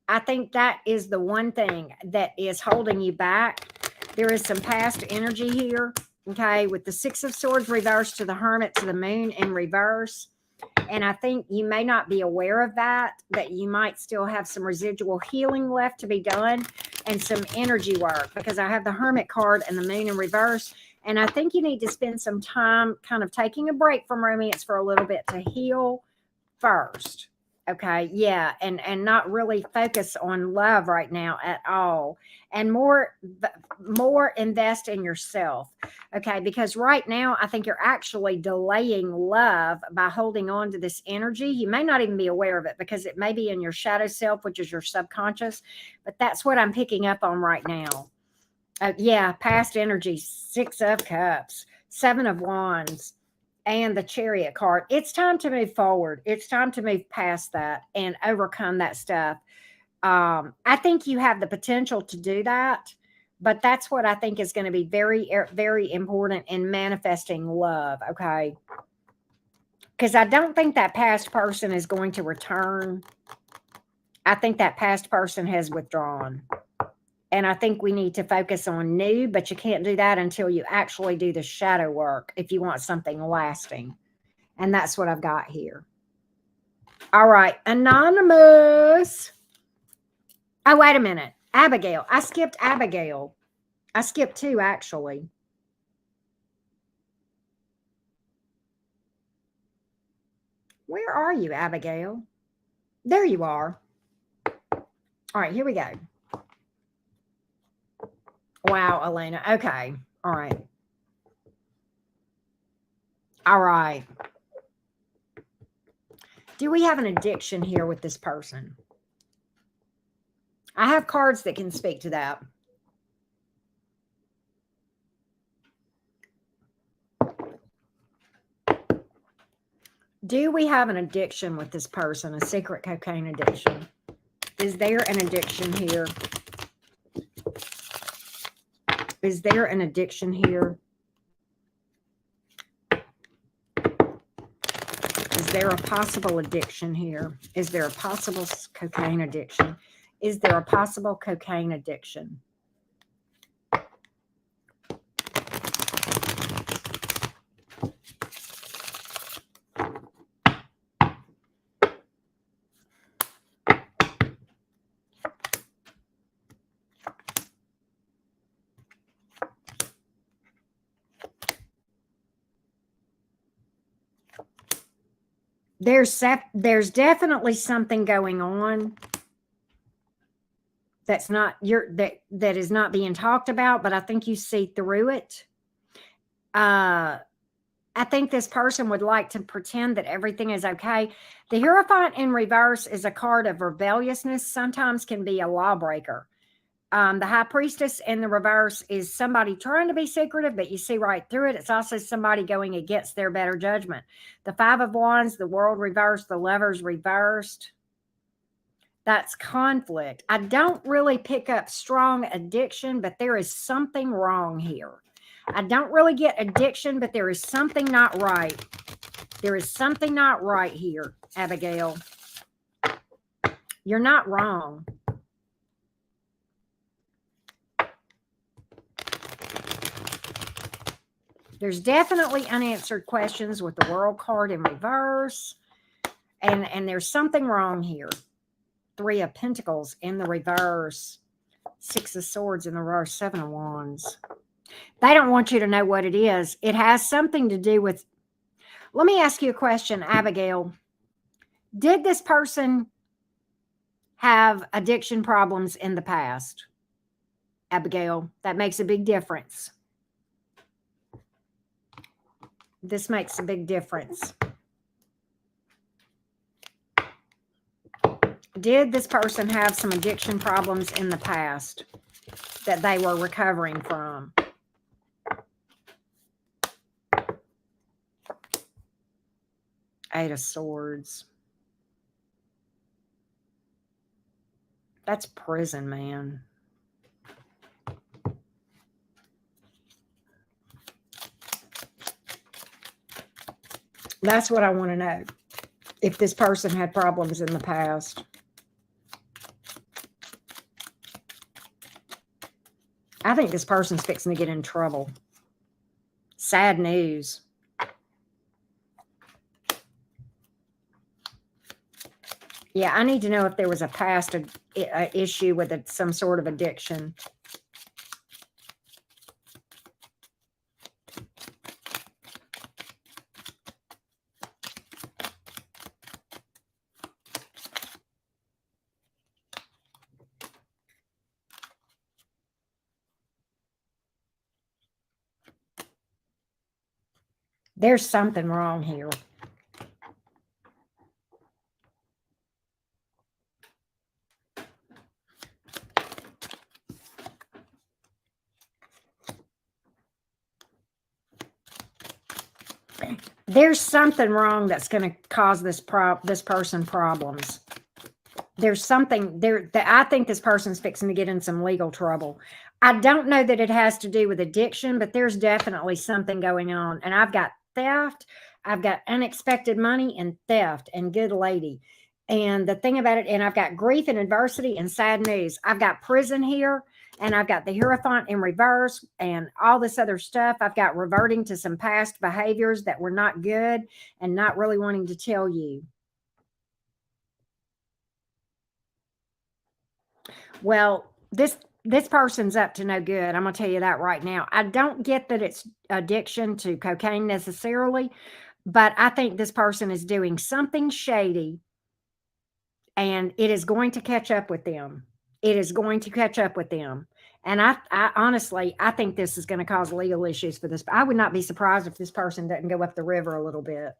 I think that is the one thing that is holding you back. There is some past energy here, okay, with the Six of Swords reversed to the Hermit to the Moon in reverse. And I think you may not be aware of that you might still have some residual healing left to be done and some energy work, because I have the Hermit card and the Moon in reverse. And I think you need to spend some time kind of taking a break from romance for a little bit to heal first. Okay. Yeah. And not really focus on love right now at all, and more invest in yourself. Okay. Because right now, I think you're actually delaying love by holding on to this energy. You may not even be aware of it because it may be in your shadow self, which is your subconscious, but that's what I'm picking up on right now. Yeah. Past energy, Six of Cups, Seven of Wands, and the Chariot card. It's time to move forward. It's time to move past that and overcome that stuff. I think you have the potential to do that, but that's what I think is going to be very, very important in manifesting love. Okay. Because I don't think that past person is going to return. I think that past person has withdrawn. And I think we need to focus on new, but you can't do that until you actually do the shadow work if you want something lasting. And that's what I've got here. All right. Anonymous. Oh, wait a minute. Abigail. I skipped Abigail. I skipped two, actually. Where are you, Abigail? There you are. All right, here we go. Wow, Alana. Okay. All right. All right. Do we have an addiction here with this person? I have cards that can speak to that. Do we have an addiction with this person, a secret cocaine addiction? Is there an addiction here? Is there an addiction here? Is there a possible addiction here? Is there a possible cocaine addiction? Is there a possible cocaine addiction? There's definitely something going on that's not that is not being talked about, but I think you see through it. I think this person would like to pretend that everything is okay. The Hierophant in reverse is a card of rebelliousness, sometimes can be a lawbreaker. The High Priestess in the reverse is somebody trying to be secretive, but you see right through it. It's also somebody going against their better judgment. The Five of Wands, the World reversed, the Lovers reversed. That's conflict. I don't really pick up strong addiction, but there is something wrong here. I don't really get addiction, but there is something not right. There is something not right here, Abigail. You're not wrong. There's definitely unanswered questions with the World card in reverse. And there's something wrong here. Three of Pentacles in the reverse. Six of Swords in the reverse. Seven of Wands. They don't want you to know what it is. It has something to do with... Let me ask you a question, Abigail. Did this person have addiction problems in the past? Abigail, that makes a big difference. This makes a big difference. Did this person have some addiction problems in the past that they were recovering from? Eight of Swords. That's prison, man. That's what I want to know. If this person had problems in the past. I think this person's fixing to get in trouble. Sad news. Yeah, I need to know if there was a past issue with some sort of addiction. There's something wrong here. There's something wrong that's going to cause this person problems. There's something there that I think this person's fixing to get in some legal trouble. I don't know that it has to do with addiction, but there's definitely something going on. And I've got theft, I've got unexpected money and theft and good lady. And the thing about it, and I've got grief and adversity and sad news. I've got prison here, and I've got the Hierophant in reverse and all this other stuff. I've got reverting to some past behaviors that were not good and not really wanting to tell you. Well, this person's up to no good. I'm going to tell you that right now. I don't get that it's addiction to cocaine necessarily, but I think this person is doing something shady, and it is going to catch up with them. It is going to catch up with them. And I honestly, I think this is going to cause legal issues for this. I would not be surprised if this person doesn't go up the river a little bit.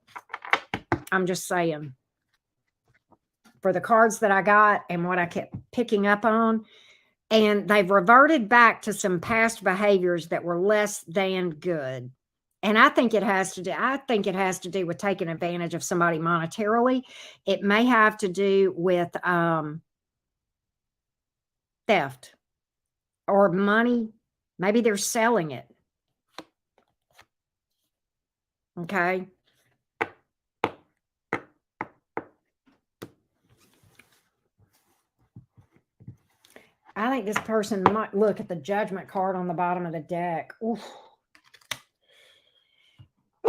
I'm just saying. for the cards that I got and what I kept picking up on. And they've reverted back to some past behaviors that were less than good. And I think it has to do with taking advantage of somebody monetarily. It may have to do with theft or money. Maybe they're selling it. Okay. I think this person might look at the judgment card on the bottom of the deck. Oof.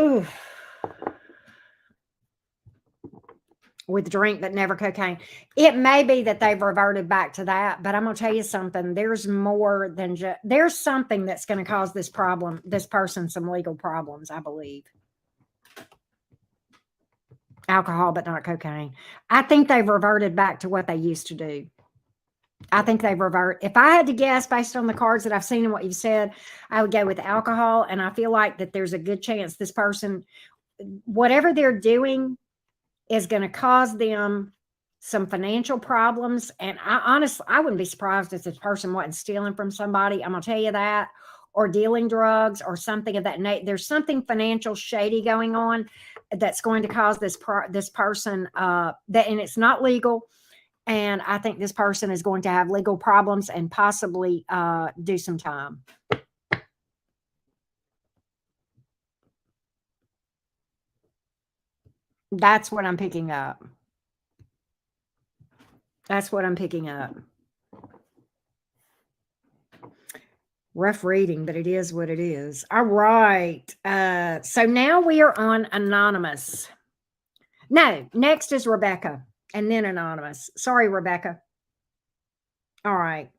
Oof. With drink, but never cocaine. It may be that they've reverted back to that, but I'm going to tell you something. There's more than just, there's something that's going to cause this person some legal problems, I believe. Alcohol, but not cocaine. I think they've reverted back to what they used to do. I think they've reverted. If I had to guess based on the cards that I've seen and what you've said, I would go with alcohol. And I feel like that there's a good chance this person, whatever they're doing, is going to cause them some financial problems. And I wouldn't be surprised if this person wasn't stealing from somebody. I'm going to tell you that, or dealing drugs or something of that nature. There's something financial shady going on that's going to cause this person and it's not legal. And I think this person is going to have legal problems and possibly do some time. That's what I'm picking up. That's what I'm picking up. Rough reading, but it is what it is. All right. So now we are on Anonymous. No, next is Rebecca. And then Anonymous. Sorry, Rebecca. All right.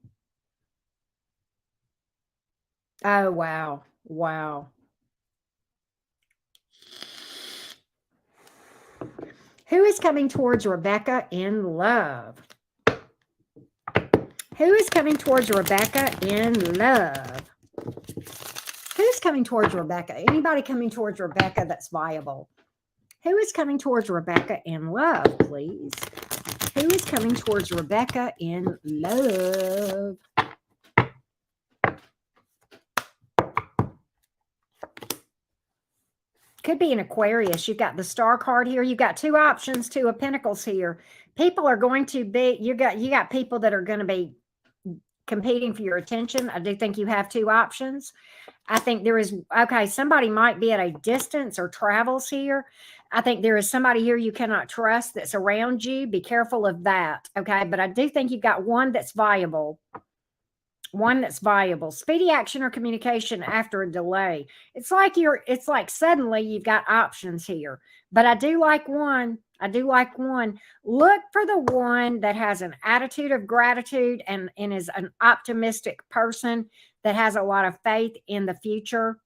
Oh, wow. Wow. Who is coming towards Rebecca in love? Who is coming towards Rebecca in love? Who's coming towards Rebecca? Anybody coming towards Rebecca that's viable? Who is coming towards Rebecca in love, please? Who is coming towards Rebecca in love? Could be an Aquarius. You've got the Star card here. You've got two options, Two of Pentacles here. People are going to be, you got people that are going to be competing for your attention. I do think you have two options. I think there is, okay, somebody might be at a distance or travels here. I think there is somebody here you cannot trust that's around you. Be careful of that, okay? But I do think you've got one that's viable. One that's viable. Speedy action or communication after a delay. It's like suddenly you've got options here. But I do like one. I do like one. Look for the one that has an attitude of gratitude and is an optimistic person that has a lot of faith in the future.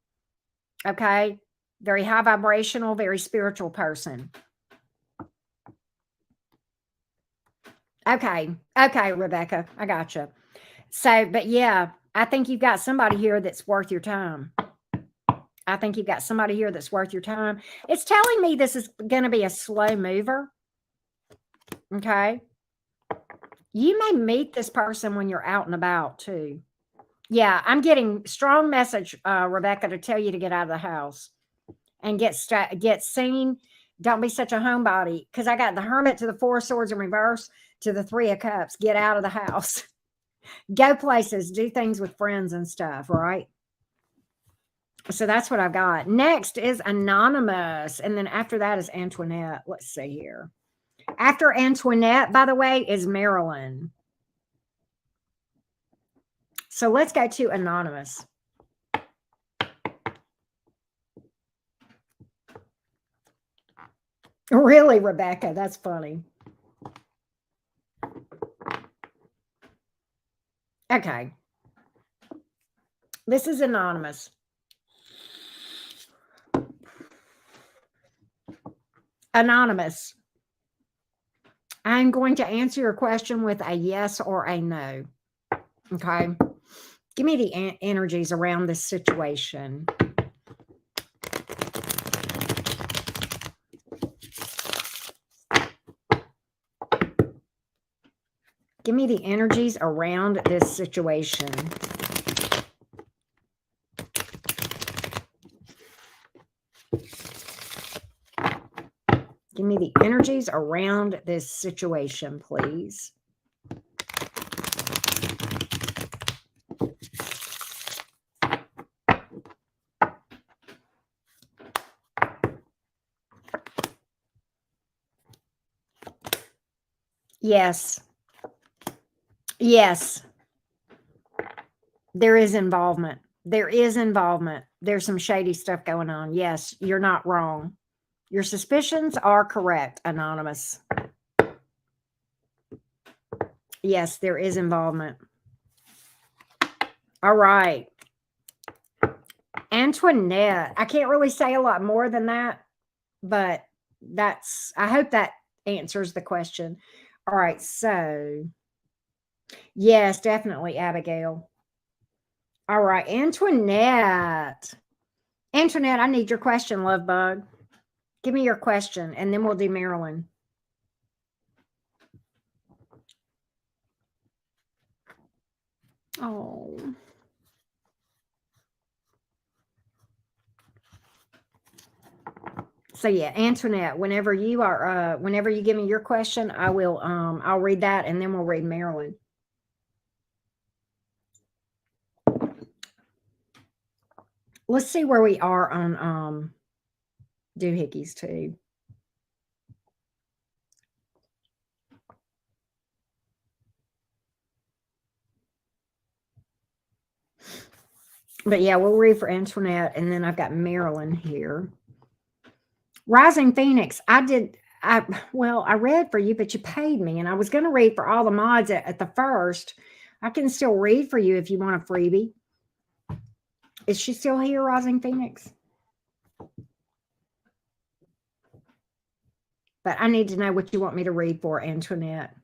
Okay. Very high vibrational, very spiritual person. Okay. Okay, Rebecca. I got you. So, but yeah, I think you've got somebody here that's worth your time. I think you've got somebody here that's worth your time. It's telling me this is going to be a slow mover. Okay. You may meet this person when you're out and about too. Yeah, I'm getting strong message, Rebecca, to tell you to get out of the house and get seen. Don't be such a homebody, because I got the Hermit to the Four of Swords in reverse to the Three of Cups. Get out of the house. Go places, do things with friends and stuff, right? So that's what I've got. Next is Anonymous. And then after that is Antoinette. Let's see here. After Antoinette, by the way, is Marilyn. So let's go to Anonymous. Really, Rebecca? That's funny. Okay. This is Anonymous. Anonymous. I'm going to answer your question with a yes or a no. Okay. Give me the energies around this situation. Give me the energies around this situation. Give me the energies around this situation, please. Yes. Yes. There is involvement. There is involvement. There's some shady stuff going on. Yes, you're not wrong. Your suspicions are correct, Anonymous. Yes, there is involvement. All right. Antoinette. I can't really say a lot more than that, but I hope that answers the question. All right. So, yes, definitely, Abigail. All right. Antoinette. Antoinette, I need your question, love bug. Give me your question, and then we'll do Marilyn. Oh. So yeah, Antoinette, whenever you give me your question, I'll read that, and then we'll read Marilyn. Let's see where we are on doohickeys too. But yeah, we'll read for Antoinette, and then I've got Marilyn here. Rising Phoenix, I read for you, but you paid me, and I was going to read for all the mods at the first. I can still read for you if you want a freebie. Is she still here, Rising Phoenix? But I need to know what you want me to read for, Antoinette.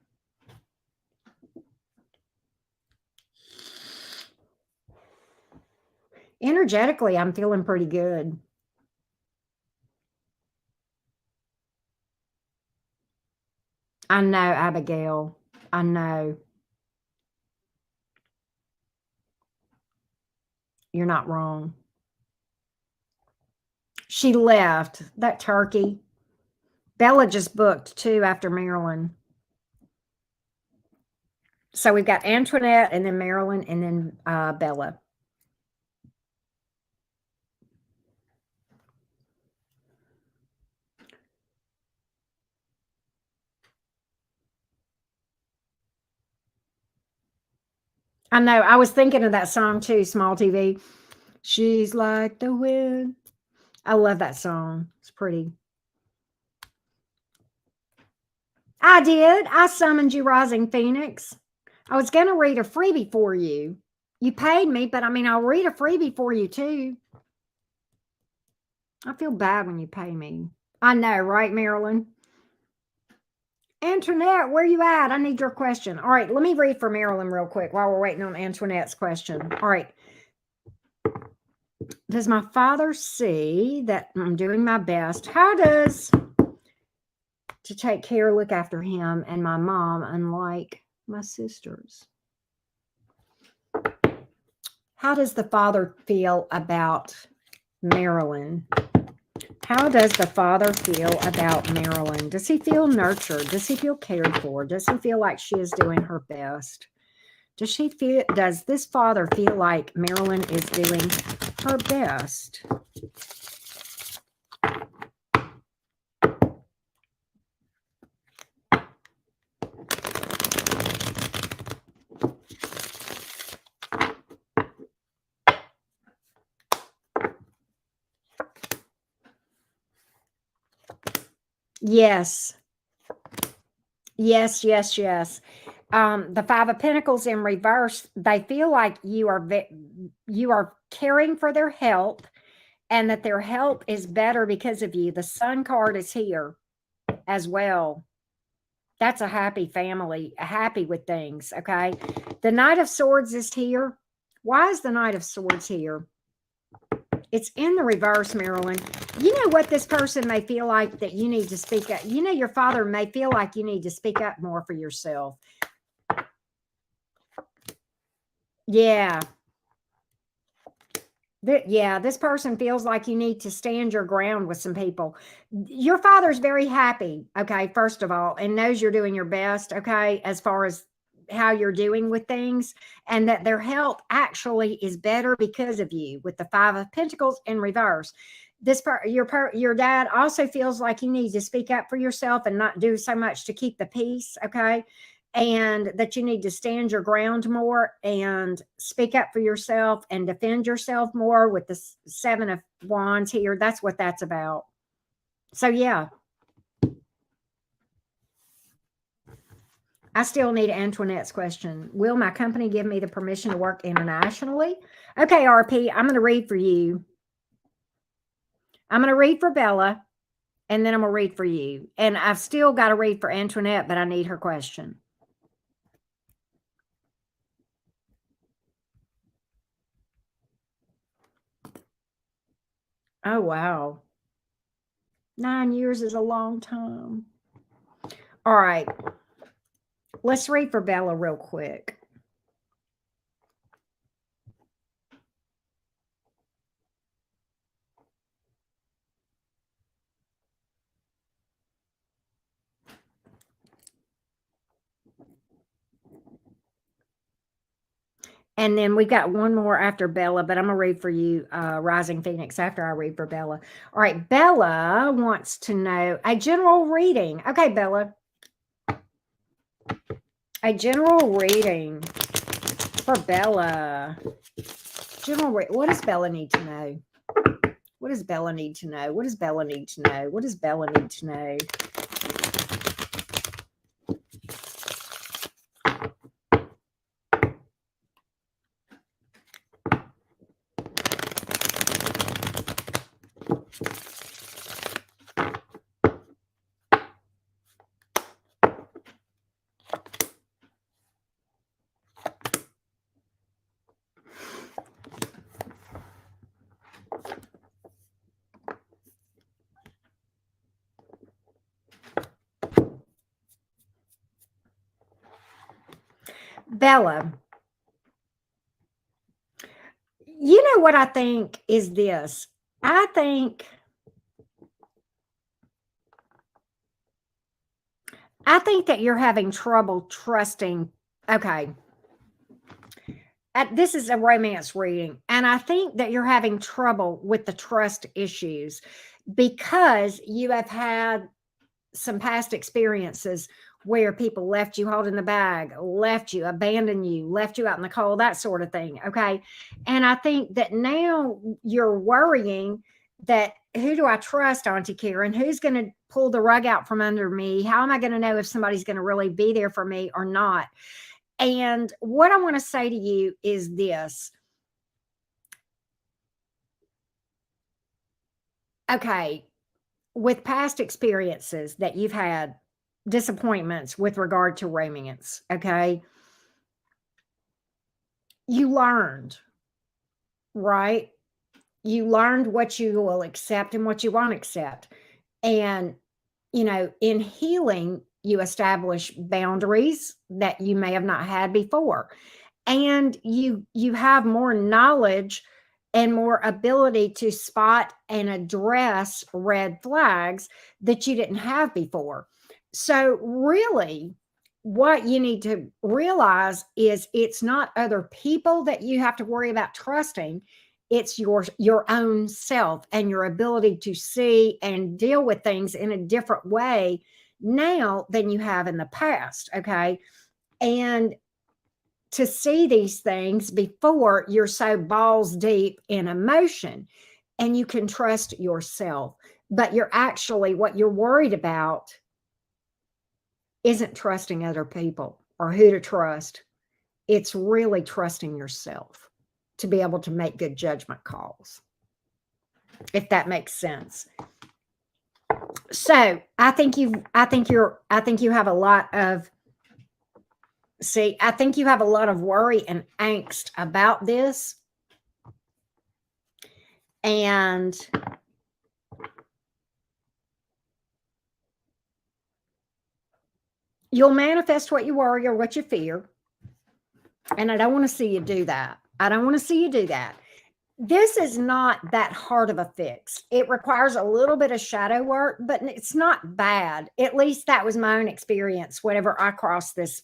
Energetically, I'm feeling pretty good. I know, Abigail. I know. You're not wrong. She left. That turkey. Bella just booked too after Marilyn. So we've got Antoinette, and then Marilyn, and then Bella. I know. I was thinking of that song too, Small TV. She's like the wind. I love that song. It's pretty. I did. I summoned you, Rising Phoenix. I was going to read a freebie for you. You paid me, but I mean, I'll read a freebie for you too. I feel bad when you pay me. I know, right, Marilyn? Antoinette, where you at? I need your question. All right, let me read for Marilyn real quick while we're waiting on Antoinette's question. All right. Does my father see that I'm doing my best? How does to take care, look after him and my mom, unlike my sisters? How does the father feel about Marilyn? How does the father feel about Marilyn? Does he feel nurtured? Does he feel cared for? Does he feel like she is doing her best? Does this father feel like Marilyn is doing her best? Yes. Yes, yes, yes. The Five of Pentacles in reverse, they feel like you are caring for their health, and that their health is better because of you. The Sun card is here as well. That's a happy family, happy with things, okay? The Knight of Swords is here. Why is the Knight of Swords here? It's in the reverse, Marilyn. You know what this person may feel like that you need to speak up. You know, your father may feel like you need to speak up more for yourself. Yeah. Yeah, this person feels like you need to stand your ground with some people. Your father's very happy, okay, first of all, and knows you're doing your best, okay, as far as how you're doing with things, and that their health actually is better because of you with the 5 of Pentacles in reverse. Your dad also feels like you need to speak up for yourself and not do so much to keep the peace, okay? And that you need to stand your ground more and speak up for yourself and defend yourself more with the 7 of Wands here. That's what that's about. So, yeah, I still need Antoinette's question. Will my company give me the permission to work internationally? Okay, RP, I'm going to read for you. I'm going to read for Bella, and then I'm going to read for you. And I've still got to read for Antoinette, but I need her question. Oh, wow. 9 years is a long time. All right. Let's read for Bella real quick. And then we got one more after Bella, but I'm going to read for you, Rising Phoenix, after I read for Bella. All right. Bella wants to know a general reading. Okay, Bella. A general reading for Bella. What does Bella need to know? What does Bella need to know? What does Bella need to know? What does Bella need to know? Bella, you know what I think is this? I think that you're having trouble trusting. Okay. This is a romance reading, and I think that you're having trouble with the trust issues because you have had some past experiences where people left you holding the bag, left you, abandoned you, left you out in the cold, that sort of thing. Okay. And I think that now you're worrying that who do I trust, Auntie Karen? Who's going to pull the rug out from under me? How am I going to know if somebody's going to really be there for me or not? And what I want to say to you is this. Okay. With past experiences that you've had, disappointments with regard to romance, okay, you learned, right? You learned what you will accept and what you won't accept. And, in healing, you establish boundaries that you may have not had before. And you have more knowledge and more ability to spot and address red flags that you didn't have before. So really, what you need to realize is it's not other people that you have to worry about trusting. It's your own self and your ability to see and deal with things in a different way now than you have in the past. Okay. And to see these things before you're so balls deep in emotion, and you can trust yourself. But what you're worried about isn't trusting other people or who to trust. It's really trusting yourself to be able to make good judgment calls, if that makes sense. So I think you have a lot of I think you have a lot of worry and angst about this. And you'll manifest what you worry or what you fear. And I don't want to see you do that. I don't want to see you do that. This is not that hard of a fix. It requires a little bit of shadow work, but it's not bad. At least that was my own experience whenever I crossed this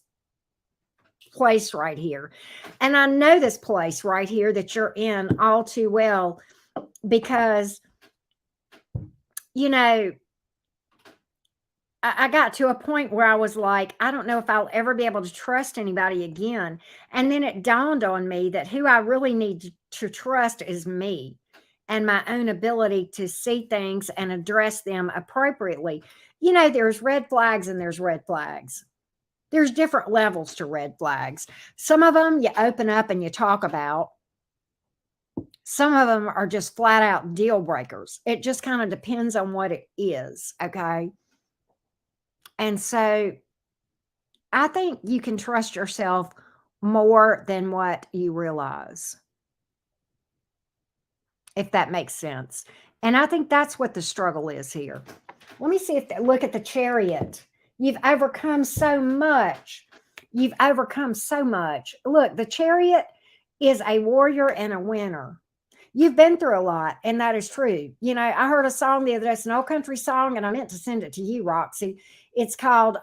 place right here. And I know this place right here that you're in all too well because, you know, I got to a point where I was like, I don't know if I'll ever be able to trust anybody again. And then it dawned on me that who I really need to trust is me and my own ability to see things and address them appropriately. You know, there's red flags and there's red flags. There's different levels to red flags. Some of them you open up and you talk about. Some of them are just flat out deal breakers. It just kind of depends on what it is. Okay. And so I think you can trust yourself more than what you realize, if that makes sense. And I think that's what the struggle is here. Let me see if look at the Chariot. You've overcome so much. You've overcome so much. Look, the Chariot is a warrior and a winner. You've been through a lot, and that is true. You know, I heard a song the other day. It's an old country song, and I meant to send it to you, Roxy. It's called,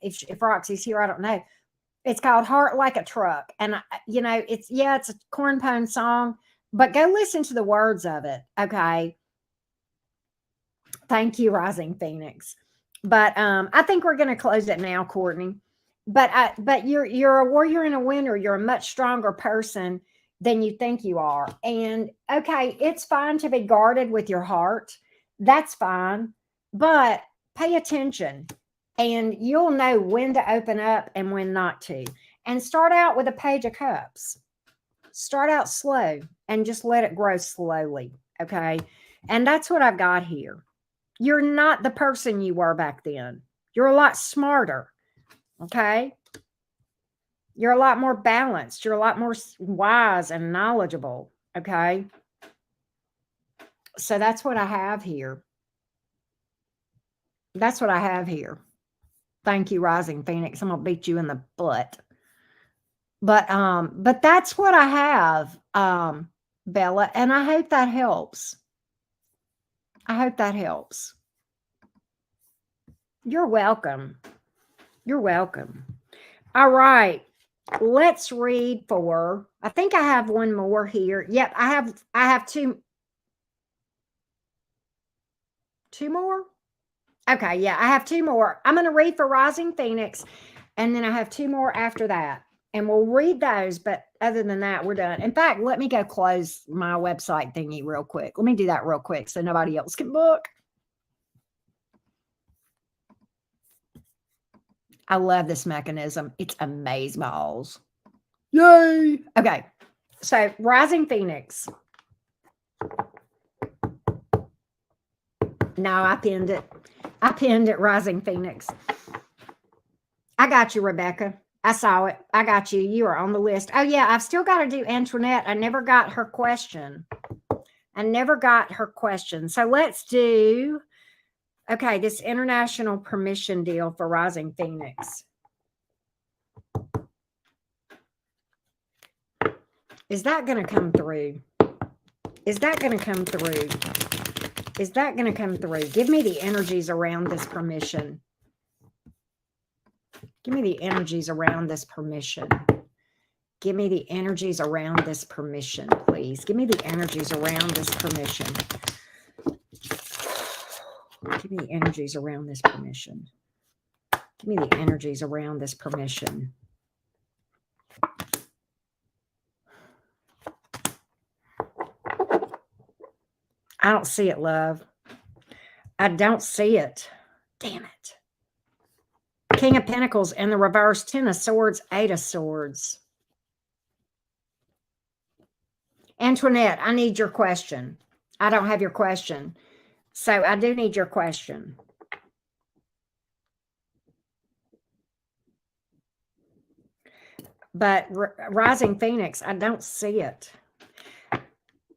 if Roxy's here, I don't know. It's called Heart Like a Truck. And, you know, it's a corn pone song, but go listen to the words of it. Okay. Thank you, Rising Phoenix. But I think we're going to close it now, Courtney. But you're a warrior and a winner. You're a much stronger person than you think you are. And okay, it's fine to be guarded with your heart. That's fine. But pay attention and you'll know when to open up and when not to. And start out with a Page of Cups. Start out slow and just let it grow slowly. Okay. And that's what I've got here. You're not the person you were back then. You're a lot smarter. Okay. You're a lot more balanced. You're a lot more wise and knowledgeable. Okay. So that's what I have here. That's what I have here. Thank you, Rising Phoenix. I'm going to beat you in the butt. But that's what I have, Bella. And I hope that helps. I hope that helps. You're welcome. You're welcome. All right. Let's read for, I think I have one more here. Yep, I have two more. Okay, yeah, I have two more. I'm going to read for Rising Phoenix, and then I have two more after that. And we'll read those, but other than that, we're done. In fact, let me go close my website thingy real quick. Let me do that real quick so nobody else can book. I love this mechanism. It's amazeballs. Yay. Okay. So Rising Phoenix. No, I pinned it. I pinned it, Rising Phoenix. I got you, Rebecca. I saw it. I got you. You are on the list. Oh, yeah. I've still got to do Antoinette. I never got her question. So let's do, okay, this international permission deal for Rising Phoenix. Is that going to come through? Is that going to come through? Is that going to come through? Give me the energies around this permission. Give me the energies around this permission. Give me the energies around this permission, please. Give me the energies around this permission. Give me the energies around this permission. Give me the energies around this permission. I don't see it, love. I don't see it. Damn it. King of Pentacles in the reverse, 10 of Swords, 8 of Swords. Antoinette, I need your question. I don't have your question. So I do need your question. But Rising Phoenix, I don't see it.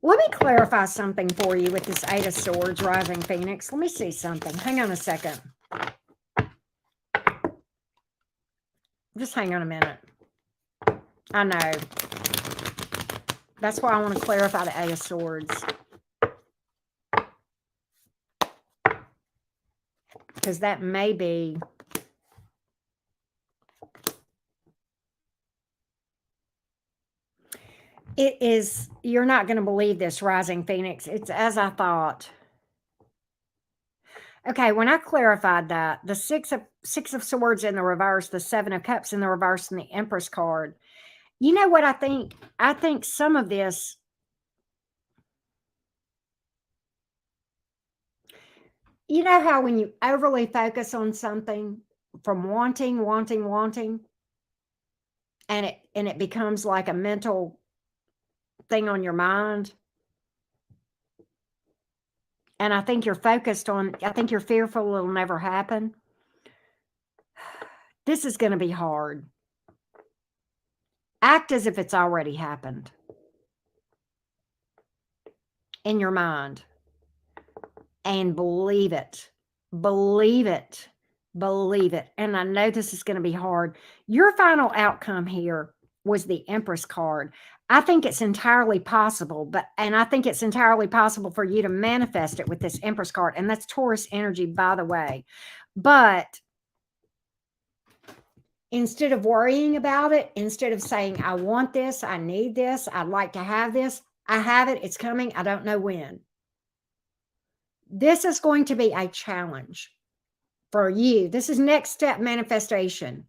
Let me clarify something for you with this 8 of Swords, Rising Phoenix. Let me see something. Hang on a second. Just hang on a minute. I know. That's why I want to clarify the Eight of Swords. Because that may be... It is, you're not going to believe this, Rising Phoenix. It's as I thought. Okay, when I clarified that, the Six of Swords in the reverse, the Seven of Cups in the reverse, and the Empress card. You know what I think? I think some of this... You know how when you overly focus on something from wanting, and it becomes like a mental thing on your mind? And I think you're focused on, I think you're fearful it'll never happen. This is going to be hard. Act as if it's already happened in your mind and believe it. Believe it. Believe it. And I know this is going to be hard. Your final outcome here was the Empress card. I think it's entirely possible, and I think it's entirely possible for you to manifest it with this Empress card. And that's Taurus energy, by the way. But instead of worrying about it, instead of saying, I want this, I need this, I'd like to have this, I have it, it's coming, I don't know when. This is going to be a challenge for you. This is next step manifestation.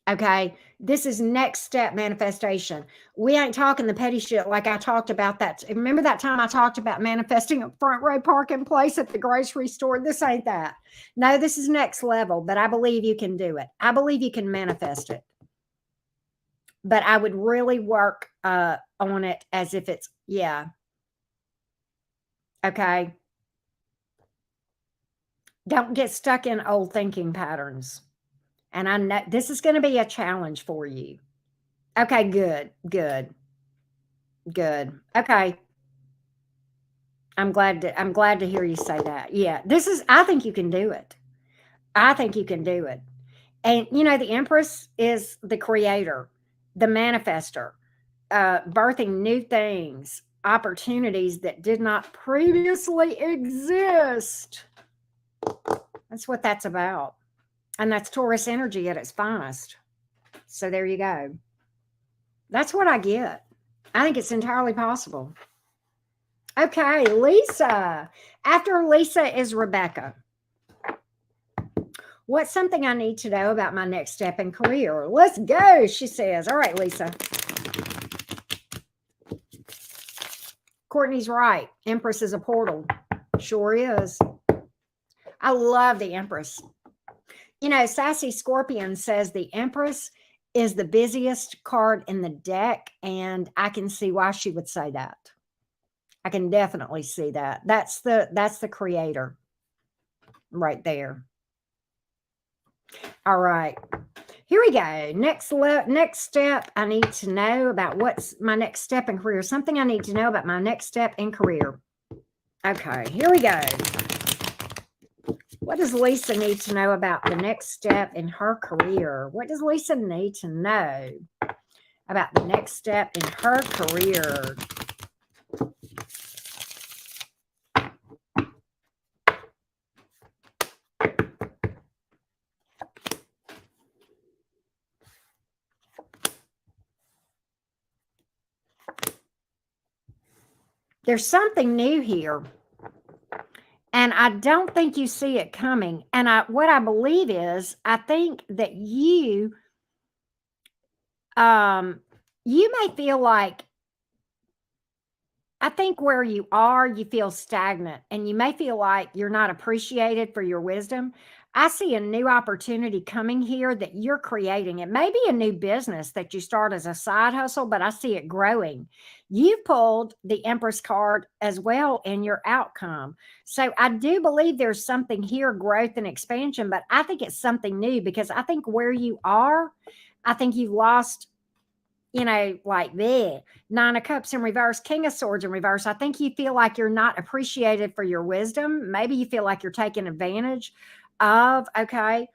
Okay, this is next step manifestation. We ain't talking the petty shit like I talked about that. Remember that time I talked about manifesting a front row parking place at the grocery store? This ain't that. No, this is next level, but I believe you can do it. I believe you can manifest it. But I would really work on it as if it's, yeah. Okay. Don't get stuck in old thinking patterns. And I know this is going to be a challenge for you. Okay, good. Okay. I'm glad to hear you say that. Yeah, I think you can do it. I think you can do it. And you know, the Empress is the creator, the manifester, birthing new things, opportunities that did not previously exist. That's what that's about. And that's Taurus energy at its finest. So there you go. That's what I get. I think it's entirely possible. Okay, Lisa. After Lisa is Rebecca. What's something I need to know about my next step in career? Let's go, she says. All right, Lisa. Courtney's right. Empress is a portal. Sure is. I love the Empress. You know, Sassy Scorpion says the Empress is the busiest card in the deck, and I can see why she would say that. I can definitely see that. That's the creator right there. All right. Here we go. Next step I need to know about. What's my next step in career? Something I need to know about my next step in career. Okay, here we go. What does Lisa need to know about the next step in her career? What does Lisa need to know about the next step in her career? There's something new here. And I don't think you see it coming. And what I believe is, I think that you may feel like, I think where you are, you feel stagnant, and you may feel like you're not appreciated for your wisdom. I see a new opportunity coming here that you're creating. It may be a new business that you start as a side hustle, but I see it growing. You pulled the Empress card as well in your outcome. So I do believe there's something here, growth and expansion, but I think it's something new, because I think where you are, I think you've lost, you know, like the Nine of Cups in reverse, King of Swords in reverse. I think you feel like you're not appreciated for your wisdom. Maybe you feel like you're taken advantage of. Okay.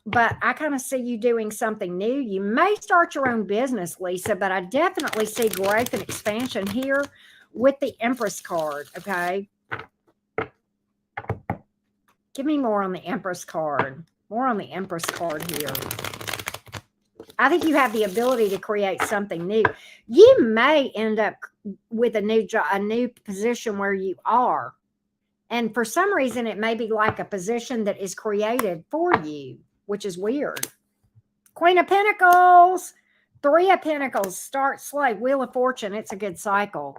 but I kind of see you doing something new. You may start your own business, Lisa, but I definitely see growth and expansion here with the Empress card, okay? Give me more on the Empress card. More on the Empress card here. I think you have the ability to create something new. You may end up with a new job, a new position where you are. And for some reason, it may be like a position that is created for you, which is weird. Queen of Pentacles, Three of Pentacles, start slow. Wheel of Fortune, it's a good cycle.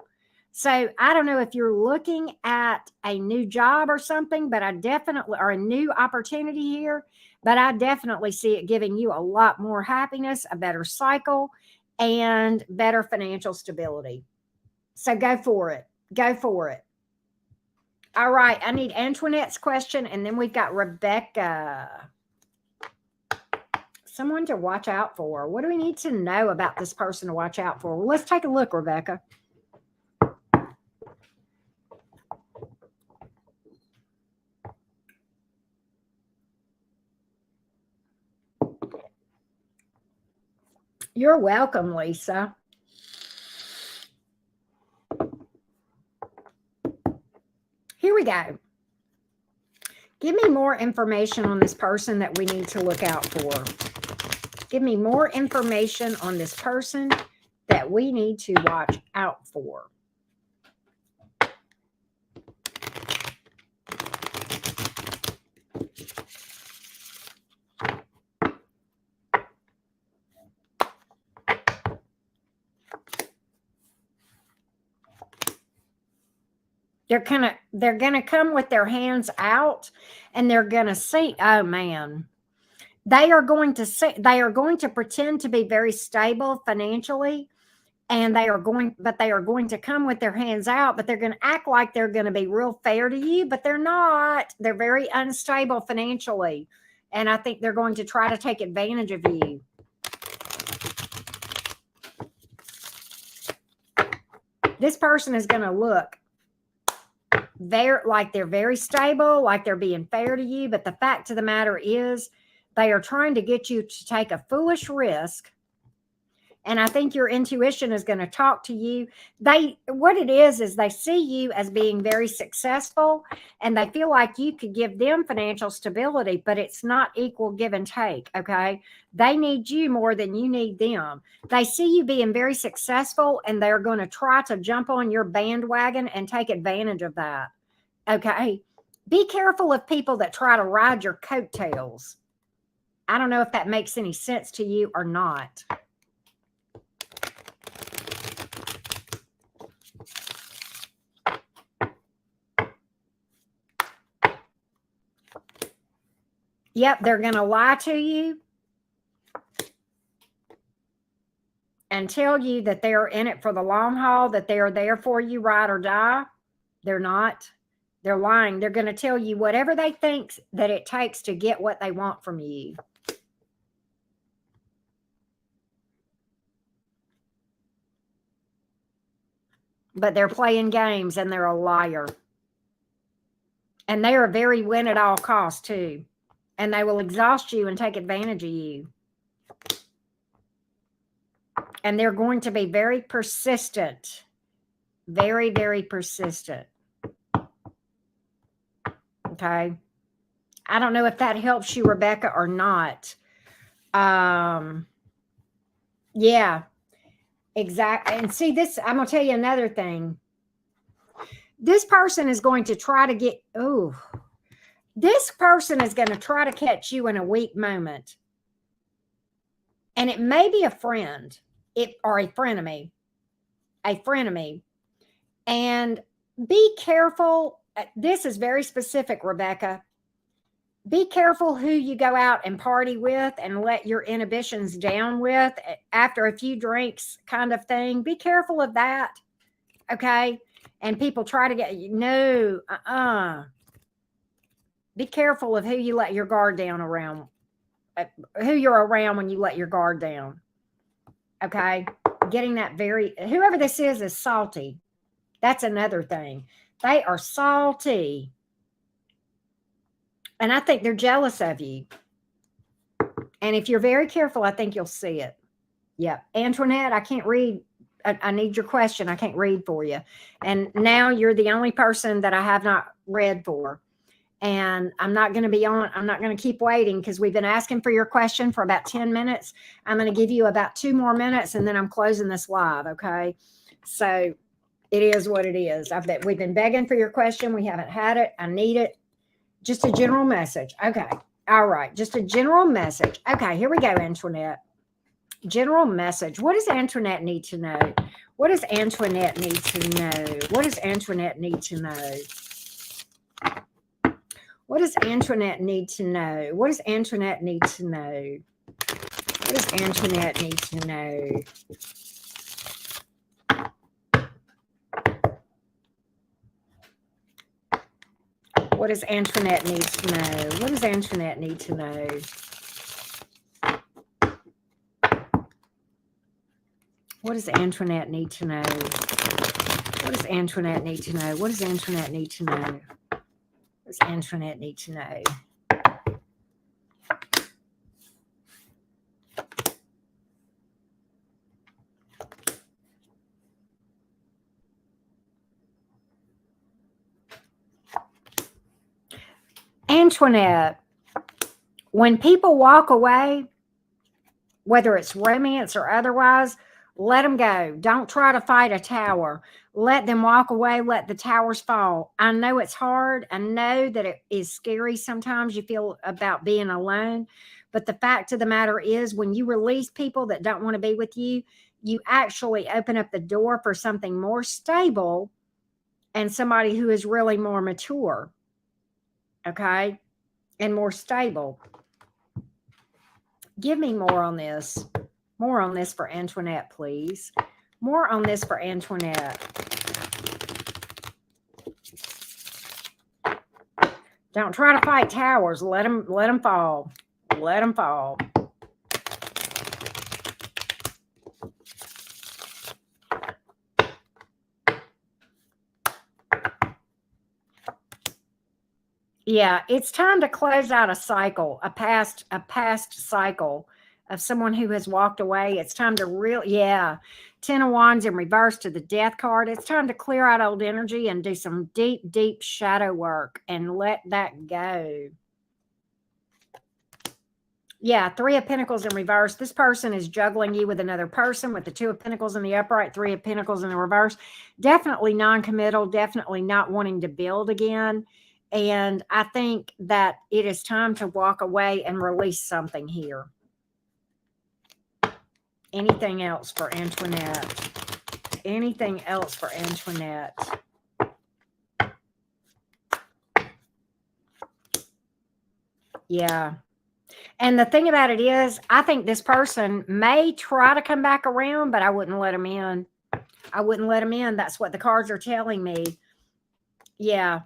So I don't know if you're looking at a new job or something, but I definitely, or a new opportunity here, but I definitely see it giving you a lot more happiness, a better cycle, and better financial stability. So go for it. Go for it. All right. I need Antoinette's question, and then we've got Rebecca. Someone to watch out for. What do we need to know about this person to watch out for? Well, let's take a look, Rebecca. You're welcome, Lisa. Here we go. Give me more information on this person that we need to look out for. Give me more information on this person that we need to watch out for. They're gonna come with their hands out, and they're gonna see, oh man. They are going to pretend to be very stable financially, and they are going to come with their hands out, but they're going to act like they're going to be real fair to you, but they're not. They're very unstable financially, and I think they're going to try to take advantage of you. This person is going to look like they're very stable, like they're being fair to you, but the fact of the matter is they are trying to get you to take a foolish risk. And I think your intuition is going to talk to you. What it is they see you as being very successful, and they feel like you could give them financial stability, but it's not equal give and take, okay? They need you more than you need them. They see you being very successful, and they're going to try to jump on your bandwagon and take advantage of that, okay? Be careful of people that try to ride your coattails. I don't know if that makes any sense to you or not. Yep, they're going to lie to you and tell you that they're in it for the long haul, that they are there for you, ride or die. They're not. They're lying. They're going to tell you whatever they think that it takes to get what they want from you. But they're playing games, and they're a liar. And they are very win at all costs too. And they will exhaust you and take advantage of you. And they're going to be very persistent. Very, very persistent. Okay. I don't know if that helps you, Rebecca, or not. Yeah. Exactly. And see this, I'm going to tell you another thing. This person is going to try to get, this person is going to try to catch you in a weak moment. And it may be a friend, or a frenemy. A frenemy. And be careful. This is very specific, Rebecca. Be careful who you go out and party with and let your inhibitions down with after a few drinks kind of thing. Be careful of that. Okay. And people try to get you. No, Be careful of who you let your guard down around, who you're around when you let your guard down. Okay. Getting that whoever this is salty. That's another thing. They are salty. And I think they're jealous of you. And if you're very careful, I think you'll see it. Yep. Antoinette, I can't read. I need your question. I can't read for you. And now you're the only person that I have not read for. And I'm not going to keep waiting because we've been asking for your question for about 10 minutes. I'm going to give you about 2 more minutes and then I'm closing this live. Okay. So it is what it is. We've been begging for your question. We haven't had it. I need it. Just a general message. Okay. All right. Just a general message. Okay. Here we go, Antoinette. General message. What does Antoinette need to know? What does Antoinette need to know? What does Antoinette need to know? What does Antoinette need to know? What does Antoinette need to know? What does Antoinette need to know? What does Antoinette need to know? What does Antoinette need to know? What does Antoinette need to know? What does Antoinette need to know? What does Antoinette need to know? What does Antoinette need to know? Antoinette, when people walk away, whether it's romance or otherwise, let them go. Don't try to fight a tower. Let them walk away. Let the towers fall. I know it's hard. I know that it is scary sometimes you feel about being alone. But the fact of the matter is, when you release people that don't want to be with you, you actually open up the door for something more stable and somebody who is really more mature. Okay? And more stable. Give me more on this. More on this for Antoinette, please. More on this for Antoinette. Don't try to fight towers. Let them fall. Let them fall. Yeah, it's time to close out a cycle, a past cycle of someone who has walked away. It's time to 10 of Wands in reverse to the Death card. It's time to clear out old energy and do some deep, deep shadow work and let that go. Yeah, 3 of Pentacles in reverse. This person is juggling you with another person with the 2 of Pentacles in the upright, 3 of Pentacles in the reverse. Definitely non-committal, definitely not wanting to build again. And I think that it is time to walk away and release something here. Anything else for Antoinette? Anything else for Antoinette? Yeah. And the thing about it is, I think this person may try to come back around, but I wouldn't let them in. I wouldn't let them in. That's what the cards are telling me. Yeah.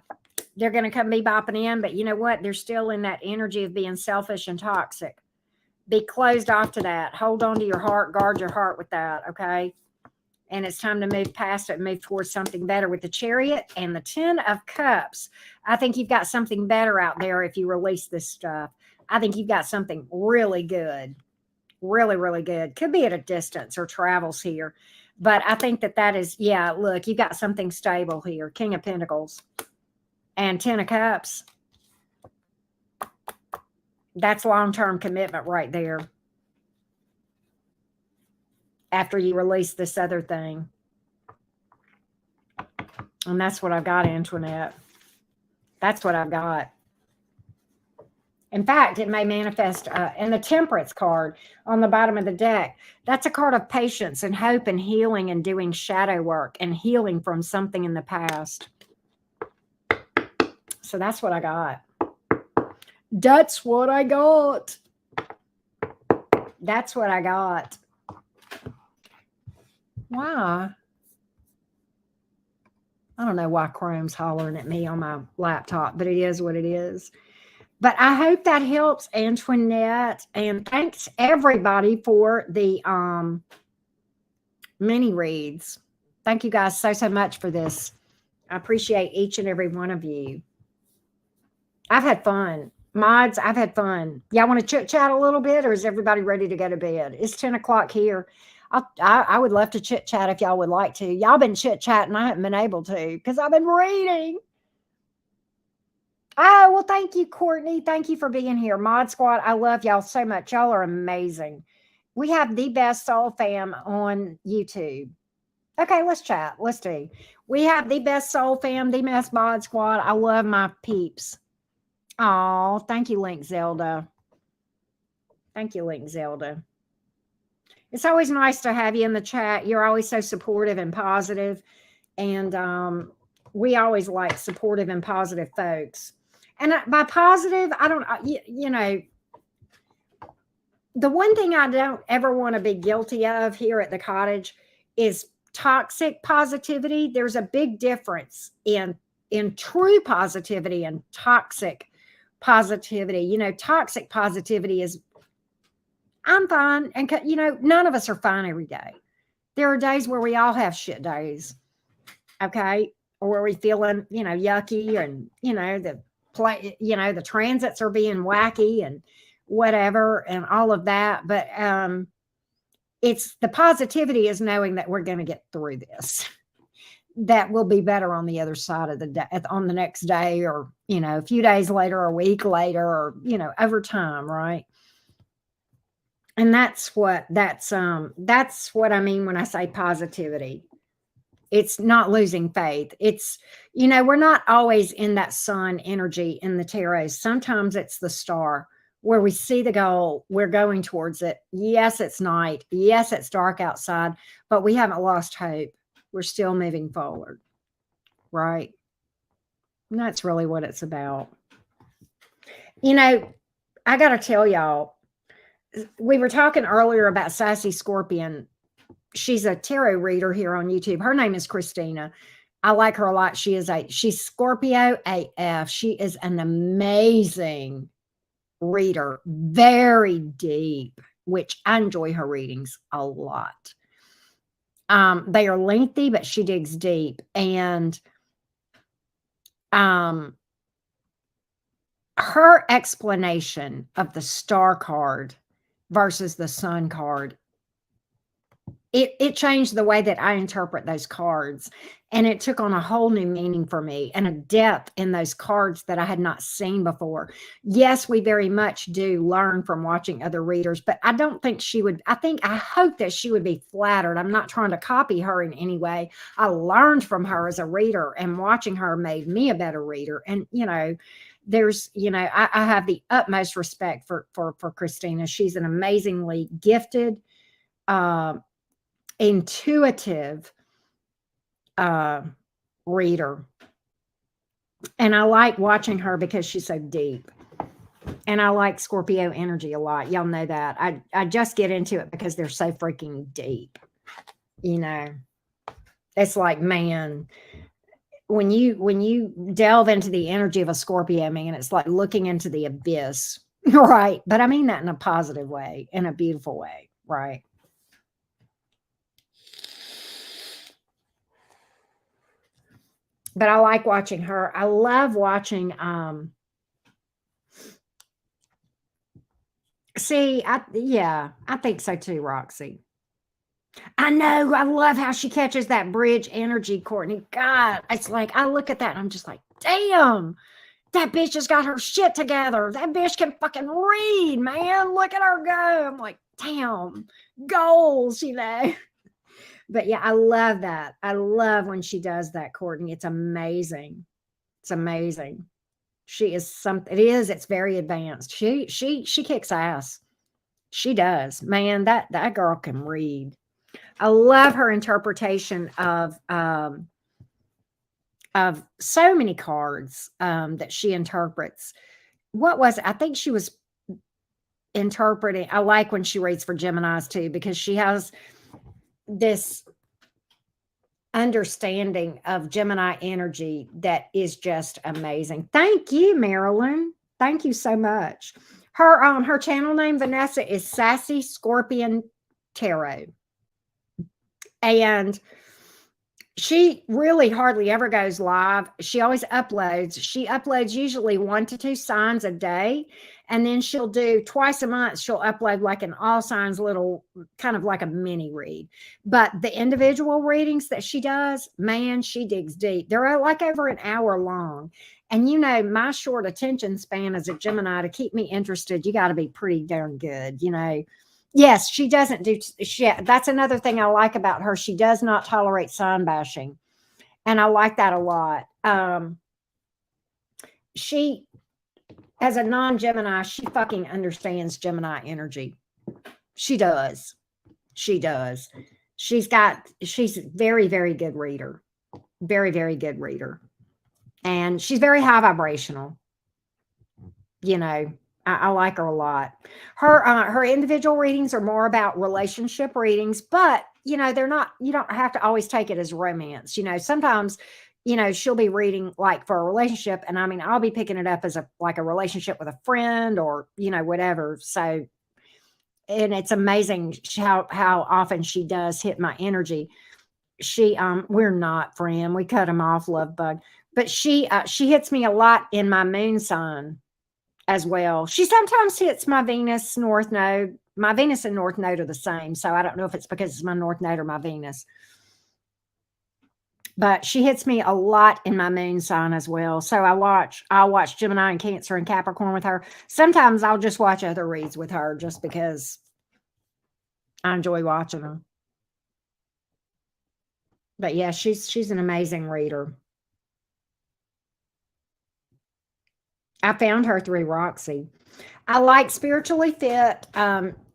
They're going to come be bopping in, but you know what? They're still in that energy of being selfish and toxic. Be closed off to that. Hold on to your heart. Guard your heart with that, okay? And it's time to move past it and move towards something better with the Chariot and the 10 of Cups. I think you've got something better out there if you release this stuff. I think you've got something really good. Really, really good. Could be at a distance or travels here. But I think that is, yeah, look, you've got something stable here. King of Pentacles. And 10 of Cups. That's long-term commitment right there. After you release this other thing. And that's what I've got, Antoinette. That's what I've got. In fact, it may manifest in the Temperance card on the bottom of the deck. That's a card of patience and hope and healing and doing shadow work and healing from something in the past. So that's what I got. That's what I got. That's what I got. Why? I don't know why Chrome's hollering at me on my laptop, but it is what it is. But I hope that helps, Antoinette. And thanks everybody for the mini reads. Thank you guys so much for this. I appreciate each and every one of you. I've had fun. Mods, I've had fun. Y'all want to chit chat a little bit, or is everybody ready to go to bed? It's 10 o'clock here. I would love to chit chat if y'all would like to. Y'all been chit chatting. I haven't been able to because I've been reading. Oh, well, thank you, Courtney. Thank you for being here. Mod Squad, I love y'all so much. Y'all are amazing. We have the best soul fam on YouTube. Okay, let's chat. Let's do. We have the best soul fam, the best mod squad. I love my peeps. Oh, thank you, Link Zelda. Thank you, Link Zelda. It's always nice to have you in the chat. You're always so supportive and positive, and we always like supportive and positive folks. And by positive, I don't, you know, the one thing I don't ever want to be guilty of here at the cottage is toxic positivity. There's a big difference in true positivity and toxic positivity. You know, toxic positivity is I'm fine, and you know, none of us are fine every day. There are days where we all have shit days, okay, or where we feeling, you know, yucky, and you know the transits are being wacky and whatever and all of that. But it's the positivity is knowing that we're going to get through this. That will be better on the other side of the day, on the next day, or you know, a few days later, or a week later, or you know, over time, right? And that's what I mean when I say positivity. It's not losing faith. It's, you know, we're not always in that sun energy in the tarot. Sometimes it's the star where we see the goal, we're going towards it. Yes, it's night. Yes, it's dark outside, but we haven't lost hope. We're still moving forward, right? And that's really what it's about. You know, I got to tell y'all, we were talking earlier about Sassy Scorpion. She's a tarot reader here on YouTube. Her name is Christina. I like her a lot. She's Scorpio AF. She is an amazing reader, very deep, which I enjoy her readings a lot. They are lengthy, but she digs deep. And her explanation of the star card versus the sun card, it changed the way that I interpret those cards. And it took on a whole new meaning for me and a depth in those cards that I had not seen before. Yes, we very much do learn from watching other readers, but I don't think I hope that she would be flattered. I'm not trying to copy her in any way. I learned from her as a reader, and watching her made me a better reader. And, you know, there's, you know, I have the utmost respect for Christina. She's an amazingly gifted, intuitive reader, and I like watching her because she's so deep. And I like Scorpio energy a lot. Y'all know that. I just get into it because they're so freaking deep. You know, it's like, man, when you delve into the energy of a Scorpio, man, it's like looking into the abyss, right? But I mean that in a positive way, in a beautiful way, right? But I like watching her. I love watching, I think so too, Roxy. I know. I love how she catches that bridge energy, Courtney. God, it's like, I look at that and I'm just like, damn, that bitch has got her shit together. That bitch can fucking read, man. Look at her go. I'm like, damn, goals, you know. But yeah, I love that. I love when she does that, Courtney. It's amazing. It's amazing. She is something. It's very advanced. She kicks ass. She does. Man, that girl can read. I love her interpretation of so many cards that she interprets. What was it? I think she was interpreting. I like when she reads for Geminis too, because she has this understanding of Gemini energy that is just amazing. Thank you, Marilyn. Thank you so much. Her channel name, Vanessa, is Sassy Scorpion Tarot. And She really hardly ever goes live. She always uploads. She uploads usually 1 to 2 signs a day, and then she'll do twice a month, she'll upload like an all signs little kind of like a mini read. But the individual readings that she does, man, she digs deep. They're like over an hour long. And my short attention span as a Gemini, to keep me interested, you got to be pretty darn good. Yes, she doesn't do that's another thing I like about her. She does not tolerate sign bashing, and I like that a lot. She as a non-Gemini, she fucking understands Gemini energy. She does. She does. She's very, very good reader. Very, very good reader. And she's very high vibrational. You know, I like her a lot. Her individual readings are more about relationship readings, but they're not. You don't have to always take it as romance. Sometimes, she'll be reading like for a relationship, and I mean, I'll be picking it up as like a relationship with a friend or whatever. So, and it's amazing how often she does hit my energy. We're not friend. We cut him off, love bug, but she hits me a lot in my moon sign as well. She sometimes hits my Venus North Node. My Venus and North Node are the same, so I don't know if it's because it's my North Node or my Venus. But she hits me a lot in my moon sign as well. So I'll watch Gemini and Cancer and Capricorn with her. Sometimes I'll just watch other reads with her just because I enjoy watching her. But yeah, she's an amazing reader. I found her through Roxy. I like Spiritually Fit.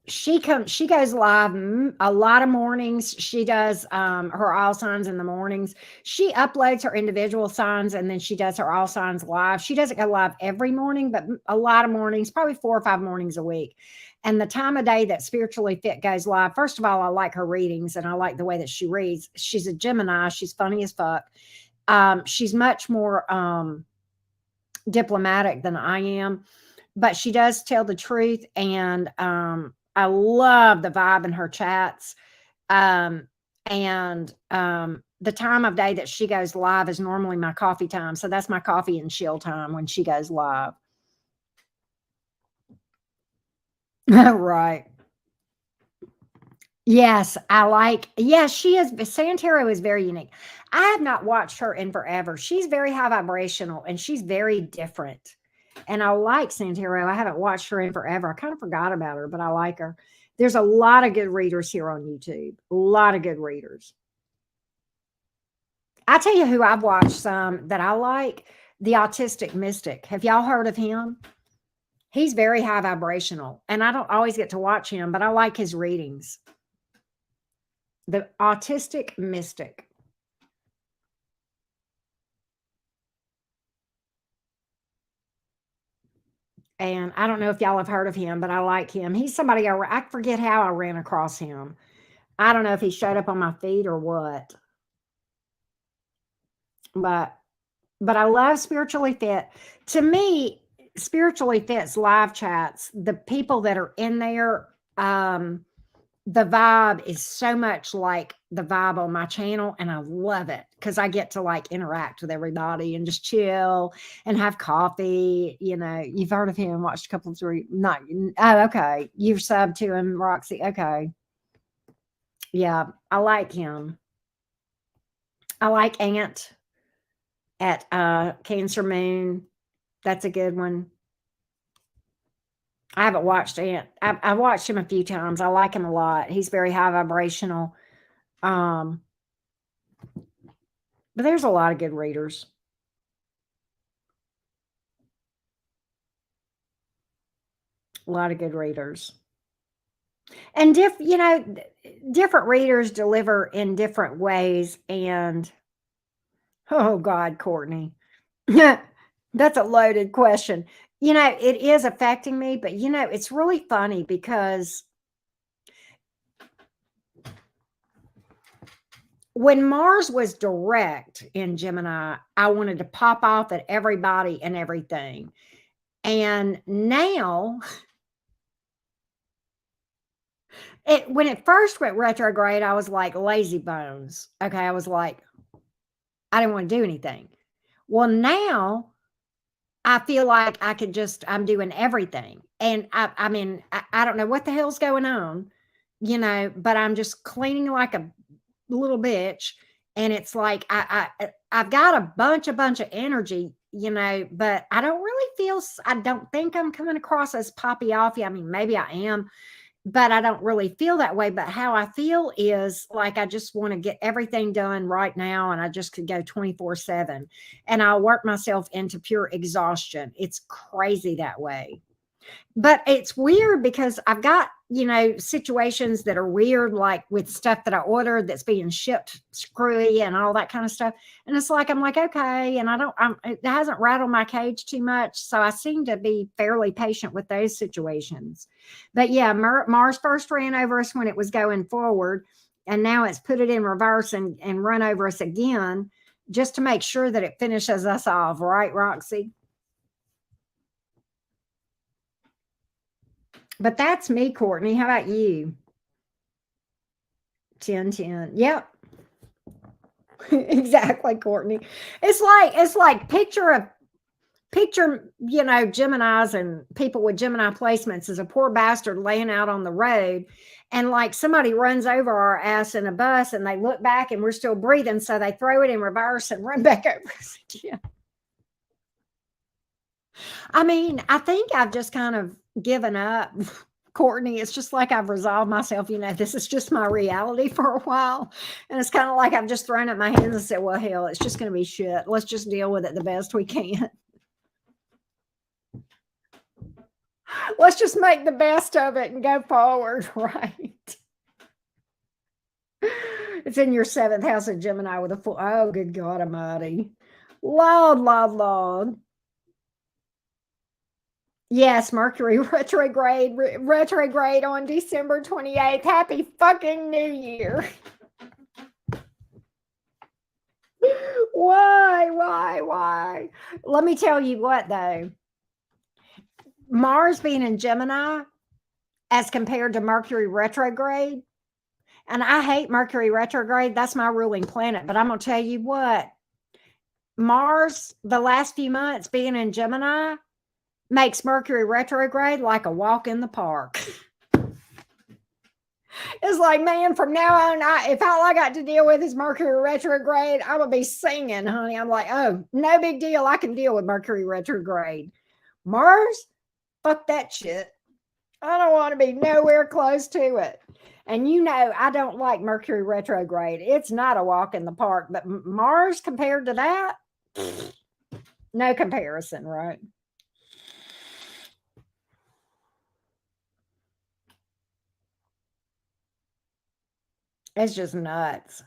She goes live a lot of mornings. She does her all signs in the mornings. She uploads her individual signs and then she does her all signs live. She doesn't go live every morning, but a lot of mornings, probably 4 or 5 mornings a week. And the time of day that Spiritually Fit goes live, first of all, I like her readings and I like the way that she reads. She's a Gemini. She's funny as fuck. She's much more diplomatic than I am, but she does tell the truth. And I love the vibe in her chats. And the time of day that she goes live is normally my coffee time. So that's my coffee and chill time when she goes live. Right. Yes, she is. Santero is very unique. I have not watched her in forever. She's very high vibrational and she's very different. And I like Santero. I haven't watched her in forever. I kind of forgot about her, but I like her. There's a lot of good readers here on YouTube. A lot of good readers. I tell you who I've watched some that I like, the Autistic Mystic. Have y'all heard of him? He's very high vibrational, and I don't always get to watch him, but I like his readings. The Autistic Mystic. And I don't know if y'all have heard of him, but I like him. He's somebody I forget how I ran across him. I don't know if he showed up on my feed or what. But I love Spiritually Fit. To me, Spiritually Fit's live chats, the people that are in there, the vibe is so much like the vibe on my channel, and I love it because I get to like interact with everybody and just chill and have coffee. You've heard of him, watched a couple of three. Not oh, okay. You've subbed to him, Roxy. Okay, yeah, I like him. I like Ant at Cancer Moon. That's a good one. I haven't watched Ant. I've watched him a few times. I like him a lot. He's very high vibrational. But there's a lot of good readers. A lot of good readers. And different readers deliver in different ways. And oh God, Courtney. That's a loaded question. It is affecting me, but it's really funny because when Mars was direct in Gemini, I wanted to pop off at everybody and everything. And now, when it first went retrograde, I was like lazy bones. Okay. I was like, I didn't want to do anything. Well, now I feel like I could just, I'm doing everything. And I mean, I don't know what the hell's going on, but I'm just cleaning like a little bitch. And it's like, I've got a bunch of energy, but I don't really feel, I don't think I'm coming across as poppy offy. I mean, maybe I am, but I don't really feel that way. But how I feel is like I just want to get everything done right now, and I just could go 24/7, and I'll work myself into pure exhaustion. It's crazy that way. But it's weird because I've got, situations that are weird, like with stuff that I ordered that's being shipped screwy and all that kind of stuff. And it's like, I'm like, okay. And it hasn't rattled my cage too much. So I seem to be fairly patient with those situations. But yeah, Mars first ran over us when it was going forward. And now it's put it in reverse and run over us again just to make sure that it finishes us off. Right, Roxy? But that's me, Courtney. How about you? 10, 10. Yep. Exactly, Courtney. It's like picture, Geminis and people with Gemini placements as a poor bastard laying out on the road, and like somebody runs over our ass in a bus and they look back and we're still breathing. So they throw it in reverse and run back over us again. I mean, I think I've just kind of given up, Courtney. It's just like I've resolved myself, this is just my reality for a while. And it's kind of like I've just thrown up my hands and said, well, hell, it's just going to be shit. Let's just deal with it the best we can. Let's just make the best of it and go forward, right? It's in your seventh house of Gemini with a full, oh, good God Almighty. Lord, Lord, Lord. Yes, Mercury retrograde on December 28th. Happy fucking New Year. Why? Let me tell you what, though. Mars being in Gemini as compared to Mercury retrograde, and I hate Mercury retrograde. That's my ruling planet. But I'm going to tell you what. Mars, the last few months being in Gemini, makes Mercury retrograde like a walk in the park. It's like, man, from now on, if all I got to deal with is Mercury retrograde, I'm going to be singing, honey. I'm like, oh, no big deal. I can deal with Mercury retrograde. Mars, fuck that shit. I don't want to be nowhere close to it. And I don't like Mercury retrograde. It's not a walk in the park. But Mars compared to that, no comparison, right? It's just nuts.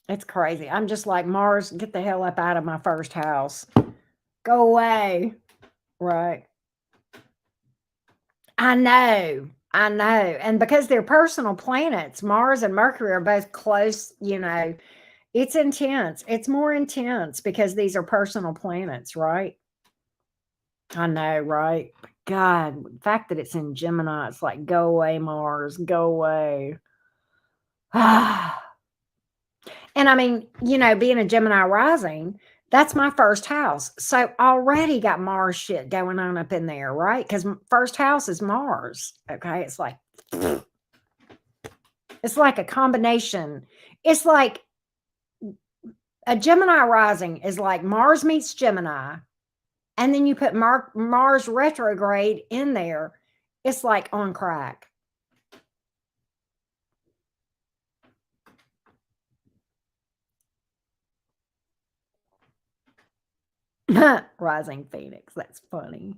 It's crazy. I'm just like, Mars, get the hell up out of my first house. Go away. Right. I know. And because they're personal planets, Mars and Mercury are both close, it's intense. It's more intense because these are personal planets, right? I know, right? God, the fact that it's in Gemini, it's like, go away, Mars, go away. And I mean, being a Gemini rising, that's my first house. So already got Mars shit going on up in there, right? Because first house is Mars. Okay. It's like a combination. It's like a Gemini rising is like Mars meets Gemini. And then you put Mars retrograde in there. It's like on crack. Rising Phoenix. That's funny.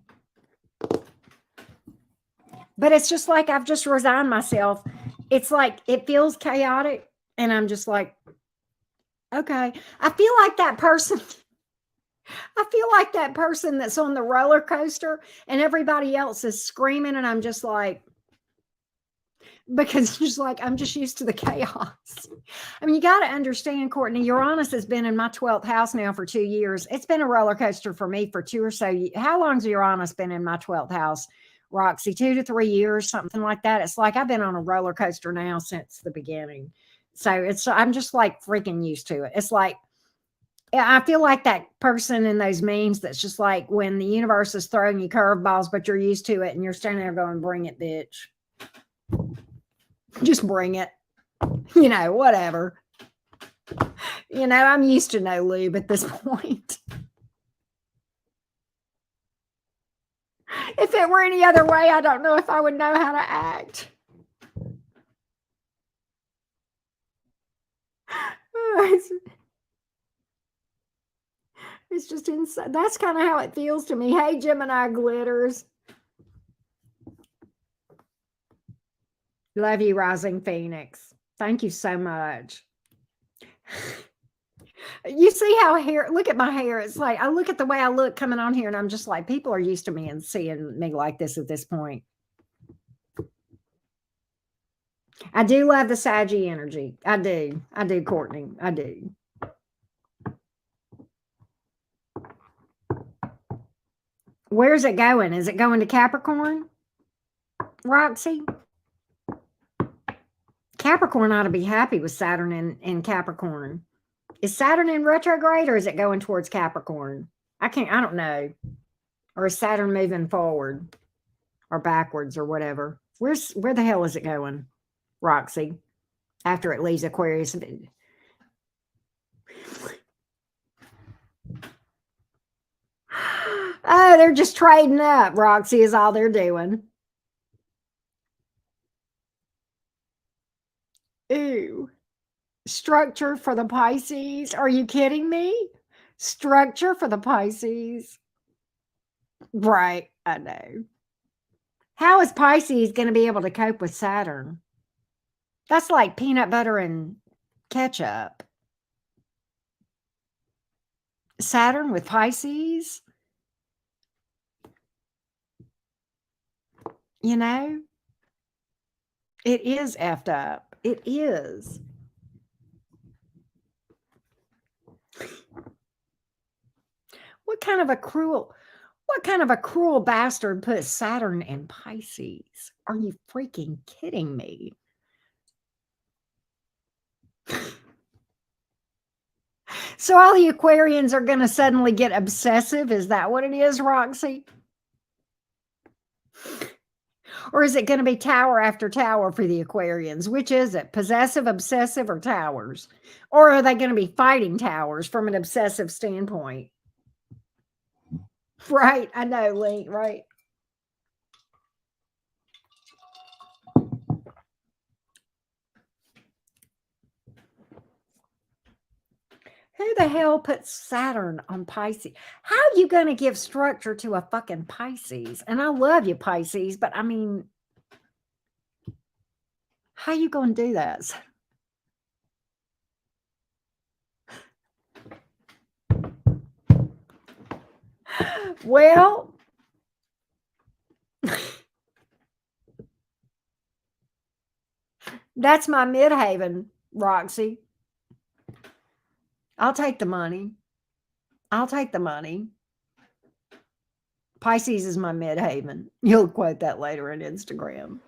But it's just like I've just resigned myself. It's like it feels chaotic. And I'm just like, okay. I feel like that person. I feel like that person that's on the roller coaster and everybody else is screaming. And I'm just like, because just like I'm just used to the chaos. I mean, you got to understand, Courtney, Uranus has been in my 12th house now for 2 years. It's been a roller coaster for me for 2 or so years. How long's Uranus been in my 12th house, Roxy? 2 to 3 years, something like that. It's like I've been on a roller coaster now since the beginning. So I'm just like freaking used to it. It's like I feel like that person in those memes that's just like when the universe is throwing you curveballs, but you're used to it and you're standing there going, bring it, bitch. Just bring it. Whatever. I'm used to no lube at this point. If it were any other way, I don't know if I would know how to act. It's just insane. That's kind of how it feels to me. Hey, Gemini glitters. Love you, Rising Phoenix. Thank you so much. You see how look at my hair. It's like I look at the way I look coming on here and I'm just like, people are used to me and seeing me like this at this point. I do love the Saggy energy. I do, Courtney. I do. Where's it going? Is it going to Capricorn? Roxy? Capricorn ought to be happy with Saturn in Capricorn. Is Saturn in retrograde or is it going towards Capricorn? I don't know. Or is Saturn moving forward or backwards or whatever? Where the hell is it going, Roxy? After it leaves Aquarius. Oh, they're just trading up. Roxy is all they're doing. Ooh. Structure for the Pisces. Are you kidding me? Structure for the Pisces. Right. I know. How is Pisces going to be able to cope with Saturn? That's like peanut butter and ketchup. Saturn with Pisces? It is effed up. It is. What kind of a cruel bastard put Saturn in Pisces? Are you freaking kidding me? So all the Aquarians are going to suddenly get obsessive? Is that what it is, Roxy? Or is it going to be tower after tower for the Aquarians? Which is it? Possessive, obsessive, or towers? Or are they going to be fighting towers from an obsessive standpoint? Right. I know, Lee. Right. Who the hell puts Saturn on Pisces? How are you going to give structure to a fucking Pisces? And I love you, Pisces, but I mean, how you going to do that? Well, that's my midhaven, Roxy. I'll take the money. Pisces is my midhaven. You'll quote that later on Instagram.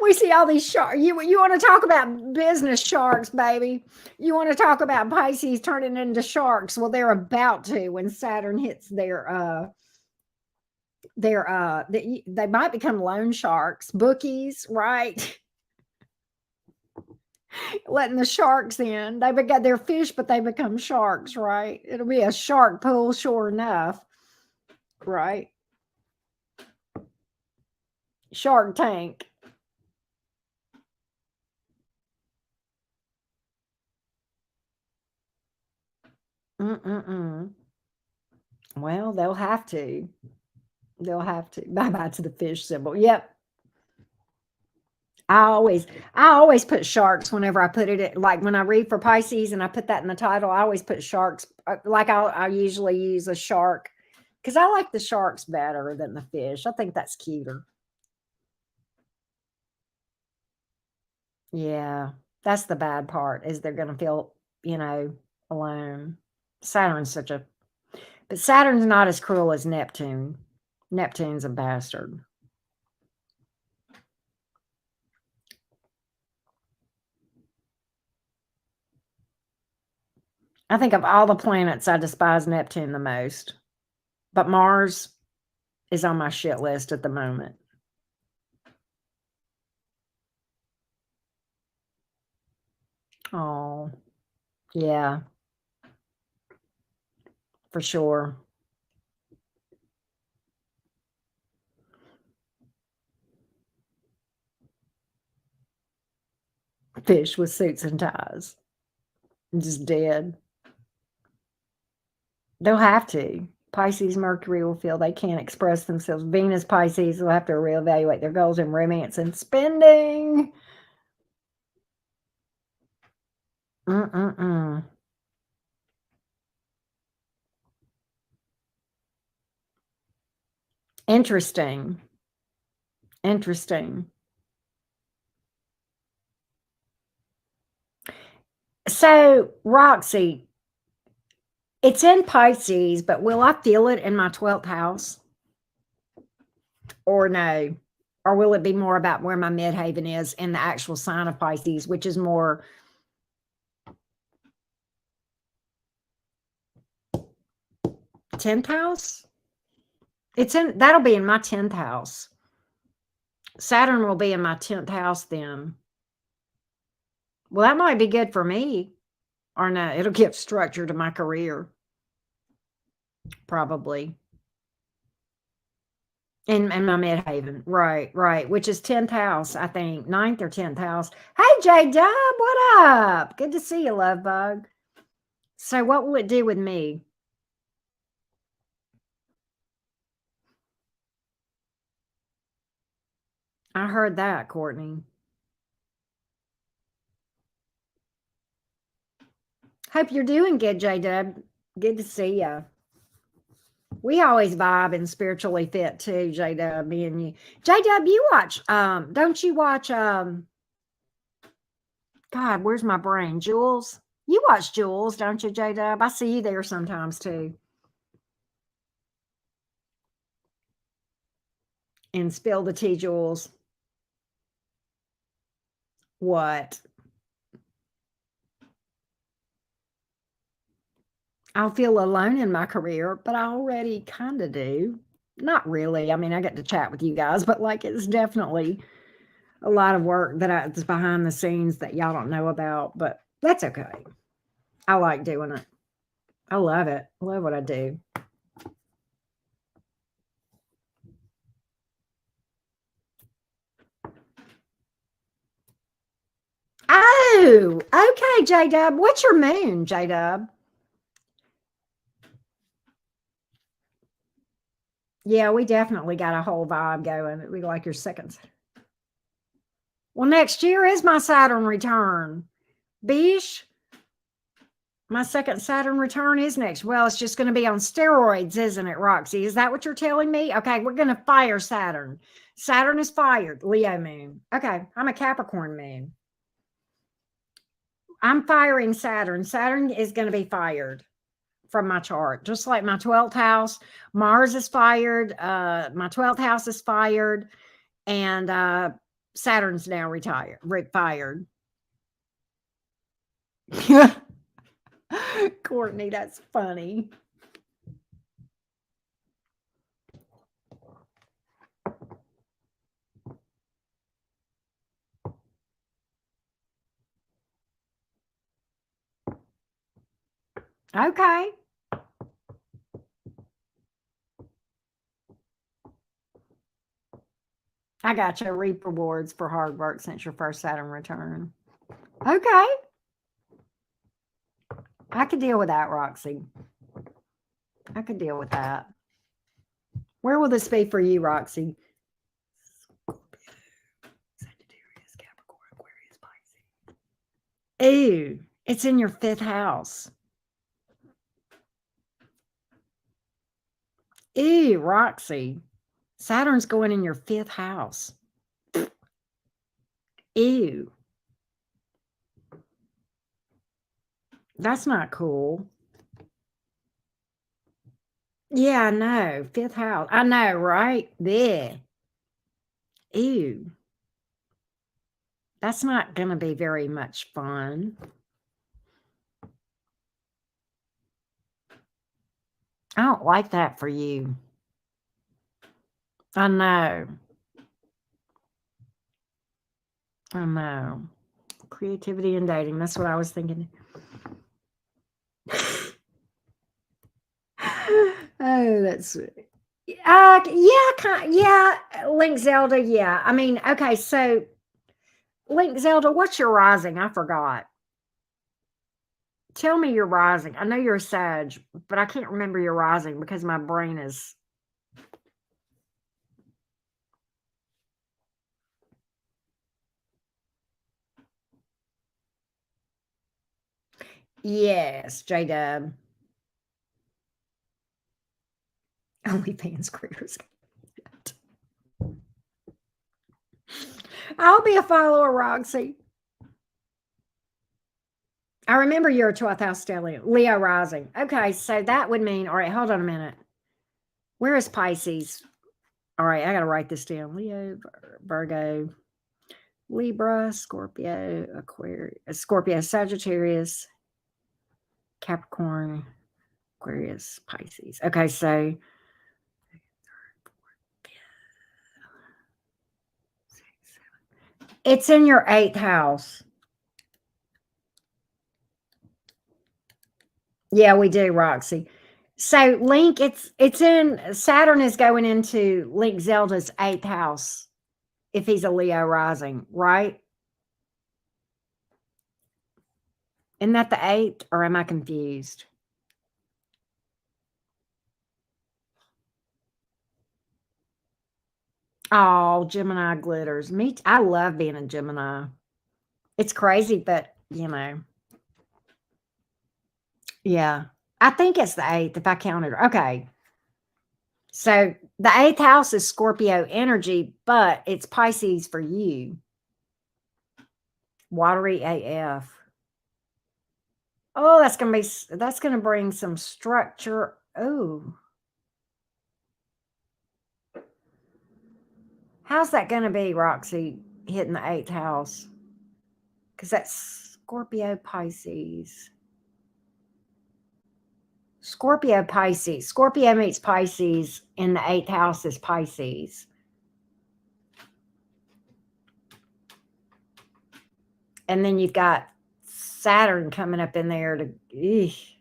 We see all these sharks. You want to talk about business sharks, baby. You want to talk about Pisces turning into sharks. Well, they're about to when Saturn hits they might become loan sharks, bookies, right? Letting the sharks in. They've got their fish, but they become sharks, right? It'll be a shark pool, sure enough, right? Shark Tank. Mm-mm-mm. Well, they'll have to. Bye-bye to the fish symbol. Yep. I always put sharks whenever I put it like when I read for Pisces and I put that in the title, I always put sharks. Like I usually use a shark because I like the sharks better than the fish. I think that's cuter. Yeah, that's the bad part is they're going to feel, alone. But Saturn's not as cruel as Neptune. Neptune's a bastard. I think of all the planets, I despise Neptune the most. But Mars is on my shit list at the moment. Oh, yeah, for sure. Fish with suits and ties. Just dead. They'll have to. Pisces, Mercury will feel they can't express themselves. Venus, Pisces will have to reevaluate their goals in romance and spending. Mm-mm-mm. Interesting. Interesting. So, Roxy, it's in Pisces, but will I feel it in my 12th house or no? Or will it be more about where my midhaven is in the actual sign of Pisces, which is more 10th house? That'll be in my 10th house. Saturn will be in my 10th house then. Well, that might be good for me. Or no, it'll give structure to my career. Probably. In my midhaven. Right. Which is 10th house, I think. 9th or 10th house. Hey, J Dub, what up? Good to see you, love bug. So what will it do with me? I heard that, Courtney. Hope you're doing good, J Dub. Good to see you. We always vibe and spiritually fit too, J Dub, me and you. J Dub, you watch don't you watch God, where's my brain? Jules? You watch Jules, don't you, J Dub? I see you there sometimes too. And spill the tea, Jules. What? I'll feel alone in my career, but I already kind of do. Not really. I mean, I get to chat with you guys, but like it's definitely a lot of work that's behind the scenes that y'all don't know about, but that's okay. I like doing it. I love it. I love what I do. Oh, okay, J Dub. What's your moon, J Dub? Yeah, we definitely got a whole vibe going. We like your second. Well, next year is my Saturn return. Bish, my second Saturn return is next. Well, it's just going to be on steroids, isn't it, Roxy? Is that what you're telling me? Okay, we're going to fire Saturn. Saturn is fired. Leo moon. Okay, I'm a Capricorn moon. I'm firing Saturn. Saturn is going to be fired from my chart, just like my 12th house. Mars is fired. My 12th house is fired. And Saturn's now fired. Courtney, that's funny. Okay. I got you. Reap rewards for hard work since your first Saturn return. Okay. I could deal with that, Roxy. I could deal with that. Where will this be for you, Roxy? Sagittarius, Capricorn, Aquarius, Pisces. Ooh, it's in your 5th house. Ooh, Roxy. Saturn's going in your 5th house. Ew. That's not cool. Yeah, I know. 5th house. I know, right? There. Ew. That's not going to be very much fun. I don't like that for you. I know. I know. Creativity and dating. That's what I was thinking. Oh, that's yeah, Link Zelda, yeah. I mean, okay, so Link Zelda, what's your rising? I forgot. Tell me your rising. I know you're a Sag, but I can't remember your rising because my brain is. Yes, J Dub. OnlyFans creators. I'll be a follower, Roxy. I remember you're a 12th house stellium, Leo rising. Okay, so that would mean, all right, hold on a minute. Where is Pisces? All right, I got to write this down. Leo, Virgo, Libra, Scorpio, Aquarius, Scorpio, Sagittarius, Capricorn, Aquarius, Pisces. Okay, so it's in your 8th house. Yeah, we do, Roxy. So Link, it's in Saturn is going into Link Zelda's 8th house if he's a Leo rising, right? Isn't that the 8th, or am I confused? Oh, Gemini glitters. I love being a Gemini. It's crazy, but yeah. I think it's the 8th if I counted. Okay. So the 8th house is Scorpio energy, but it's Pisces for you. Watery AF. Oh, that's gonna bring some structure. Oh, how's that gonna be, Roxy, hitting the 8th house? Because that's Scorpio Pisces. Scorpio Pisces. Scorpio meets Pisces in the 8th house is Pisces. And then you've got Saturn coming up in there to eesh.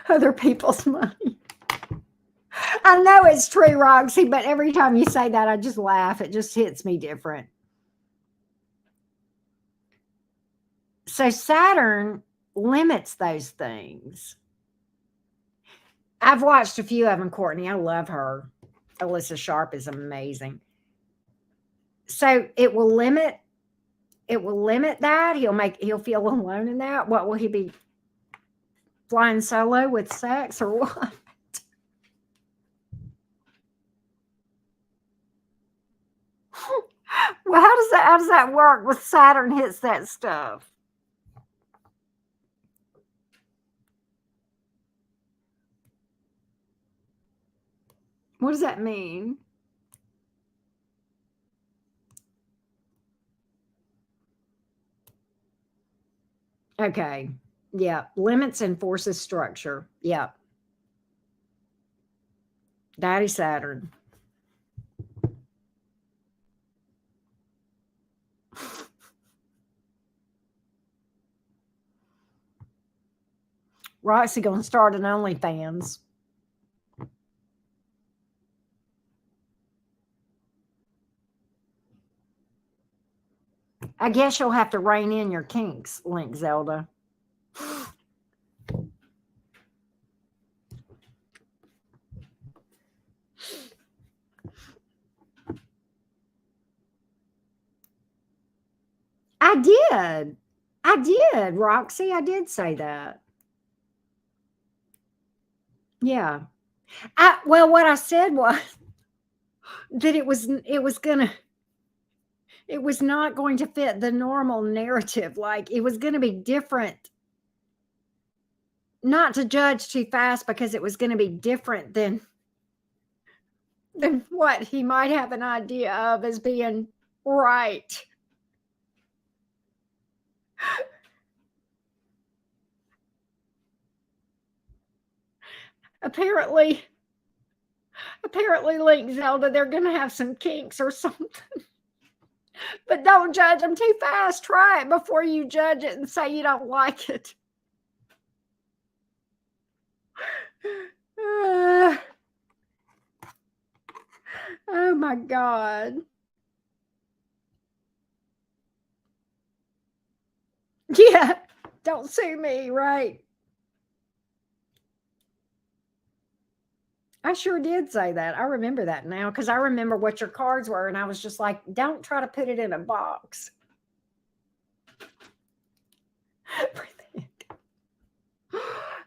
Other people's money. I know it's true, Roxy, but every time you say that, I just laugh. It just hits me different. So Saturn limits those things. I've watched a few of them, Courtney. I love her. Alyssa Sharp is amazing. So it will limit that. He'll feel alone in that. What will he be flying solo with sex or what? Well, how does that work with Saturn hits that stuff? What does that mean? Okay. Yeah. Limits and forces structure. Yeah. Daddy Saturn. Roxy gonna start an OnlyFans. I guess you'll have to rein in your kinks, Link Zelda. I did. I did, Roxy. I did say that. Yeah. What I said was that it was not going to fit the normal narrative. Like it was going to be different. Not to judge too fast because it was going to be different than than what he might have an idea of as being right. Apparently, Link Zelda, they're going to have some kinks or something. But don't judge them too fast. Try it before you judge it and say you don't like it. Oh my God. Yeah, don't sue me, right? I sure did say that. I remember that now because I remember what your cards were, and I was just like, don't try to put it in a box.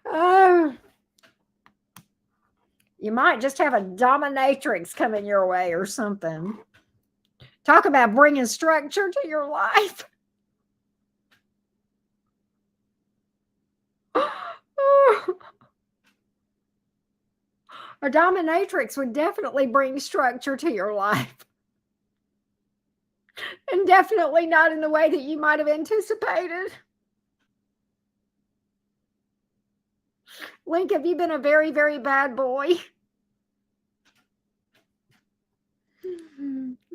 Oh, you might just have a dominatrix coming your way or something. Talk about bringing structure to your life. A dominatrix would definitely bring structure to your life. And definitely not in the way that you might have anticipated. Link, have you been a very, very bad boy?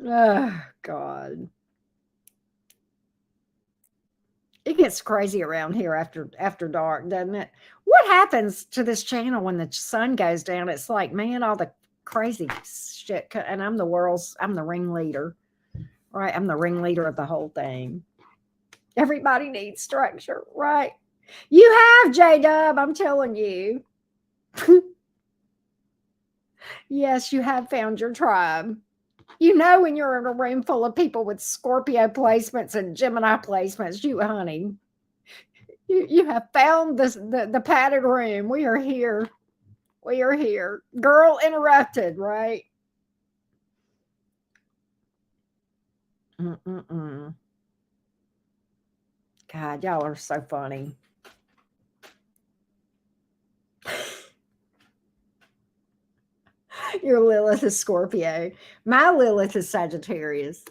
Oh, God. It gets crazy around here after dark, doesn't it? What happens to this channel when the sun goes down? It's like, man, all the crazy shit. And I'm the ringleader, right? I'm the ringleader of the whole thing. Everybody needs structure, right? You have, J-Dub, I'm telling you. Yes, you have found your tribe. You know, when you're in a room full of people with Scorpio placements and Gemini placements, honey, you have found the padded room. We are here. We are here. Girl interrupted, right? God, y'all are so funny. Your Lilith is Scorpio. My Lilith is Sagittarius.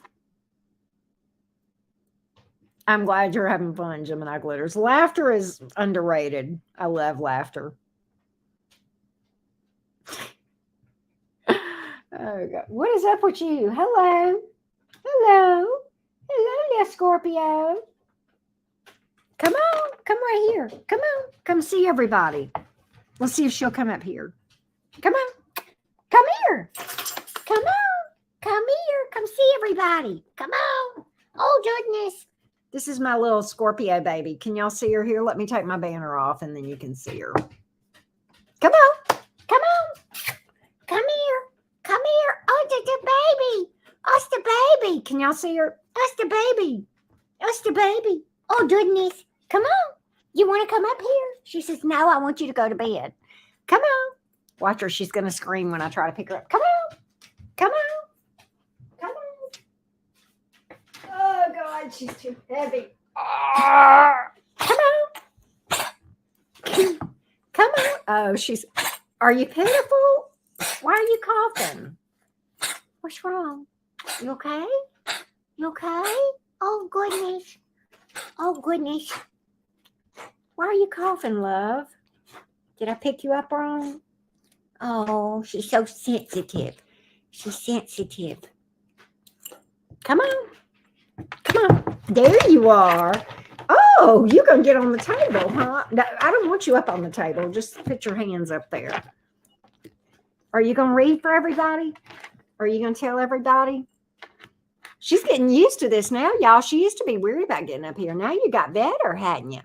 I'm glad you're having fun, Gemini Glitters. Laughter is underrated. I love laughter. Oh, God. What is up with you? Hello. Hello. Hello, little Scorpio. Come on. Come right here. Come on. Come see everybody. Let's see if she'll come up here. Come on. Come here. Come on. Come here. Come see everybody. Come on. Oh, goodness. This is my little Scorpio baby. Can y'all see her here? Let me take my banner off and then you can see her. Come on. Come on. Come here. Come here. Oh, the baby. Us the baby. Can y'all see her? Us the baby. Us the baby. Oh, goodness. Come on. You want to come up here? She says, no, I want you to go to bed. Come on. Watch her. She's going to scream when I try to pick her up. Come on. Come on. Come on. Oh, God. She's too heavy. Come on. Come on. Oh, are you pitiful? Why are you coughing? What's wrong? You okay? You okay? Oh, goodness. Oh, goodness. Why are you coughing, love? Did I pick you up wrong? Oh, she's so sensitive. She's sensitive. Come on. Come on. There you are. Oh, you're going to get on the table, huh? No, I don't want you up on the table. Just put your hands up there. Are you going to read for everybody? Are you going to tell everybody? She's getting used to this now, y'all. She used to be weird about getting up here. Now you got better, hadn't you?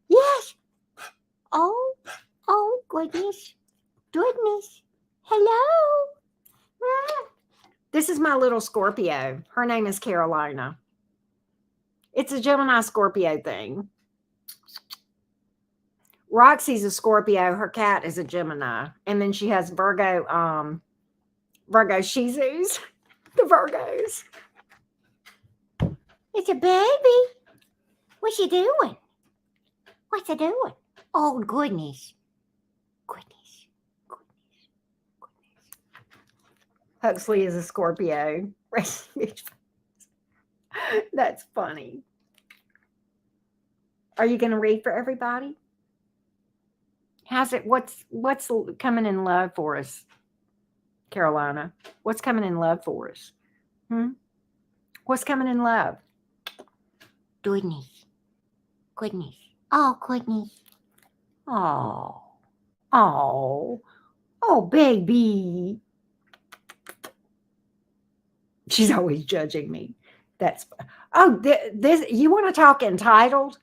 Yes. Oh, goodness. Goodness. Hello. Ah. This is my little Scorpio. Her name is Carolina. It's a Gemini Scorpio thing. Roxy's a Scorpio. Her cat is a Gemini. And then she has Virgo Shih Tzus. The Virgos. It's a baby. What's she doing? What's it doing? Oh, goodness. Goodness. Goodness. Goodness. Huxley is a Scorpio. That's funny. Are you going to read for everybody? How's it? What's coming in love for us, Carolina? What's coming in love for us? What's coming in love? Goodness. Goodness. Oh, goodness. Oh. Oh. Oh, baby. She's always judging me. That's this. You want to talk entitled?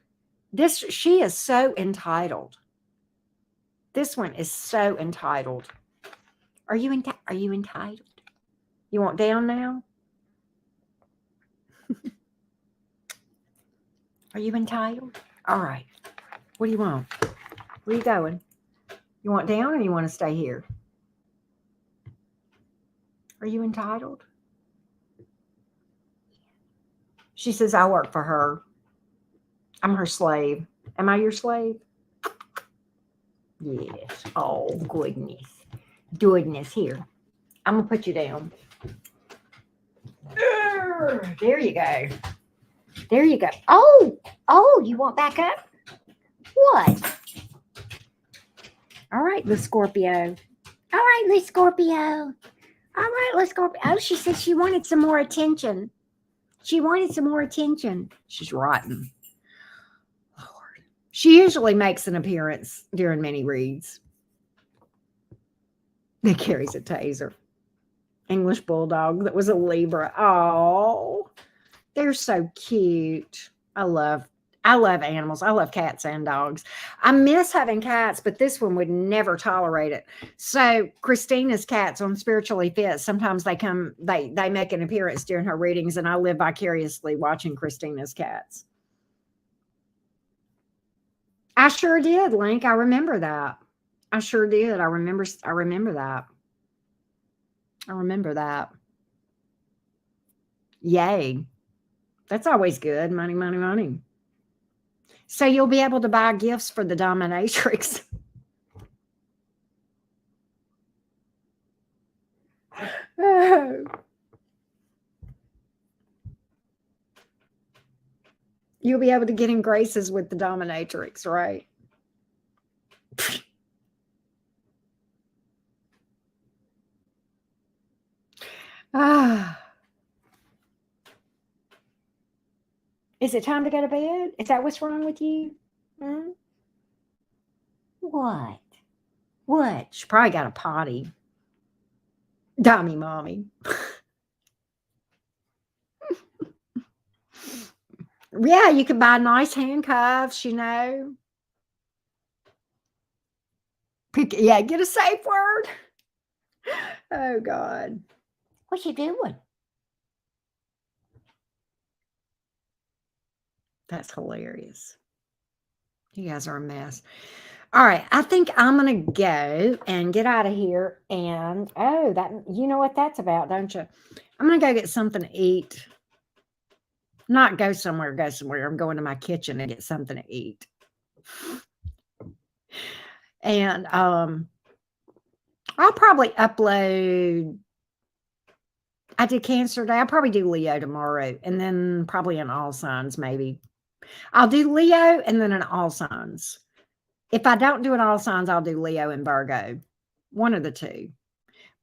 She is so entitled. This one is so entitled. Are you entitled? You want down now? Are you entitled? All right. What do you want? Where are you going? You want down or you want to stay here? Are you entitled? She says, I work for her. I'm her slave. Am I your slave? Yes. Oh, goodness. Goodness. Here. I'm going to put you down. There you go. There you go. Oh, you want back up? What? All right, little Scorpio. All right, little Scorpio. All right, little Scorpio. Oh, she said she wanted some more attention. She wanted some more attention. She's rotten. Lord. She usually makes an appearance during mini reads. That carries a taser. English bulldog that was a Libra. Oh, they're so cute. I love animals. I love cats and dogs. I miss having cats, but this one would never tolerate it. So Christina's cats on Spiritually Fit, sometimes they make an appearance during her readings, and I live vicariously watching Christina's cats. I sure did, Link. I remember that. I sure did. I remember that. I remember that. Yay. That's always good. Money, money, money. So you'll be able to buy gifts for the dominatrix. Oh. You'll be able to get in graces with the dominatrix, right? Is it time to go to bed? Is that what's wrong with you? What? What? She probably got a potty. Dummy mommy. Yeah, you could buy nice handcuffs, you know. Yeah, get a safe word. Oh, God. What you doing? That's hilarious. You guys are a mess. All right, I think I'm going to go and get out of here. And, you know what that's about, don't you? I'm going to go get something to eat. Not go somewhere. I'm going to my kitchen to get something to eat. And I'll probably upload. I did Cancer Day. I'll probably do Leo tomorrow. And then probably an all signs, maybe. I'll do Leo and then an all signs. If I don't do an all signs, I'll do Leo and Virgo. One of the two.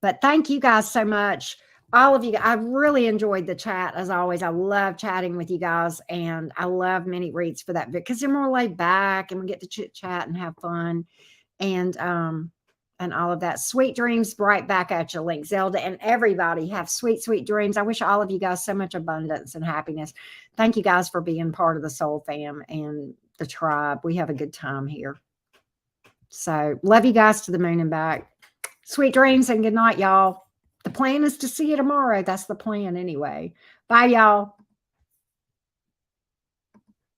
But thank you guys so much. All of you. I really enjoyed the chat as always. I love chatting with you guys. And I love mini reads for that because they're more laid back and we get to chit chat and have fun. And all of that. Sweet dreams right back at you, Link. Zelda and everybody have sweet, sweet dreams. I wish all of you guys so much abundance and happiness. Thank you guys for being part of the Soul Fam and the tribe. We have a good time here. So love you guys to the moon and back. Sweet dreams and good night, y'all. The plan is to see you tomorrow. That's the plan anyway. Bye, y'all.